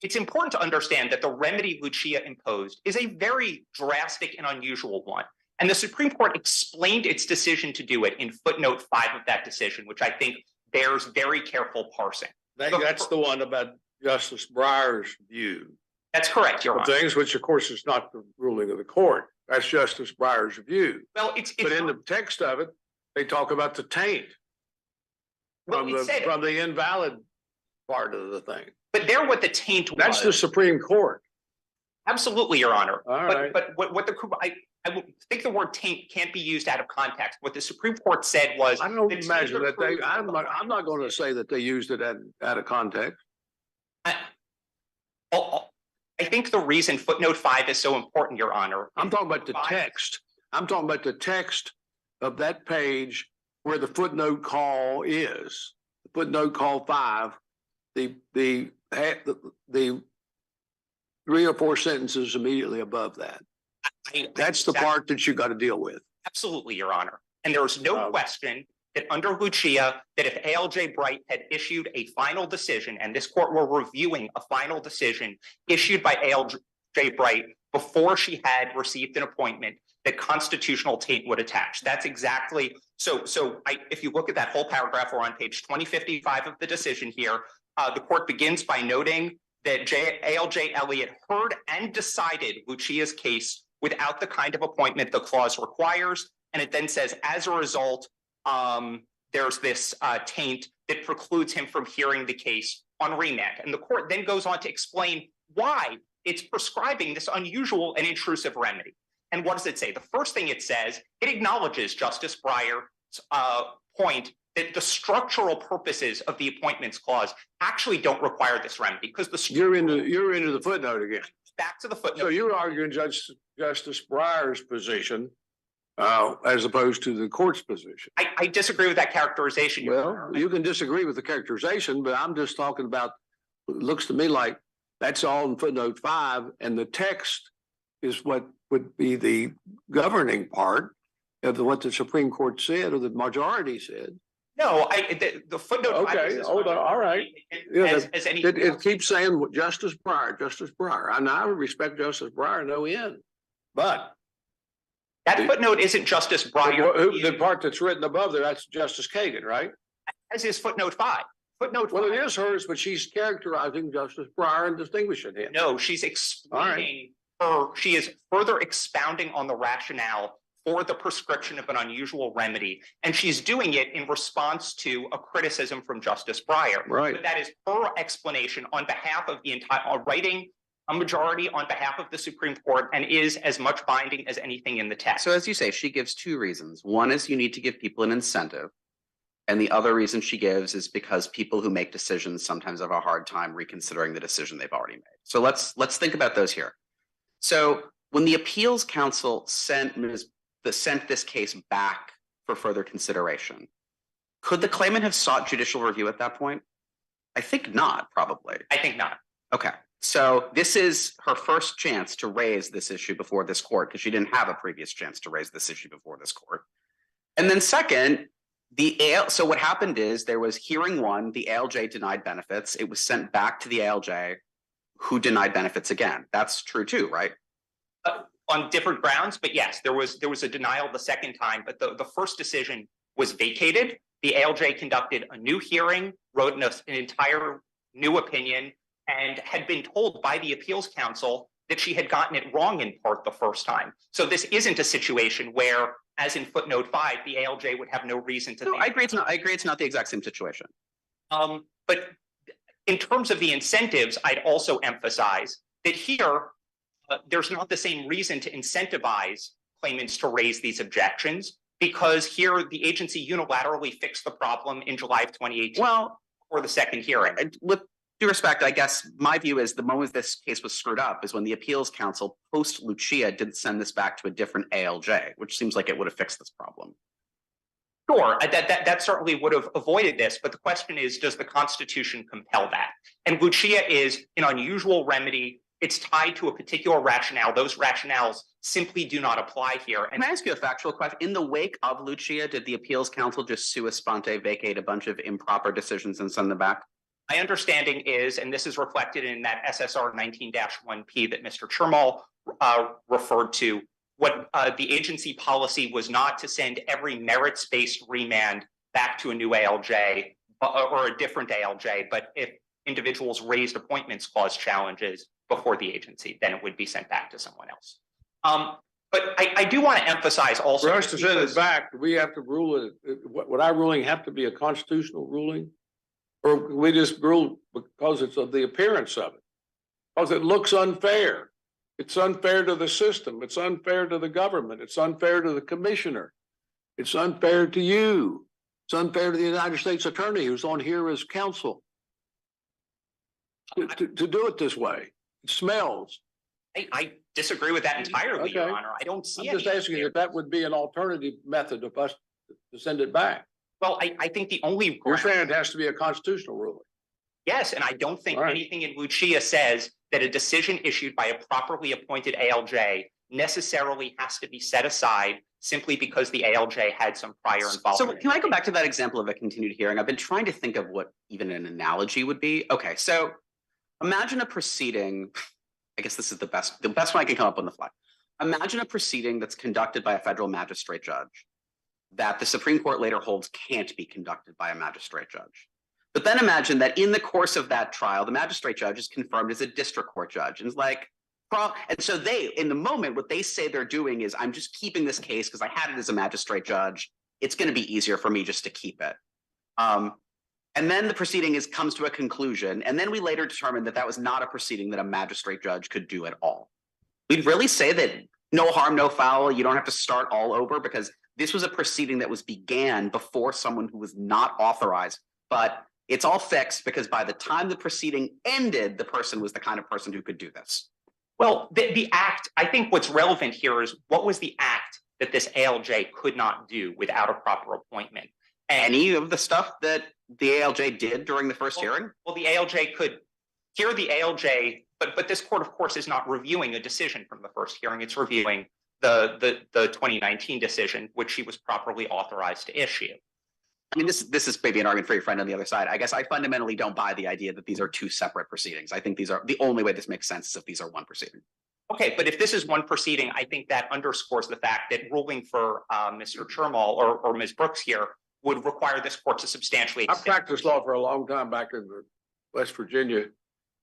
It's important to understand that the remedy Lucia imposed is a very drastic and unusual one. And the Supreme Court explained its decision to do it in footnote 5 of that decision, which I think bears very careful parsing. That's the one about Justice Breyer's view. That's correct, Your Honor. Things which, of course, is not the ruling of the court. That's Justice Breyer's view. Well, but in the text of it, they talk about the taint from the invalid part of the thing. But there, what the taint was. That's the Supreme Court. Absolutely, Your Honor. All right. But I think the word taint can't be used out of context. What the Supreme Court said was. I don't imagine that I'm not going to say that they used it out of context. I think the reason footnote 5 is so important, Your Honor. I'm talking about the text. I'm talking about the text of that page where the footnote call is. The footnote call 5, the 3 or 4 sentences immediately above that. That's the part that you got to deal with. Absolutely, Your Honor. And there was no question that under Lucia, that if ALJ Bright had issued a final decision, and this court were reviewing a final decision issued by ALJ Bright before she had received an appointment, that constitutional taint would attach. That's exactly, if you look at that whole paragraph, we're on page 2055 of the decision here. The court begins by noting that ALJ Elliott heard and decided Lucia's case without the kind of appointment the clause requires. And it then says, as a result, there's this taint that precludes him from hearing the case on remand. And the court then goes on to explain why it's prescribing this unusual and intrusive remedy. And what does it say? The first thing it says, it acknowledges Justice Breyer's point that the structural purposes of the appointments clause actually don't require this remedy because You're into the footnote again. Back to the footnote. So you're arguing Justice Breyer's position as opposed to the court's position. I disagree with that characterization. Well, you can disagree with the characterization, but I'm just talking about, it looks to me like that's all in footnote 5, and the text is what would be the governing part of what the Supreme Court said or the majority said. No, the footnote. Okay, hold on. All right. It keeps saying Justice Breyer. And I respect Justice Breyer no end. But that footnote isn't Justice Breyer. The part that's written above there, that's Justice Kagan, right? As is footnote 5. Footnote 5. Well, it is hers, but she's characterizing Justice Breyer and distinguishing him. No, she's explaining she is further expounding on the rationale for the prescription of an unusual remedy. And she's doing it in response to a criticism from Justice Breyer. Right. But that is her explanation on behalf of the entire, writing a majority on behalf of the Supreme Court, and is as much binding as anything in the text. So as you say, she gives 2 reasons. One is you need to give people an incentive. And the other reason she gives is because people who make decisions sometimes have a hard time reconsidering the decision they've already made. So let's think about those here. So when the appeals council sent this case back for further consideration, could the claimant have sought judicial review at that point? I think not, probably. I think not. Okay. So this is her first chance to raise this issue before this court because she didn't have a previous chance to raise this issue before this court. And then second, so what happened is there was hearing 1, the ALJ denied benefits. It was sent back to the ALJ who denied benefits again. That's true too, right? On different grounds, but yes, there was a denial the second time, but the first decision was vacated. The ALJ conducted a new hearing, wrote an entire new opinion, and had been told by the appeals council that she had gotten it wrong in part the first time. So this isn't a situation where, as in footnote 5, the ALJ would have no reason to think. I agree it's not the exact same situation. But in terms of the incentives, I'd also emphasize that here, there's not the same reason to incentivize claimants to raise these objections, because here the agency unilaterally fixed the problem in July of 2018 for the second hearing. With due respect, I guess my view is the moment this case was screwed up is when the appeals council post Lucia didn't send this back to a different ALJ, which seems like it would have fixed this problem. Sure, that certainly would have avoided this, but the question is, does the Constitution compel that? And Lucia is an unusual remedy. It's tied to a particular rationale. Those rationales simply do not apply here. Can I ask you a factual question? In the wake of Lucia, did the appeals council just sua sponte vacate a bunch of improper decisions and send them back? My understanding is, and this is reflected in that SSR 19-1P that Mr. Chirmal referred to, what the agency policy was not to send every merits-based remand back to a new ALJ or a different ALJ, but if individuals raised appointments clause challenges before the agency, then it would be sent back to someone else. But I do want to emphasize also— For us to send it back, do we have to rule it? Would our ruling have to be a constitutional ruling? Or we just rule because it's of the appearance of it? Because it looks unfair. It's unfair to the system. It's unfair to the government. It's unfair to the commissioner. It's unfair to you. It's unfair to the United States attorney who's on here as counsel. To do it this way. It smells. I disagree with that entirely, Your Honor. I don't see it. I'm just asking if that would be an alternative method of us to send it back. Well, I think the only— You're saying it has to be a constitutional ruling. Yes, and I don't think anything in Lucia says that a decision issued by a properly appointed ALJ necessarily has to be set aside simply because the ALJ had some prior involvement. So can I go back to that example of a continued hearing? I've been trying to think of what even an analogy would be. Okay, so imagine a proceeding. I guess this is the best one I can come up on the fly. Imagine a proceeding that's conducted by a federal magistrate judge that the Supreme Court later holds can't be conducted by a magistrate judge. But then imagine that in the course of that trial, the magistrate judge is confirmed as a district court judge and is like, and so they, in the moment, what they say they're doing is, I'm just keeping this case because I had it as a magistrate judge. It's going to be easier for me just to keep it. And then the proceeding comes to a conclusion. And then we later determined that that was not a proceeding that a magistrate judge could do at all. We'd really say that no harm, no foul. You don't have to start all over because this was a proceeding that was began before someone who was not authorized, but it's all fixed because by the time the proceeding ended, the person was the kind of person who could do this. Well, the act, I think what's relevant here is what was the act that this ALJ could not do without a proper appointment? And Any of the stuff that the ALJ did during the first hearing? well, the ALJ could hear the ALJ, but this court, of course, is not reviewing a decision from the first hearing. It's reviewing the 2019 decision, which she was properly authorized to issue. I mean, this is maybe an argument for your friend on the other side. I guess I fundamentally don't buy the idea that these are two separate proceedings. I think these are the only way this makes sense is if these are one proceeding. Okay, but if this is one proceeding, I think that underscores the fact that ruling for Mr. Chermall or Ms. Brooks here would require this court to substantially. I practiced law for a long time back in West Virginia,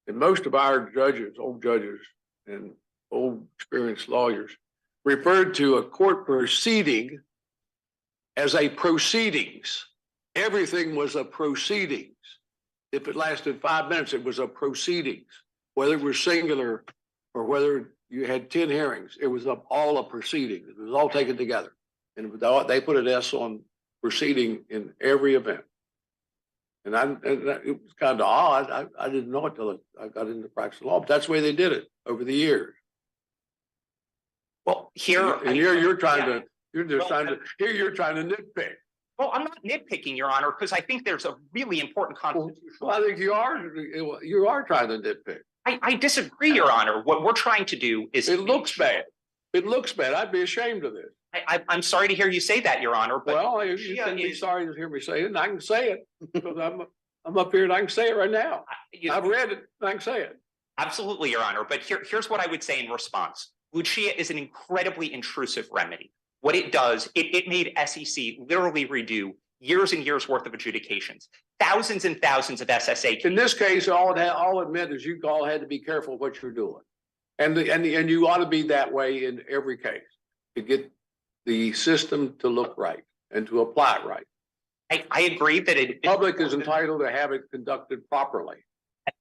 and most of our judges, old judges and old experienced lawyers, referred to a court proceeding as a proceedings. Everything was a proceedings. If it lasted 5 minutes, it was a proceedings. Whether it was singular or whether you had 10 hearings, it was all a proceeding. It was all taken together. And they put an S on proceeding in every event. And it was kind of odd. I didn't know it till I got into practice law, but that's the way they did it over the years. Well, here. And you're trying to nitpick. Well, I'm not nitpicking, Your Honor, because I think there's a really important constitutional. Well, I think you are trying to nitpick. I disagree, Your Honor. What we're trying to do is. It looks bad. It looks bad. I'd be ashamed of this. I'm sorry to hear you say that, Your Honor, but. Well, you shouldn't be sorry to hear me say it, and I can say it because I'm up here and I can say it right now. I've read it, and I can say it. Absolutely, Your Honor. But here's what I would say in response. Lucia is an incredibly intrusive remedy. What it does, it made SEC literally redo years and years worth of adjudications, thousands and thousands of SSA. In this case, all it meant is you all had to be careful what you're doing, and you ought to be that way in every case to get the system to look right and to apply it right. I agree that the public is entitled to have it conducted properly.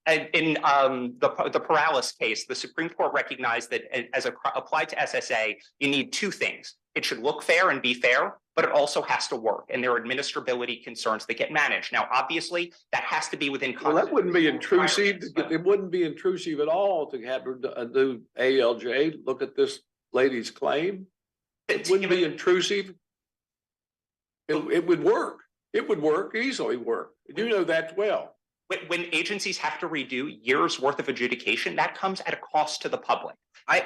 In the Paralysis case, the Supreme Court recognized that as applied to SSA, you need two things. It should look fair and be fair, but it also has to work. And there are administrability concerns that get managed. Now, obviously, that has to be within. Well, that wouldn't be intrusive. It wouldn't be intrusive at all to have a new ALJ look at this lady's claim. It wouldn't be intrusive. It would work. It would work, easily work. You know that well. When agencies have to redo years worth of adjudication, that comes at a cost to the public. I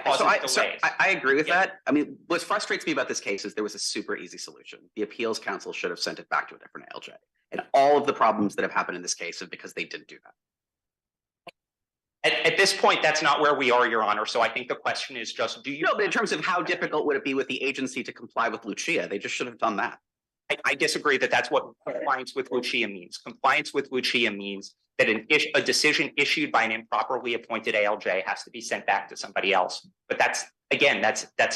agree with that. I mean, what frustrates me about this case is there was a super easy solution. The appeals council should have sent it back to a different ALJ. And all of the problems that have happened in this case is because they didn't do that. At this point, that's not where we are, Your Honor. So I think the question is just, do you? No, but in terms of how difficult would it be with the agency to comply with Lucia, they just should have done that. I disagree that that's what compliance with Lucia means. Compliance with Lucia means that a decision issued by an improperly appointed ALJ has to be sent back to somebody else. But that's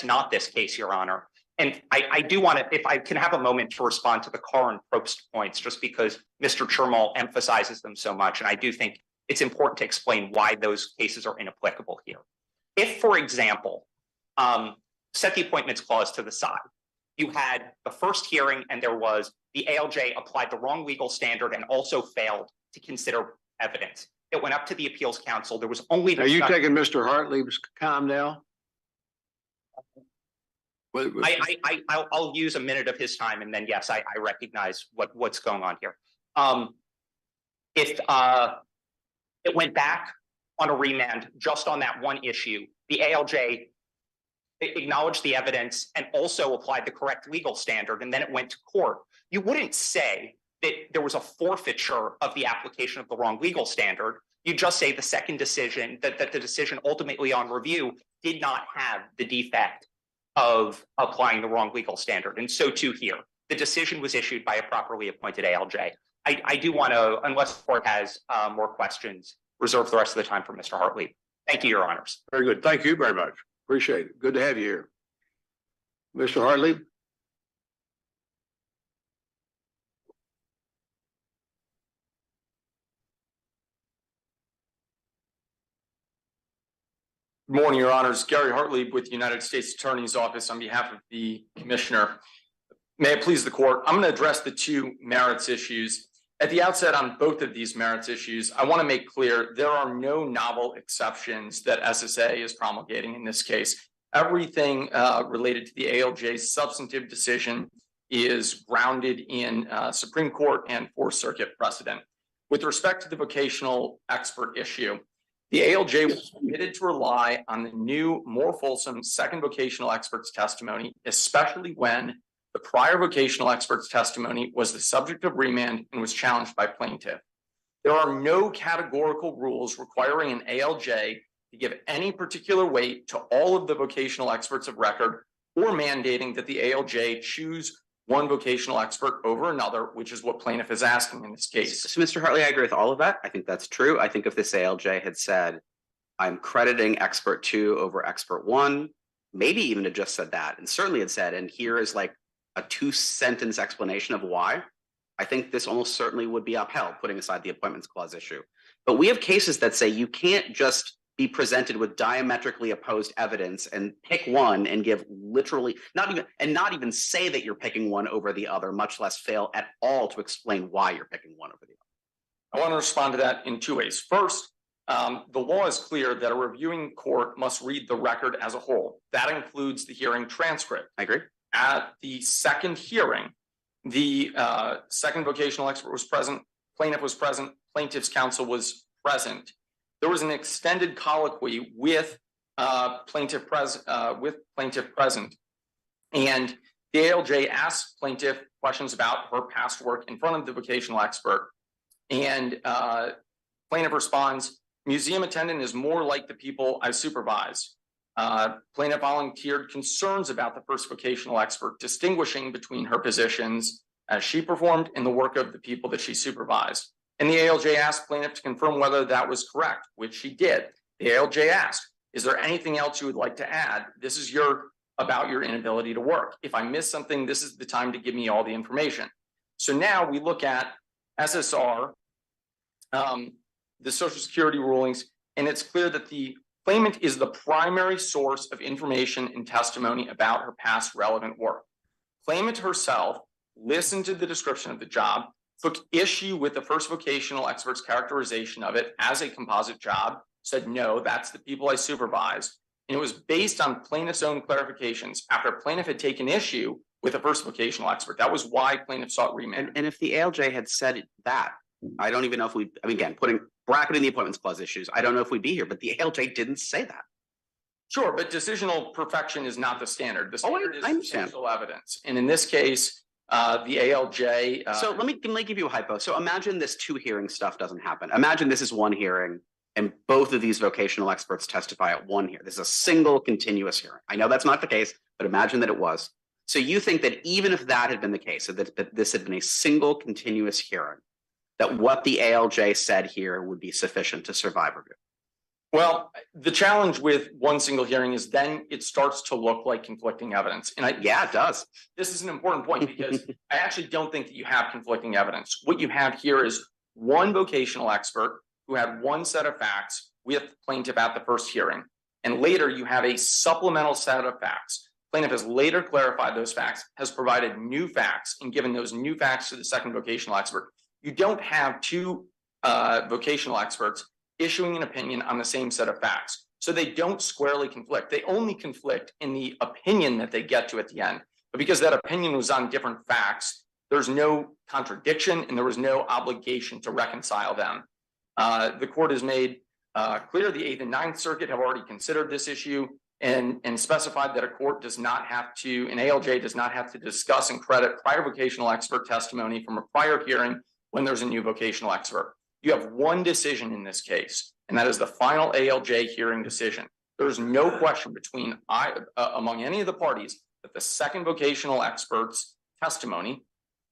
not this case, Your Honor. And I do want to, if I can have a moment to respond to the Carr and Probst points, just because Mr. Chermall emphasizes them so much. And I do think it's important to explain why those cases are inapplicable here. If, for example, set the appointments clause to the side. You had the first hearing and there was the ALJ applied the wrong legal standard and also failed to consider evidence. It went up to the appeals council. There was only. Are you taking Mr. Hartley's time now? I'll use a minute of his time and then yes, I recognize what's going on here. If it went back on a remand just on that one issue, the ALJ acknowledged the evidence and also applied the correct legal standard, and then it went to court. You wouldn't say that there was a forfeiture of the application of the wrong legal standard. You just say the second decision, that the decision ultimately on review did not have the defect of applying the wrong legal standard. And so too here. The decision was issued by a properly appointed ALJ. I do want to, unless the court has more questions, reserve the rest of the time for Mr. Hartley. Thank you, Your Honors. Very good. Thank you very much. Appreciate it. Good to have you here. Mr. Hartley? Good morning, Your Honors. Gary Hartley with the United States Attorney's Office on behalf of the Commissioner. May it please the court, I'm going to address the two merits issues. At the outset on both of these merits issues, I want to make clear there are no novel exceptions that SSA is promulgating in this case. Everything related to the ALJ's substantive decision is grounded in Supreme Court and Fourth Circuit precedent. With respect to the vocational expert issue, the ALJ was permitted to rely on the new, more fulsome second vocational expert's testimony, especially when the prior vocational expert's testimony was the subject of remand and was challenged by plaintiff. There are no categorical rules requiring an ALJ to give any particular weight to all of the vocational experts of record or mandating that the ALJ choose one vocational expert over another, which is what plaintiff is asking in this case. So, Mr. Hartley, I agree with all of that. I think that's true. I think if this ALJ had said, I'm crediting expert 2 over expert 1, maybe even had just said that, and certainly had said, and here is like a 2-sentence explanation of why, I think this almost certainly would be upheld, putting aside the appointments clause issue. But we have cases that say you can't just be presented with diametrically opposed evidence and pick one and give literally not even say that you're picking one over the other, much less fail at all to explain why you're picking one over the other. I want to respond to that in two ways. First, the law is clear that a reviewing court must read the record as a whole. That includes the hearing transcript. I agree. At the second hearing, the second vocational expert was present, plaintiff was present, plaintiff's counsel was present. There was an extended colloquy with plaintiff present, and the ALJ asked plaintiff questions about her past work in front of the vocational expert, and plaintiff responds, "Museum attendant is more like the people I supervise." Plaintiff volunteered concerns about the first vocational expert, distinguishing between her positions as she performed and the work of the people that she supervised. And the ALJ asked plaintiff to confirm whether that was correct, which she did. The ALJ asked, "Is there anything else you would like to add? This is about your inability to work. If I miss something, this is the time to give me all the information." So now we look at SSR, the Social Security rulings, and it's clear that the claimant is the primary source of information and testimony about her past relevant work. Claimant herself listened to the description of the job, took issue with the first vocational expert's characterization of it as a composite job, said, "No, that's the people I supervise." And it was based on plaintiff's own clarifications after plaintiff had taken issue with the first vocational expert. That was why plaintiff sought remand. And if the ALJ had said that, I don't even know if again, bracketing the appointments clause issues, I don't know if we'd be here, but the ALJ didn't say that. Sure, but decisional perfection is not the standard. The standard is I understand. substantial evidence. And in this case, the ALJ. So let me give you a hypo. So imagine this 2 hearing stuff doesn't happen. Imagine this is 1 hearing and both of these vocational experts testify at 1 hearing. This is a single continuous hearing. I know that's not the case, but imagine that it was. So you think that even if that had been the case, that this had been a single continuous hearing, that what the ALJ said here would be sufficient to survive review? Well, the challenge with 1 single hearing is then it starts to look like conflicting evidence. And yeah, it does. This is an important point because I actually don't think that you have conflicting evidence. What you have here is 1 vocational expert who had 1 set of facts with plaintiff at the first hearing. And later you have a supplemental set of facts. Plaintiff has later clarified those facts, has provided new facts, and given those new facts to the second vocational expert. You don't have 2 vocational experts issuing an opinion on the same set of facts. So they don't squarely conflict. They only conflict in the opinion that they get to at the end. But because that opinion was on different facts, there's no contradiction and there was no obligation to reconcile them. The court has made clear the 8th and 9th Circuit have already considered this issue and specified that a court does not have to, an ALJ does not have to discuss and credit prior vocational expert testimony from a prior hearing when there's a new vocational expert. You have one decision in this case, and that is the final ALJ hearing decision. There's no question between among any of the parties that the second vocational expert's testimony,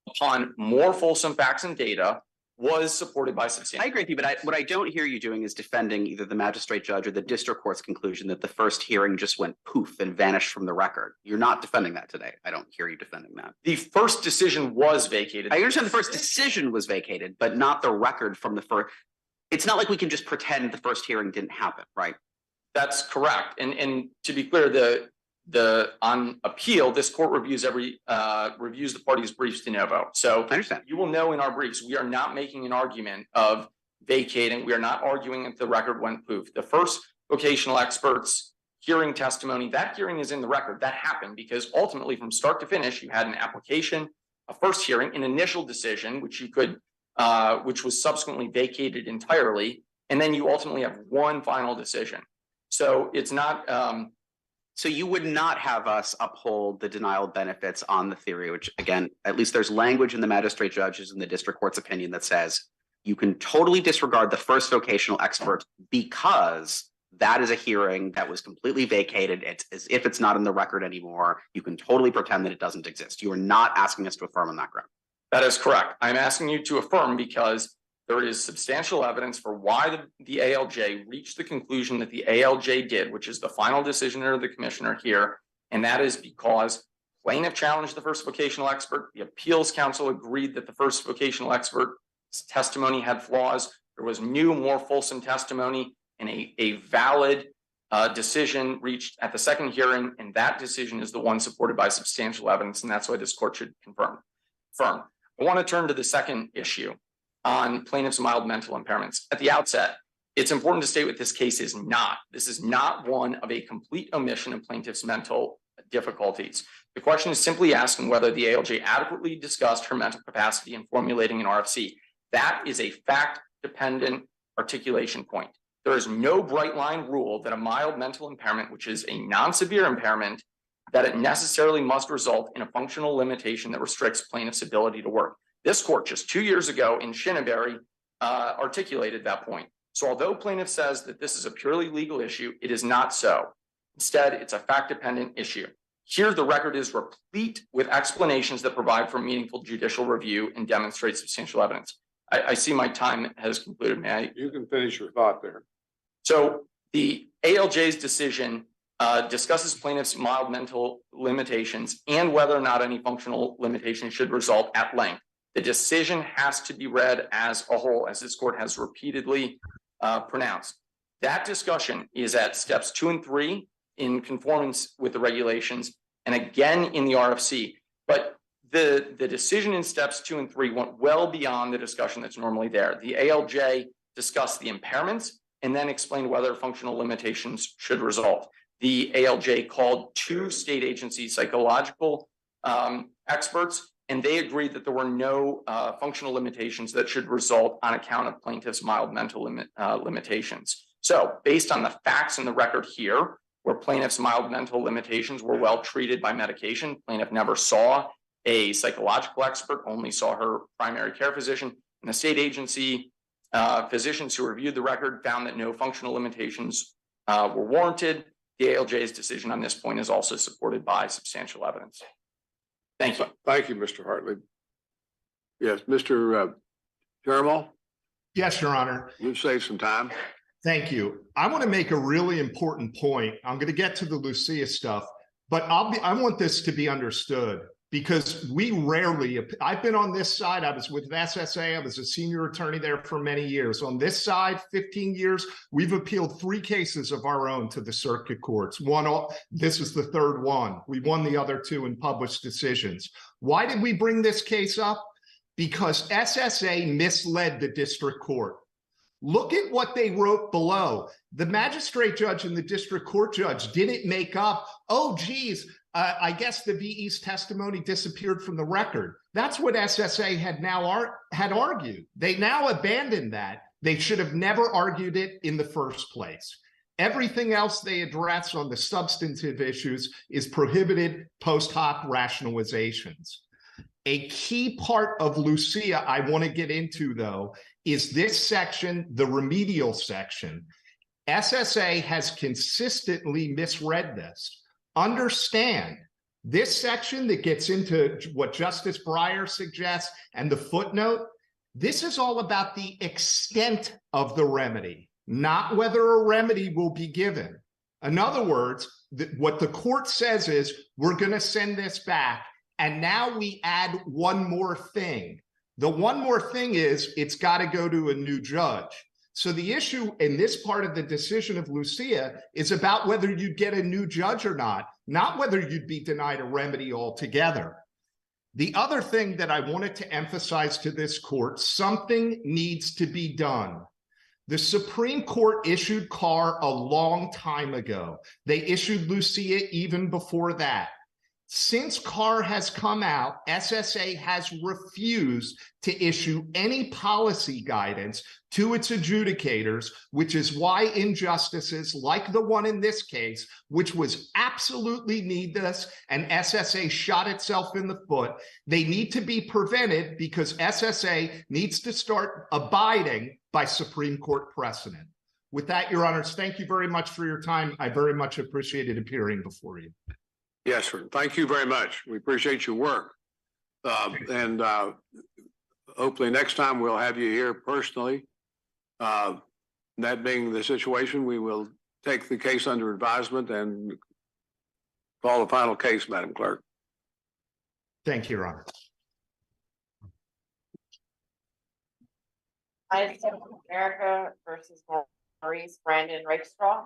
upon more fulsome facts and data, was supported by substantial. I agree with you, but what I don't hear you doing is defending either the magistrate judge or the district court's conclusion that the first hearing just went poof and vanished from the record. You're not defending that today. I don't hear you defending that. The first decision was vacated. I understand the first decision was vacated, but not the record from the first. It's not like we can just pretend the first hearing didn't happen, right? That's correct. And to be clear, on appeal, this court reviews reviews the parties' briefs de novo. So I understand. You will know in our briefs, we are not making an argument of vacating. We are not arguing that the record went poof. The first vocational experts hearing testimony, that hearing is in the record. That happened because ultimately from start to finish, you had an application, a first hearing, an initial decision, which was subsequently vacated entirely. And then you ultimately have one final decision. So it's not, So you would not have us uphold the denial of benefits on the theory, which again, at least there's language in the magistrate judges and the district court's opinion that says you can totally disregard the first vocational expert because that is a hearing that was completely vacated. It's as if it's not in the record anymore. You can totally pretend that it doesn't exist. You are not asking us to affirm on that ground. That is correct. I'm asking you to affirm because there is substantial evidence for why the ALJ reached the conclusion that the ALJ did, which is the final decision of the commissioner here. And that is because plaintiff challenged the first vocational expert. The appeals council agreed that the first vocational expert's testimony had flaws. There was new, more fulsome testimony and a valid decision reached at the second hearing. And that decision is the one supported by substantial evidence. And that's why this court should confirm. I want to turn to the second issue on plaintiff's mild mental impairments. At the outset, it's important to state what this case is not. This is not one of a complete omission of plaintiff's mental difficulties. The question is simply asking whether the ALJ adequately discussed her mental capacity in formulating an RFC. That is a fact-dependent articulation point. There is no bright line rule that a mild mental impairment, which is a non-severe impairment, that it necessarily must result in a functional limitation that restricts plaintiff's ability to work. This court just 2 years ago in Shinneberry articulated that point. So although plaintiff says that this is a purely legal issue, it is not so. Instead, it's a fact-dependent issue. Here, the record is replete with explanations that provide for meaningful judicial review and demonstrate substantial evidence. I see my time has concluded. May I? You can finish your thought there. So the ALJ's decision discusses plaintiff's mild mental limitations and whether or not any functional limitations should result at length. The decision has to be read as a whole, as this court has repeatedly pronounced. That discussion is at steps 2 and 3 in conformance with the regulations, and again in the RFC. But the decision in steps 2 and 3 went well beyond the discussion that's normally there. The ALJ discussed the impairments and then explained whether functional limitations should result. The ALJ called 2 state agency psychological experts, and they agreed that there were no functional limitations that should result on account of plaintiff's mild mental limitations. So based on the facts in the record here, where plaintiff's mild mental limitations were well treated by medication, plaintiff never saw a psychological expert, only saw her primary care physician, and the state agency physicians who reviewed the record found that no functional limitations were warranted. The ALJ's decision on this point is also supported by substantial evidence. Thank you. Thank you, Mr. Hartley. Yes, Mr. Jeremiah, Yes, Your Honor. you've saved some time. Thank you. I want to make a really important point. I'm going to get to the Lucia stuff, but I want this to be understood because I've been on this side. I was with SSA. I was a senior attorney there for many years. On this side, 15 years, we've appealed 3 cases of our own to the circuit courts. This is the 3rd one. We won the other 2 in published decisions. Why did we bring this case up? Because SSA misled the district court. Look at what they wrote below. The magistrate judge and the district court judge didn't make up, oh, geez, I guess the VE's testimony disappeared from the record. That's what SSA had argued. They now abandoned that. They should have never argued it in the first place. Everything else they address on the substantive issues is prohibited post hoc rationalizations. A key part of Lucia I want to get into, though, is this section, the remedial section. SSA has consistently misread this. Understand, this section that gets into what Justice Breyer suggests and the footnote, this is all about the extent of the remedy, not whether a remedy will be given. In other words, what the court says is, we're going to send this back, and now we add one more thing. The one more thing is, it's got to go to a new judge. So the issue in this part of the decision of Lucia is about whether you'd get a new judge or not whether you'd be denied a remedy altogether. The other thing that I wanted to emphasize to this court, something needs to be done. The Supreme Court issued Carr a long time ago. They issued Lucia even before that. Since Carr has come out, SSA has refused to issue any policy guidance to its adjudicators, which is why injustices like the one in this case, which was absolutely needless and SSA shot itself in the foot, they need to be prevented because SSA needs to start abiding by Supreme Court precedent. With that, Your Honors, thank you very much for your time. I very much appreciated appearing before you. Yes, sir. Thank you very much. We appreciate your work. And hopefully next time we'll have you here personally. That being the situation, we will take the case under advisement and call the final case, Madam Clerk. Thank you, Your Honor. United States of America versus Maurice Brandon Rakestraw.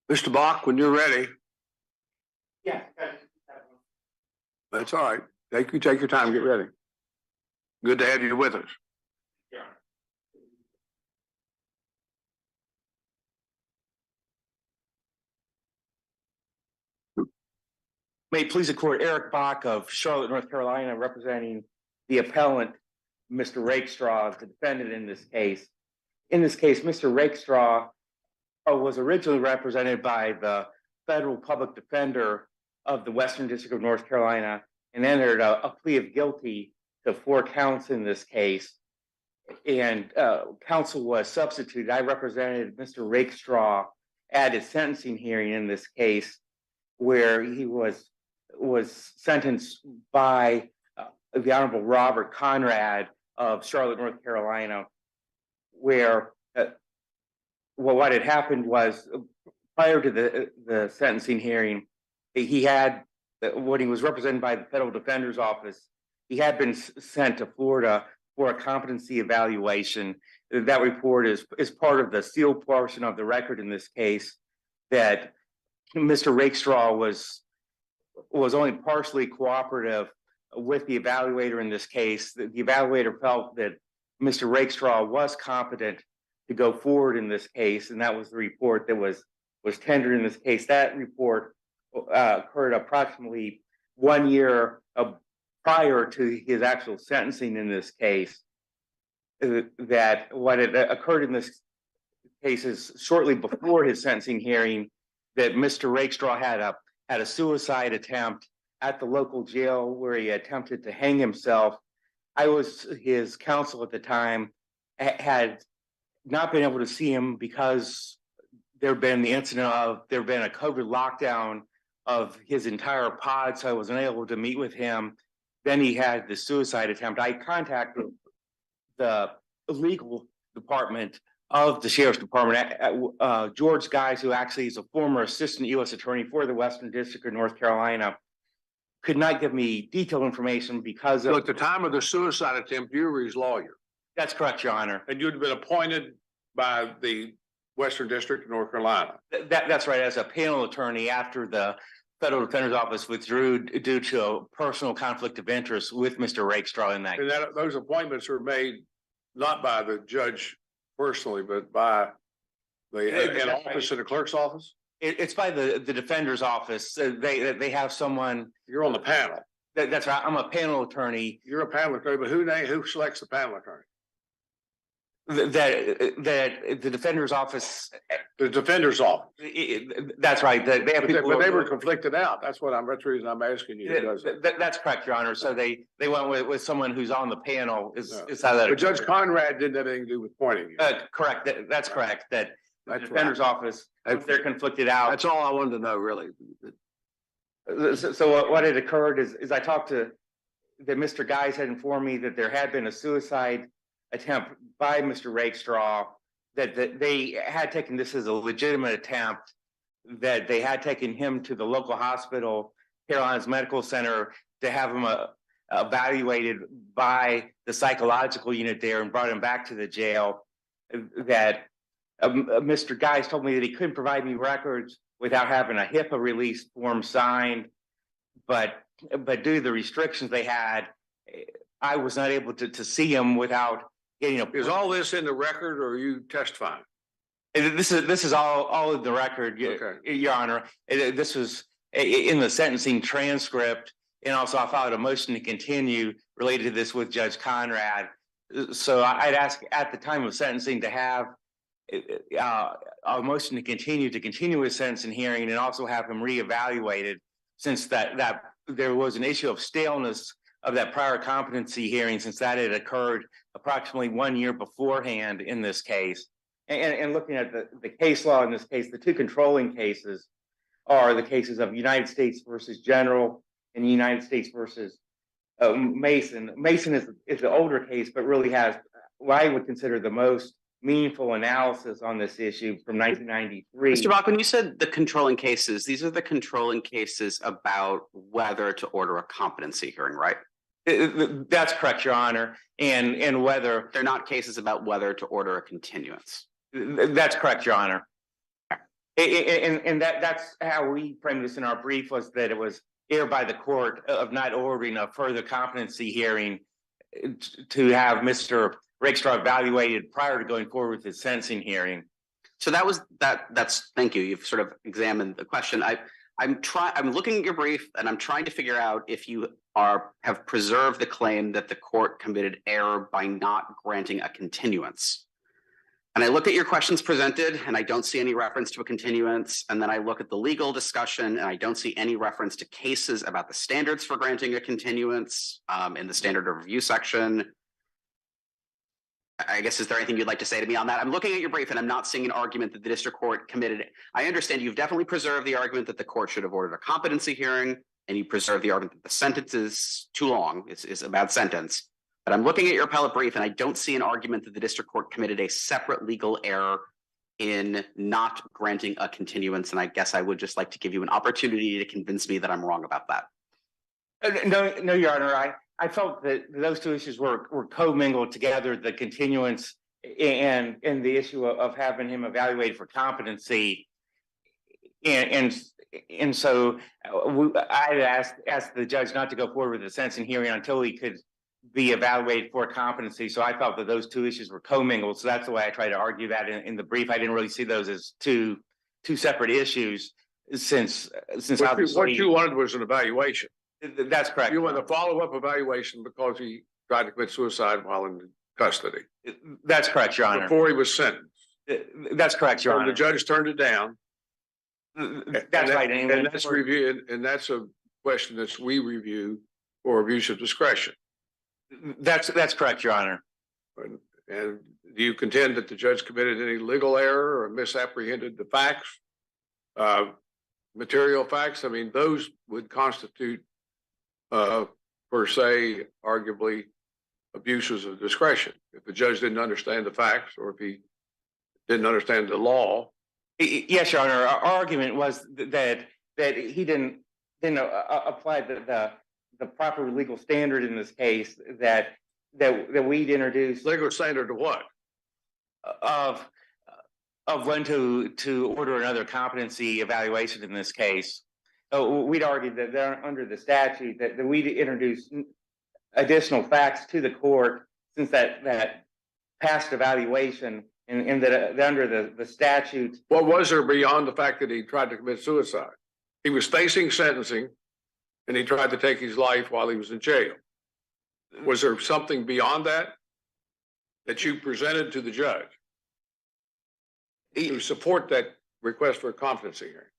Mr. Bach, when you're ready. Yeah. That's all right. Take your time, get ready. Good to have you with us. May it please the court, Eric Bach of Charlotte, North Carolina, representing the appellant, Mr. Rakestraw, the defendant in this case. In this case, Mr. Rakestraw was originally represented by the federal public defender of the Western District of North Carolina and entered a plea of guilty to 4 counts in this case. And counsel was substituted. I represented Mr. Rakestraw at his sentencing hearing in this case, where he was sentenced by the Honorable Robert Conrad of Charlotte, North Carolina, where what had happened was prior to the sentencing hearing, he had, when he was represented by the Federal Defender's Office, he had been sent to Florida for a competency evaluation. That report is part of the sealed portion of the record in this case, that Mr. Rakestraw was only partially cooperative with the evaluator in this case. The evaluator felt that Mr. Rakestraw was competent to go forward in this case, and that was the report that was tendered in this case. That report occurred approximately 1 year prior to his actual sentencing in this case. That what had occurred in this case is shortly before his sentencing hearing, that Mr. Rakestraw had a suicide attempt at the local jail where he attempted to hang himself. I was his counsel at the time, had not been able to see him because there had been the incident of there had been a COVID lockdown of his entire pod, so I wasn't able to meet with him. Then he had the suicide attempt. I contacted the legal department of the Sheriff's Department, George Guys, who actually is a former assistant U.S. attorney for the Western District of North Carolina, could not give me detailed information because So at the time of the suicide attempt, you were his lawyer. That's correct, Your Honor. And you'd been appointed by the Western District of North Carolina. That's right, as a panel attorney after the Federal Defender's Office withdrew due to a personal conflict of interest with Mr. Rakestraw in that. And that those appointments are made not by the judge personally, but by the an office in the clerk's office. It's by the defender's office. They have someone. You're on the panel. That's right. I'm a panel attorney. You're a panel attorney, but who selects the panel attorney? That the defender's office. The defender's office. That's right. They have people. But they were conflicted out. That's what that's the reason I'm asking you. That's correct, Your Honor. So they went with someone who's on the panel. Is how that. But Judge Conrad didn't have anything to do with pointing you. Correct. That's correct. That the defender's office. They're conflicted out. That's all I wanted to know, really. So what had occurred is I talked to that Mr. Guys had informed me that there had been a suicide attempt by Mr. Rakestraw, that they had taken this as a legitimate attempt, that they had taken him to the local hospital, Carolinas Medical Center, to have him evaluated by the psychological unit there and brought him back to the jail. That Mr. Guys told me that he couldn't provide me records without having a HIPAA release form signed, but due to the restrictions they had, I was not able to see him without getting a. Is all this in the record, or are you testifying? This is all in the record, Okay. Your Honor. This was in the sentencing transcript, and also I filed a motion to continue related to this with Judge Conrad. So I'd ask at the time of sentencing to have a motion to continue his sentencing hearing, and also have him reevaluated, since that there was an issue of staleness of that prior competency hearing, since that had occurred approximately 1 year beforehand in this case. And looking at the case law in this case, the two controlling cases are the cases of United States versus General and United States versus Mason. Mason is the older case, but really has what I would consider the most meaningful analysis on this issue from 1993. Mr. Bach, when you said the controlling cases, these are the controlling cases about whether to order a competency hearing, right? That's correct, Your Honor. And whether they're not cases about whether to order a continuance. That's correct, Your Honor. And that's how we framed this in our brief, was that it was erred by the court of not ordering a further competency hearing to have Mr. Rakestraw evaluated prior to going forward with his sentencing hearing. So that's thank you. You've sort of examined the question. I'm looking at your brief, and I'm trying to figure out if you have preserved the claim that the court committed error by not granting a continuance. And I look at your questions presented, and I don't see any reference to a continuance. And then I look at the legal discussion, and I don't see any reference to cases about the standards for granting a continuance in the standard of review section. I guess, is there anything you'd like to say to me on that? I'm looking at your brief, and I'm not seeing an argument that the district court committed. I understand you've definitely preserved the argument that the court should have ordered a competency hearing, and you preserve the argument that the sentence is too long, it's a bad sentence. But I'm looking at your appellate brief, and I don't see an argument that the district court committed a separate legal error in not granting a continuance. And I guess I would just like to give you an opportunity to convince me that I'm wrong about that. No, Your Honor. I felt that those two issues were commingled together, the continuance and the issue of having him evaluated for competency. And so I asked the judge not to go forward with the sentencing hearing until he could be evaluated for competency. So I felt that those two issues were commingled. So that's the way I tried to argue that in the brief. I didn't really see those as two separate issues, since what you wanted was an evaluation. That's correct. You want a follow-up evaluation because he tried to commit suicide while in custody. That's correct, Your Honor. Before he was sentenced. That's correct, Your Honor. The judge turned it down. That's right. And that's review, and that's a question that we review for abuse of discretion. That's correct, Your Honor. And do you contend that the judge committed any legal error or misapprehended the facts, material facts? I mean, those would constitute per se, arguably, abuses of discretion. If the judge didn't understand the facts, or if he didn't understand the law. Yes, Your Honor. Our argument was that he didn't apply the proper legal standard in this case, that we'd introduced. Legal standard to what? Of when to order another competency evaluation in this case. we'd argued that they're under the statute that we'd introduce additional facts to the court since that past evaluation and that under the statute. What was there beyond the fact that he tried to commit suicide? He was facing sentencing and he tried to take his life while he was in jail. Was there something beyond that that you presented to the judge to support that request for a competency hearing?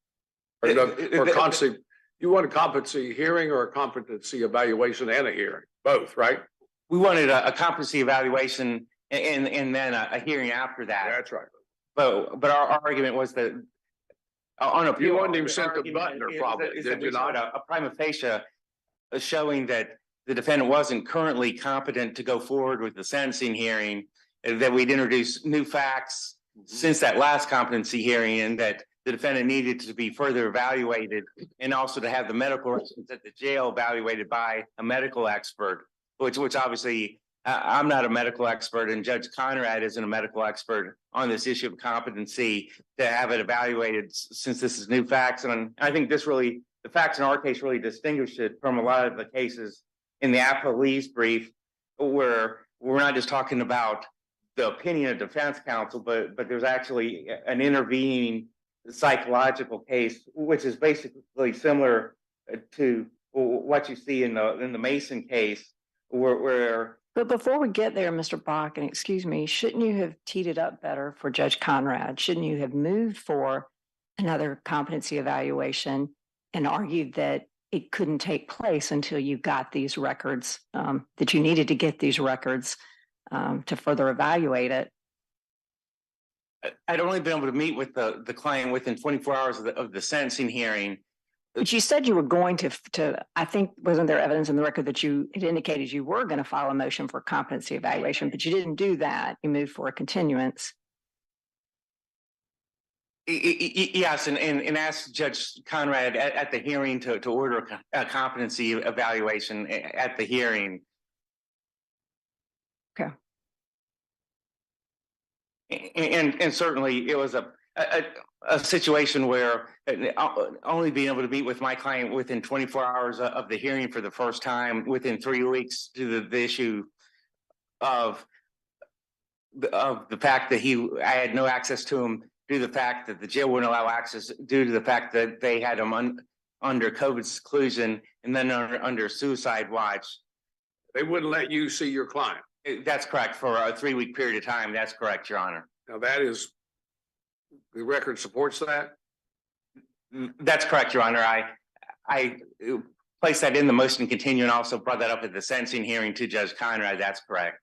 Or competency, you want a competency hearing or a competency evaluation and a hearing? Both, right? We wanted a competency evaluation and then a hearing after that. That's right. But our argument was that on appeal, You wanted him sent to Butler, probably, did you not? A prima facie showing that the defendant wasn't currently competent to go forward with the sentencing hearing, and that we'd introduce new facts since that last competency hearing, and that the defendant needed to be further evaluated, and also to have the medical records at the jail evaluated by a medical expert, which obviously I'm not a medical expert, and Judge Conrad isn't a medical expert on this issue of competency to have it evaluated since this is new facts. And I think the facts in our case really distinguish it from a lot of the cases in the appellee's brief, where we're not just talking about the opinion of defense counsel, but there's actually an intervening psychological case, which is basically similar to what you see in the Mason case, where. But before we get there, Mr. Bach, and excuse me, shouldn't you have teed it up better for Judge Conrad? Shouldn't you have moved for another competency evaluation and argued that it couldn't take place until you got these records, that you needed to get these records to further evaluate it? I'd only been able to meet with the client within 24 hours of the sentencing hearing. But you said you were going to, I think, wasn't there evidence in the record that it indicated you were going to file a motion for competency evaluation, but you didn't do that. You moved for a continuance. Yes, and asked Judge Conrad at the hearing to order a competency evaluation at the hearing. Okay. And certainly it was a situation where only being able to meet with my client within 24 hours of the hearing for the first time, within 3 weeks, to the issue of the fact that I had no access to him, due to the fact that the jail wouldn't allow access, due to the fact that they had him under COVID seclusion and then under suicide watch. They wouldn't let you see your client. That's correct, for a 3-week period of time. That's correct, Your Honor. Now the record supports that? That's correct, Your Honor. I placed that in the motion to continue and also brought that up at the sentencing hearing to Judge Conrad. That's correct.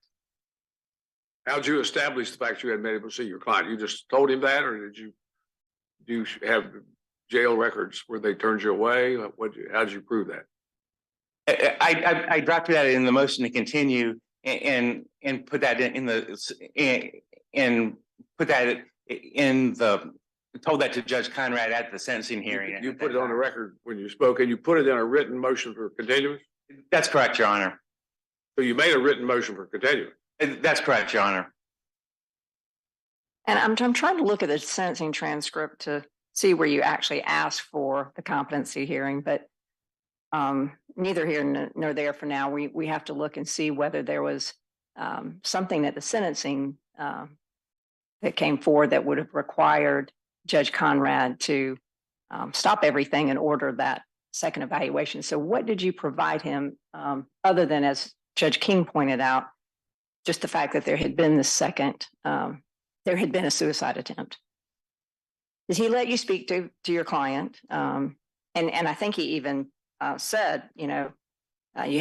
How'd you establish the fact you hadn't been able to see your client? You just told him that, or did you have jail records where they turned you away? How'd you prove that? I drafted that in the motion to continue and put that told that to Judge Conrad at the sentencing hearing. You put it on the record when you spoke, and you put it in a written motion for continuance? That's correct, Your Honor. So you made a written motion for continuance? That's correct, Your Honor. And I'm trying to look at the sentencing transcript to see where you actually asked for the competency hearing, but neither here nor there for now. We have to look and see whether there was something at the sentencing that came forward that would have required Judge Conrad to stop everything and order that second evaluation. So what did you provide him other than, as Judge King pointed out, just the fact that there had been the second, there had been a suicide attempt? Did he let you speak to your client? And I think he even said, you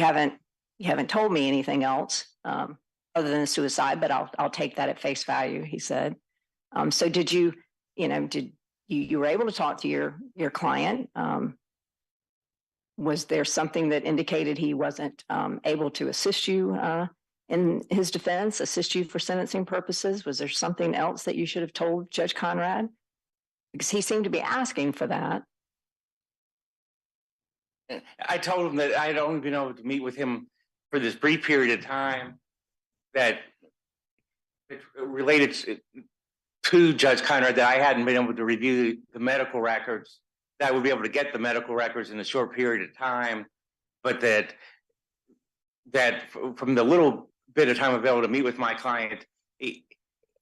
haven't told me anything else other than suicide, but I'll take that at face value, he said. So did you were able to talk to your client? Was there something that indicated he wasn't able to assist you in his defense, assist you for sentencing purposes? Was there something else that you should have told Judge Conrad? Because he seemed to be asking for that. I told him that I had only been able to meet with him for this brief period of time, that it related to Judge Conrad, that I hadn't been able to review the medical records that I would be able to get the medical records in a short period of time, but that from the little bit of time available to meet with my client, I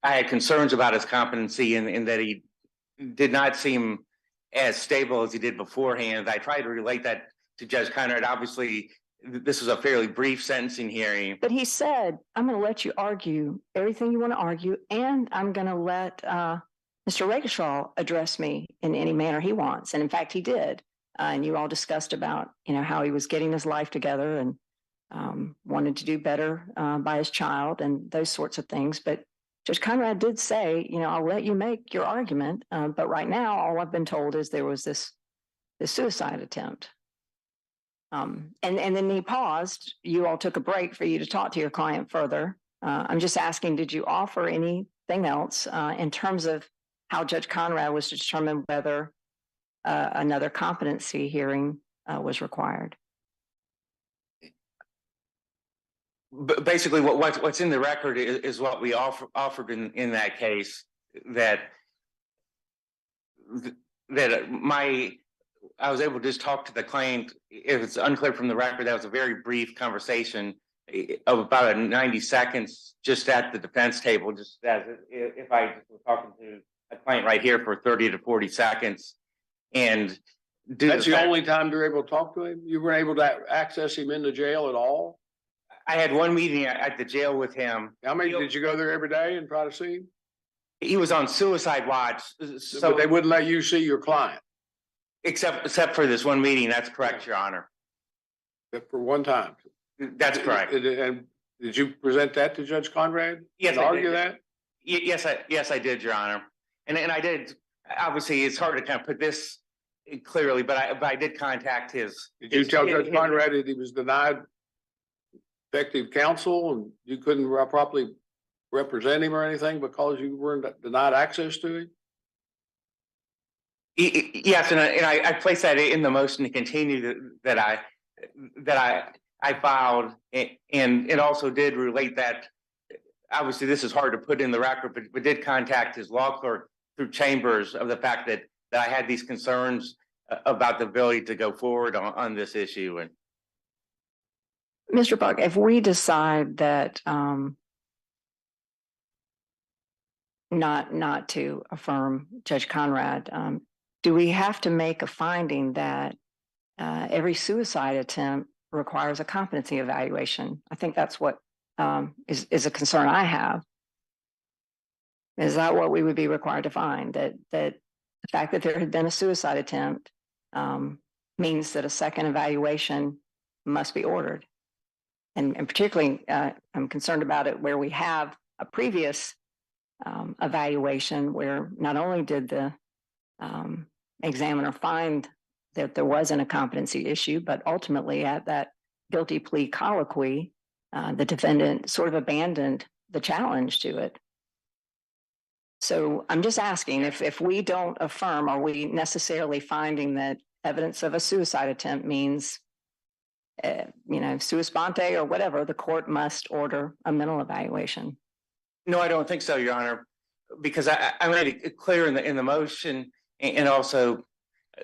had concerns about his competency and that he did not seem as stable as he did beforehand. I tried to relate that to Judge Conrad. Obviously, this was a fairly brief sentencing hearing. But he said, I'm going to let you argue everything you want to argue, and I'm going to let Mr. Rakestraw address me in any manner he wants. And in fact, he did. And you all discussed about, how he was getting his life together and wanted to do better by his child and those sorts of things. But Judge Conrad did say, I'll let you make your argument. But right now, all I've been told is there was this suicide attempt. And then he paused. You all took a break for you to talk to your client further. I'm just asking, did you offer anything else in terms of how Judge Conrad was to determine whether another competency hearing was required? But basically, what's in the record is what we offered in that case. That I was able to just talk to the client. If it's unclear from the record, that was a very brief conversation of about 90 seconds, just at the defense table. Just as if I was talking to a client right here for 30 to 40 seconds, and that's the only time you're able to talk to him. You weren't able to access him in the jail at all. I had one meeting at the jail with him. How many did you go there every day and try to see him? He was on suicide watch, so but they wouldn't let you see your client, except for this one meeting. That's correct, Your Honor. Except for one time. That's correct. And did you present that to Judge Conrad? Yes, and argue that. Yes, I did, Your Honor. And I did. Obviously, it's hard to kind of put this clearly, but I did contact his. Did you tell Judge Conrad that he was denied effective counsel and you couldn't properly represent him or anything because you weren't denied access to him? Yes, and I placed that in the motion to continue that I filed, and it also did relate that. Obviously, this is hard to put in the record, but did contact his law clerk through Chambers of the fact that I had these concerns about the ability to go forward on this issue. And Mr. Buck, if we decide that not to affirm Judge Conrad, do we have to make a finding that every suicide attempt requires a competency evaluation? I think that's what is a concern I have. Is that what we would be required to find? That the fact that there had been a suicide attempt means that a second evaluation must be ordered. And particularly, I'm concerned about it where we have a previous evaluation where not only did the examiner find that there wasn't a competency issue, but ultimately at that guilty plea colloquy, the defendant sort of abandoned the challenge to it. So I'm just asking if we don't affirm, are we necessarily finding that evidence of a suicide attempt means sua sponte or whatever, the court must order a mental evaluation? no, I don't think so, Your Honor, because I made it clear in the motion, and also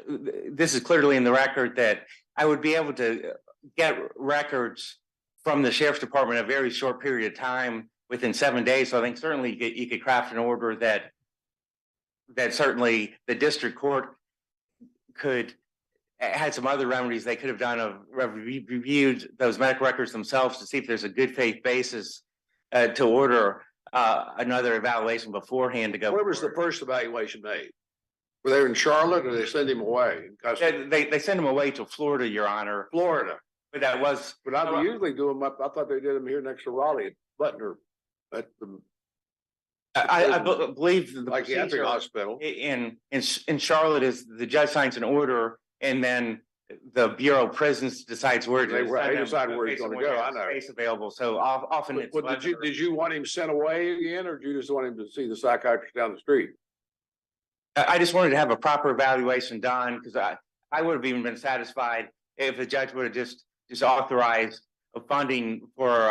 this is clearly in the record that I would be able to get records from the Sheriff's Department in a very short period of time, within 7 days. So I think certainly you could craft an order that certainly the district court could had some other remedies they could have done of reviewed those medical records themselves to see if there's a good faith basis to order another evaluation beforehand to go. Where was the first evaluation made? Were they in Charlotte or they send him away? They send him away to Florida, Your Honor. Florida. But that was. But I usually do them up. I thought they did them here next to Raleigh at Butner. At the. I believe the psychiatric hospital in Charlotte is the judge signs an order and then the Bureau of Prisons decides where they decide where he's going to go. I know space available. So often it's. But did you want him sent away again, or did you just want him to see the psychiatrist down the street? I just wanted to have a proper evaluation done because I would have even been satisfied if the judge would have just authorized funding for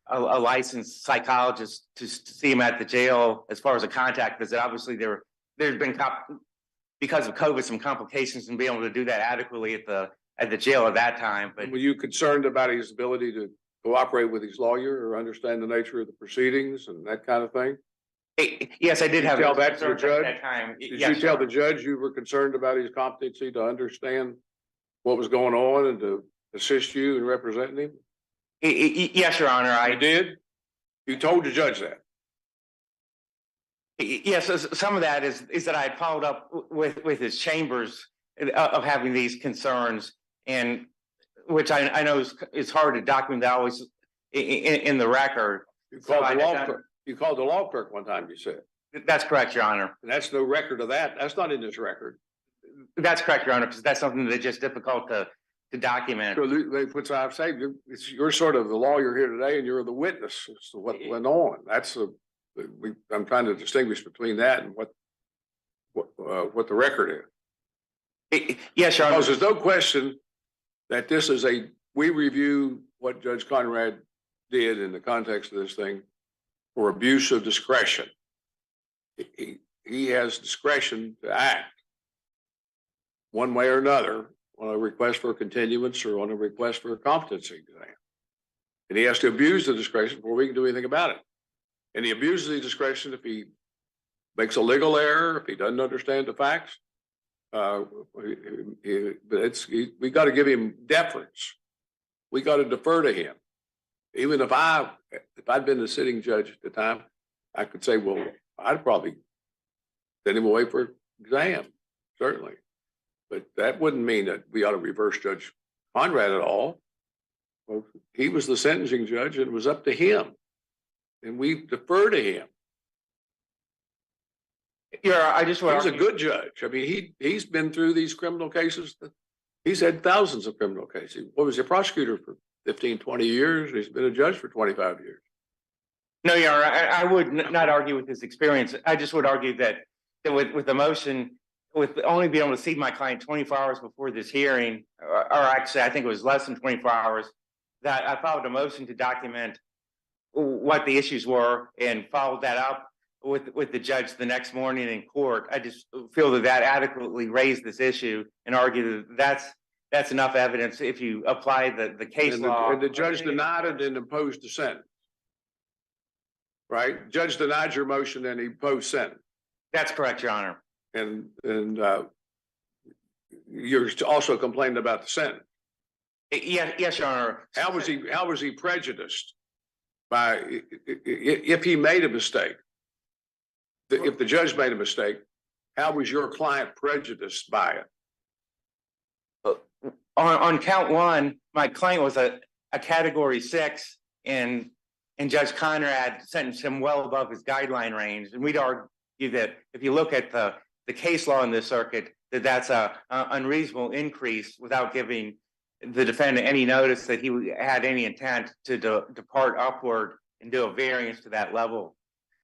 a licensed psychologist to see him at the jail as far as a contact visit. Obviously, there's been because of COVID, some complications and being able to do that adequately at the jail at that time. But Were you concerned about his ability to cooperate with his lawyer or understand the nature of the proceedings and that kind of thing? yes, I did have. Tell that to the concerns at judge? that time. Did Yes, you tell Your the Honor. judge you were concerned about his competency to understand what was going on and to assist you in representing him? Yes, Your Honor. You did? You told the judge that? Yes, some of that is that I had followed up with his chambers of having these concerns, and which I know is hard to document that always in the record. You So called the I law did clerk. You called the law clerk one time, you said. That's correct, Your Honor. And that's no record of that. That's not in this record. That's correct, Your Honor, because that's something that's just difficult to document. So which I've said, you're sort of the lawyer here today and you're the witness as to what went on. I'm trying to distinguish between that and what the record is. Yes, Your Honor. Because there's no question that this is we review what Judge Conrad did in the context of this thing for abuse of discretion. He has discretion to act one way or another on a request for a continuance or on a request for a competency exam. And he has to abuse the discretion before we can do anything about it. And he abuses the discretion if he makes a legal error, if he doesn't understand the facts. But we got to give him deference. We got to defer to him. Even if I'd been the sitting judge at the time, I could say, well, I'd probably send him away for exam, certainly. But that wouldn't mean that we ought to reverse Judge Conrad at all. Well, he was the sentencing judge and it was up to him. And we defer to him. Yeah, I just want He's a good judge. I mean, he's been through these criminal cases. He's had thousands of criminal cases. He was a prosecutor for 15, 20 years. He's been a judge for 25 years. No, Your Honor, I would not argue with his experience. I just would argue that with the motion, with only being able to see my client 24 hours before this hearing, or actually, I think it was less than 24 hours, that I filed a motion to document what the issues were and followed that up with the judge the next morning in court. I just feel that adequately raised this issue and argue that that's enough evidence if you apply the case law. And the judge denied it and imposed a sentence. Right? Judge denied your motion and he imposed sentence. That's correct, Your Honor. And you're also complaining about the sentence. Yes, Your Honor. How was he prejudiced by if he made a mistake? If the judge made a mistake, how was your client prejudiced by it? On count one, my client was a category 6 and Judge Conrad sentenced him well above his guideline range. And we'd argue that if you look at the case law in this circuit, that's a unreasonable increase without giving the defendant any notice that he had any intent to depart upward and do a variance to that level.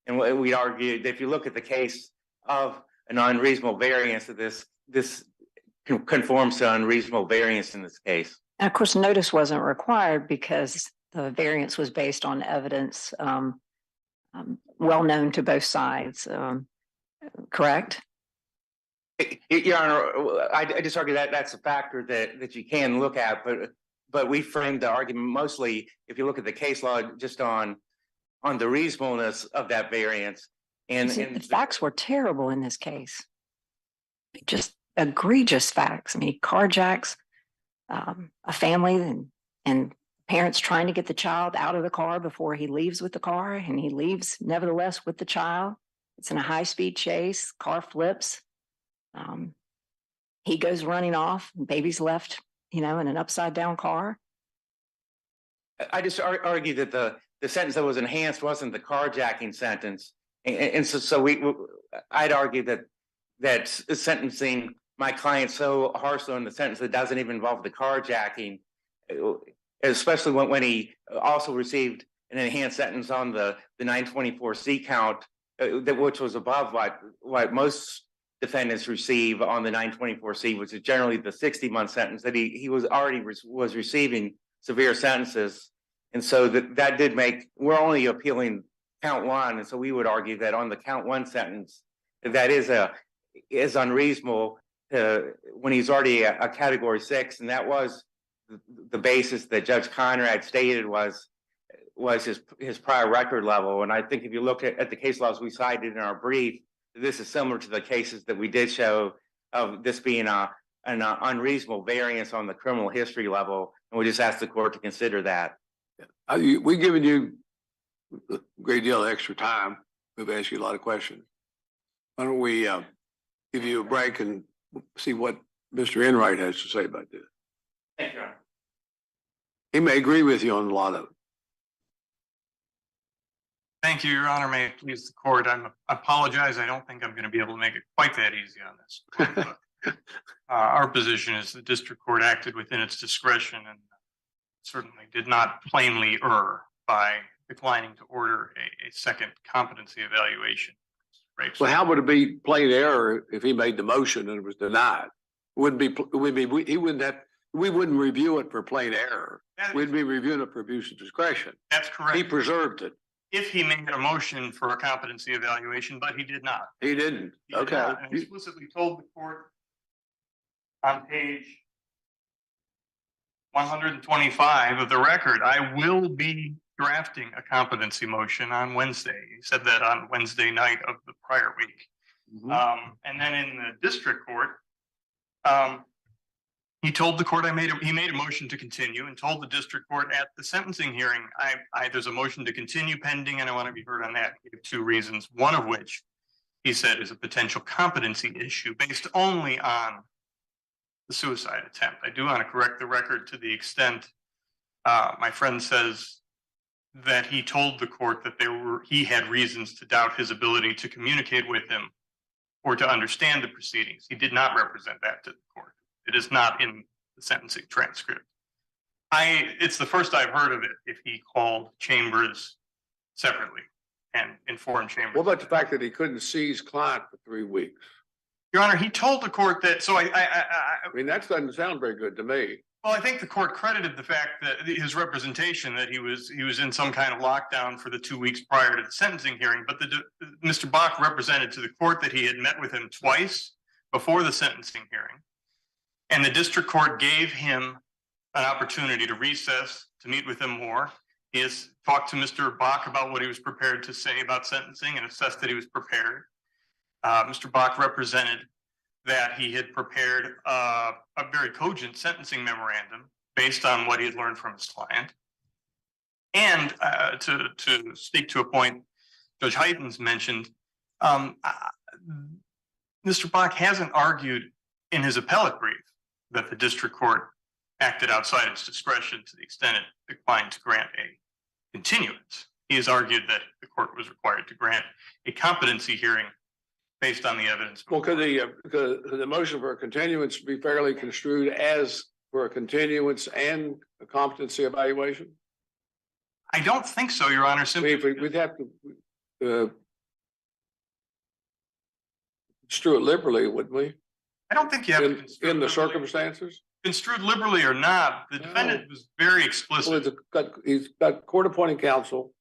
And we'd argue that if you look at the case of an unreasonable variance, that this conforms to unreasonable variance in this case. And of course, notice wasn't required because the variance was based on evidence well known to both sides. Correct? Your Honor, I just argue that that's a factor that you can look at, but we framed the argument mostly, if you look at the case law, just on the reasonableness of that variance. And the facts were terrible in this case. Just egregious facts. I mean, carjacks a family and parents trying to get the child out of the car before he leaves with the car, and he leaves nevertheless with the child. It's in a high-speed chase, car flips. He goes running off, baby's left, in an upside-down car. I just argue that the sentence that was enhanced wasn't the carjacking sentence, and so I'd argue that sentencing my client so harshly on the sentence that doesn't even involve the carjacking, especially when he also received an enhanced sentence on the 924C count, which was above what most defendants receive on the 924C, which is generally the 60-month sentence, that he was already was receiving severe sentences. And so that did make, we're only appealing count one. And so we would argue that on the count one sentence, that is is unreasonable when he's already a category 6, and that was the basis that Judge Conrad stated was his prior record level. And I think if you look at the case laws we cited in our brief, this is similar to the cases that we did show of this being an unreasonable variance on the criminal history level. And we just ask the court to consider that. We've given you a great deal of extra time. We've asked you a lot of questions. Why don't we give you a break and see what Mr. Enright has to say about this? Thank you, Your Honor. He may agree with you on a lot of it. Thank you, Your Honor. May it please the court. I apologize. I don't think I'm going to be able to make it quite that easy on this. But, our position is the district court acted within its discretion and certainly did not plainly err by declining to order a second competency evaluation. Right. So how would it be plain error if he made the motion and it was denied? We wouldn't review it for plain error. We'd be reviewing it for abuse of discretion. That's correct. He preserved it. If he made a motion for a competency evaluation, but he did not. He didn't. He did not, and explicitly told the court on page 125 of the record, I will be drafting a competency motion on Wednesday. He said that on Wednesday night of the prior week. And then in the district court, he told the court he made a motion to continue and told the district court at the sentencing hearing, there's a motion to continue pending and I want to be heard on that. He gave 2 reasons, one of which he said is a potential competency issue based only on the suicide attempt. I do want to correct the record to the extent my friend says that he told the court that he had reasons to doubt his ability to communicate with him or to understand the proceedings. He did not represent that to the court. It is not in the sentencing transcript. It's the first I've heard of it if he called Chambers separately and informed Chambers. What about the fact that he couldn't see his client for 3 weeks? Your Honor, he told the court that, so I mean, that doesn't sound very good to me. Well, I think the court credited the fact that his representation that he was in some kind of lockdown for the 2 weeks prior to the sentencing hearing, but Mr. Bach represented to the court that he had met with him twice before the sentencing hearing. And the district court gave him an opportunity to recess, to meet with him more. He has talked to Mr. Bach about what he was prepared to say about sentencing and assessed that he was prepared. Mr. Bach represented that he had prepared a very cogent sentencing memorandum based on what he had learned from his client. And to speak to a point Judge Heitens mentioned, Mr. Bach hasn't argued in his appellate brief that the district court acted outside its discretion to the extent it declined to grant a continuance. He has argued that the court was required to grant a competency hearing based on the evidence. Well, could the motion for a continuance be fairly construed as for a continuance and a competency evaluation? I don't think so, Your Honor. Simply we'd have to construe it liberally, wouldn't we? I don't think you have to construe in the circumstances. Construed liberally or not, the defendant was very explicit. Well, he's got court-appointed counsel,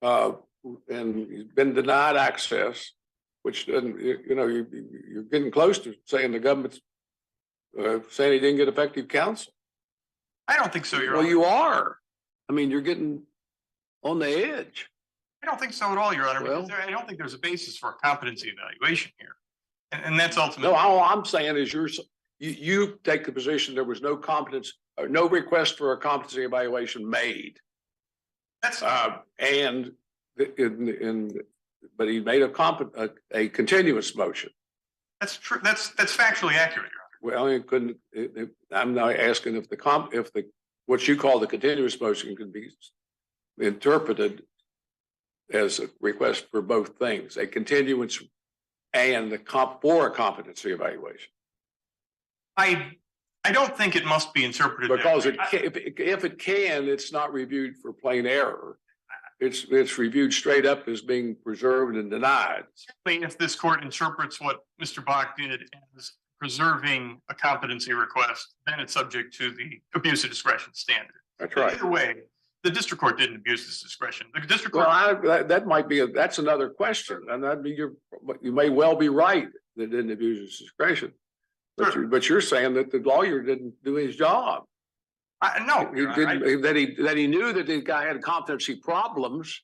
and he's been denied access, which doesn't, you're getting close to saying the government's saying he didn't get effective counsel. I don't think so, Your Honor. Well, you are. I mean, you're getting on the edge. I don't think so at all, Your Honor. Well, because I don't think there's a basis for a competency evaluation here. And that's ultimately. No, all I'm saying is you take the position there was no competence, or no request for a competency evaluation made. That's but he made a continuous motion. That's true. That's factually accurate, Your Honor. Well, it couldn't. I'm not asking if what you call the continuous motion could be interpreted as a request for both things, a continuance and for a competency evaluation. I don't think it must be interpreted because if it can, it's not reviewed for plain error. It's reviewed straight up as being preserved and denied. If this court interprets what Mr. Bach did as preserving a competency request, then it's subject to the abuse of discretion standard. That's right. Either way, the district court didn't abuse this discretion. The district court. Well, that might be that's another question, and that'd be you may well be right that didn't abuse his discretion. But you're saying that the lawyer didn't do his job. No, He didn't, that he knew that the guy had competency problems.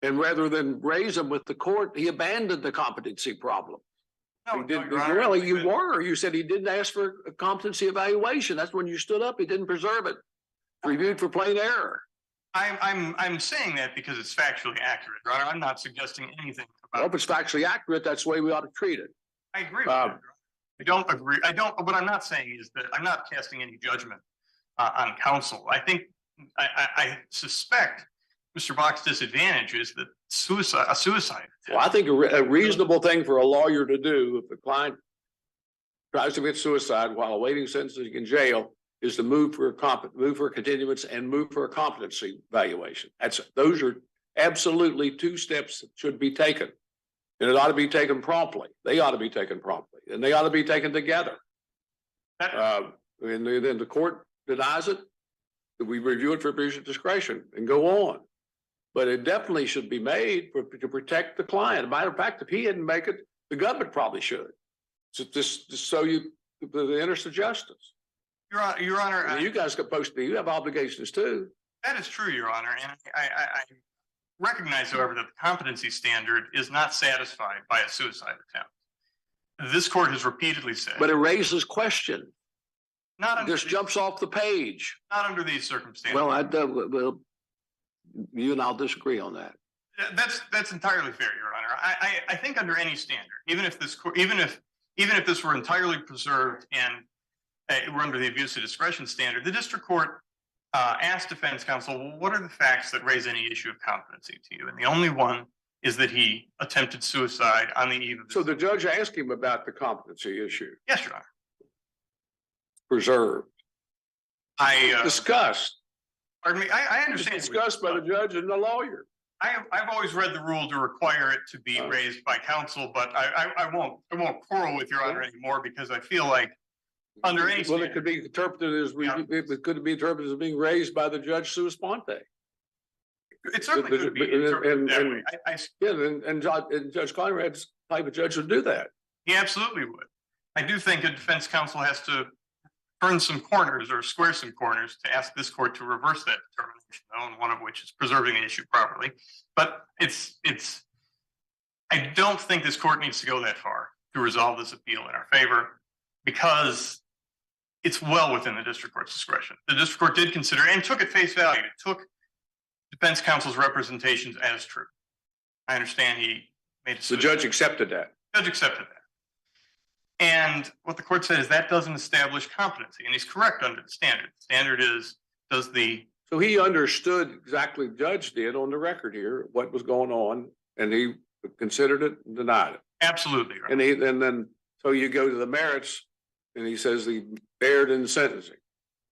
And rather than raise them with the court, he abandoned the competency problem. no, He didn't, Your Honor, really, you said he didn't ask for a competency evaluation. That's when you stood up. He didn't preserve it. Reviewed for plain error. I'm saying that because it's factually accurate, Your Honor. I'm not suggesting anything Well, about if it's factually accurate, that's the way we ought to treat it. I agree with that, Your Honor. I don't agree. What I'm not saying is that I'm not casting any judgment on counsel. I think I suspect Mr. Bach's disadvantage is that a suicide. Well, I think a reasonable thing for a lawyer to do if the client tries to commit suicide while awaiting sentencing in jail is to move for a continuance and move for a competency evaluation. Those are absolutely two steps that should be taken. And it ought to be taken promptly. They ought to be taken promptly, and they ought to be taken together. And then the court denies it, we review it for abuse of discretion and go on. But it definitely should be made to protect the client. As a matter of fact, if he didn't make it, the government probably should. So just so the interest of justice. Your Honor, I mean, you guys you have obligations too. that is true, Your Honor, and I recognize, however, that the competency standard is not satisfied by a suicide attempt. This court has repeatedly said. But it raises question. Not under Just jumps off the page. Not under these circumstances. Well, you and I'll disagree on that. That's entirely fair, Your Honor. I think under any standard, even if this were entirely preserved and we're under the abuse of discretion standard, the district court asked defense counsel, well, what are the facts that raise any issue of competency to you? And the only one is that he attempted suicide on the eve of. So the judge asked him about the competency issue. Yes, Your Honor. Preserved. Discussed. Pardon me. I understand. Discussed by the judge and the lawyer. I've always read the rule to require it to be raised by counsel, but I won't quarrel with Your Honor anymore because I feel like under any it could be interpreted as it could be interpreted as being raised by the judge sua sponte. It certainly could be interpreted that way. And Judge Conrad's type of judge would do that. He absolutely would. I do think a defense counsel has to turn some corners or square some corners to ask this court to reverse that determination, and one of which is preserving the issue properly. But I don't think this court needs to go that far to resolve this appeal in our favor because it's well within the district court's discretion. The district court did consider and took at face value. It took defense counsel's representations as true. I understand he made a. The judge accepted that. The judge accepted that. And what the court said is that doesn't establish competency. And he's correct under the standard. The standard is, So he understood exactly the judge did on the record here, what was going on, and he considered it and denied it. Absolutely. Right. And then so you go to the merits and he says he erred in the sentencing.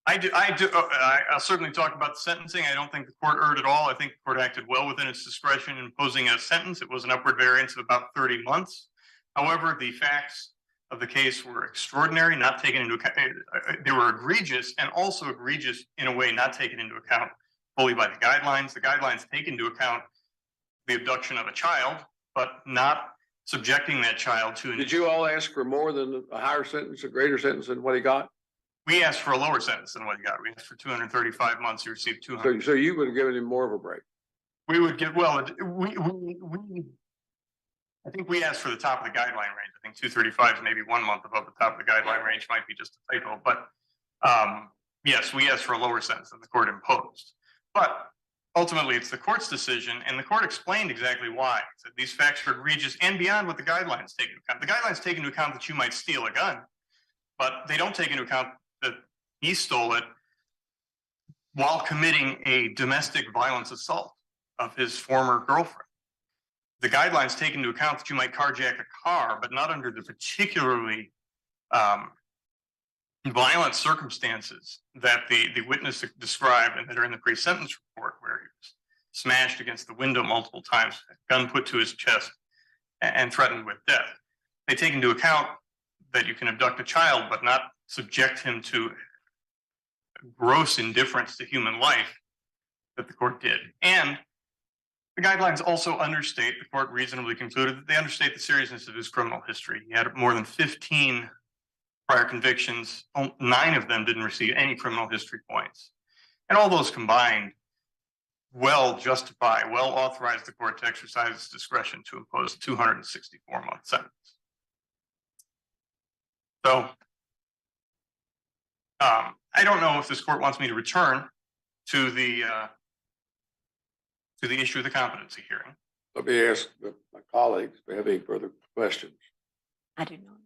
I'll certainly talk about the sentencing. I don't think the court erred at all. I think the court acted well within its discretion in imposing a sentence. It was an upward variance of about 30 months. However, the facts of the case were extraordinary, not taken into account. They were egregious and also egregious in a way not taken into account fully by the guidelines. The guidelines take into account the abduction of a child, but not subjecting that child to. Did you all ask for more than a higher sentence, a greater sentence than what he got? We asked for a lower sentence than what he got. We asked for 235 months. He received 200. So you would have given him more of a break. We would give. Well, I think we asked for the top of the guideline range. I think 235 is maybe 1 month above the top of the guideline range. Might be just a typo, but yes, we asked for a lower sentence than the court imposed. But ultimately, it's the court's decision, and the court explained exactly why. It said these facts are egregious and beyond what the guidelines take into account. The guidelines take into account that you might steal a gun, but they don't take into account that he stole it while committing a domestic violence assault of his former girlfriend. The guidelines take into account that you might carjack a car, but not under the particularly violent circumstances that the witness described and that are in the pre-sentence report, where he was smashed against the window multiple times, a gun put to his chest, and threatened with death. They take into account that you can abduct a child, but not subject him to gross indifference to human life that the court did. And The guidelines also understate, the court reasonably concluded that they understate the seriousness of his criminal history. He had more than 15 prior convictions. 9 of them didn't receive any criminal history points. And all those combined well authorize the court to exercise its discretion to impose a 264-month sentence. So I don't know if this court wants me to return to the issue of the competency hearing. Let me ask my colleagues if they have any further questions. I do not.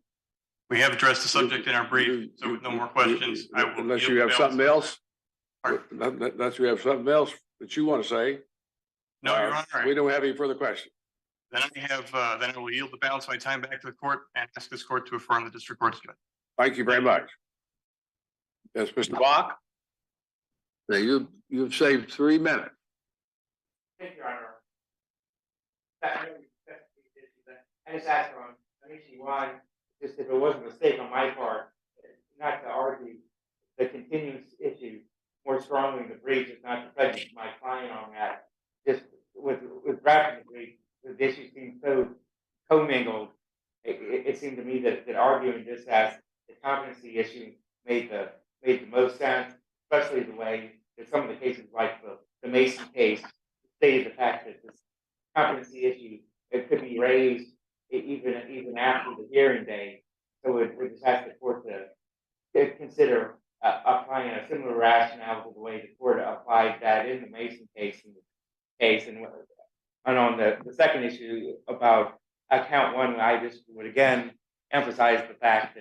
We have addressed the subject in our brief, so with no more questions, I will. Unless you have something else, unless you have something else that you want to say. No, Your Honor. We don't have any further questions. Then I will yield the balance of my time back to the court and ask this court to affirm the district court's judgment. Thank you very much. Yes, Mr. Bach. Now you've saved 3 minutes. Thank you, Your Honor. I just asked on issue 1, just if it was a mistake on my part, not to argue the continuance issue more strongly in the brief, is not to prejudice my client on that. Just with drafting the brief, the issue seems so commingled. It seemed to me that arguing this as the competency issue made the most sense, especially the way that some of the cases, like the Mason case, stated the fact that this competency issue, it could be raised even after the hearing day. So we just ask the court to consider applying a similar rationale to the way the court applied that in the Mason case. And on the second issue about count 1, I just would again emphasize the fact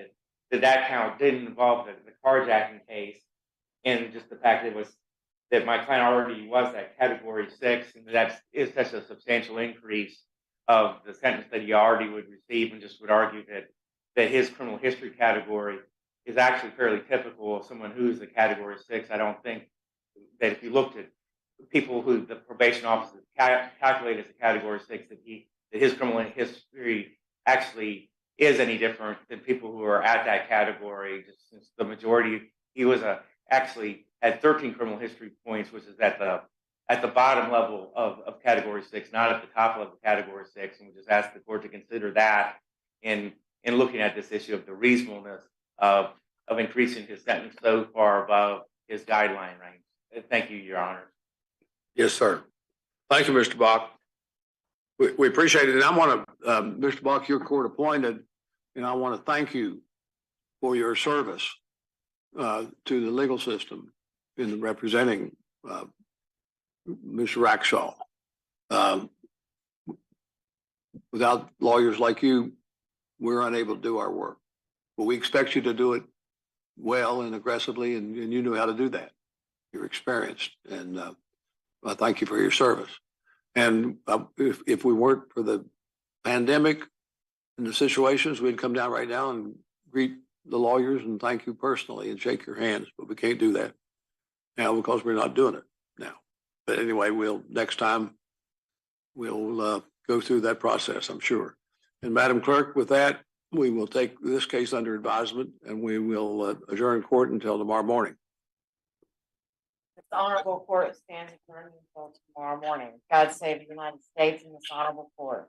that count didn't involve the carjacking case, and just the fact that my client already was at category 6, and that is such a substantial increase of the sentence that he already would receive, and just would argue that his criminal history category is actually fairly typical of someone who's a category 6. I don't think that if you looked at people who the probation officer calculated as a category 6, that his criminal history actually is any different than people who are at that category. Just since the majority, he was actually had 13 criminal history points, which is at the bottom level of category 6, not at the top level of category 6. And we just ask the court to consider that in looking at this issue of the reasonableness of increasing his sentence so far above his guideline range. Thank you, Your Honor. Yes, sir. Thank you, Mr. Bach. We appreciate it. And I want to, Mr. Bach, you're court appointed, and I want to thank you for your service to the legal system in representing Mr. Rackshaw. Without lawyers like you, we're unable to do our work. But we expect you to do it well and aggressively, and you know how to do that. You're experienced, and I thank you for your service. And if we weren't for the pandemic and the situations, we'd come down right now and greet the lawyers and thank you personally and shake your hands, but we can't do that now because we're not doing it now. But anyway, next time we'll go through that process, I'm sure. And Madam Clerk, with that, we will take this case under advisement, and we will adjourn court until tomorrow morning. This honorable court stands adjourned until tomorrow morning. God save the United States and this honorable court.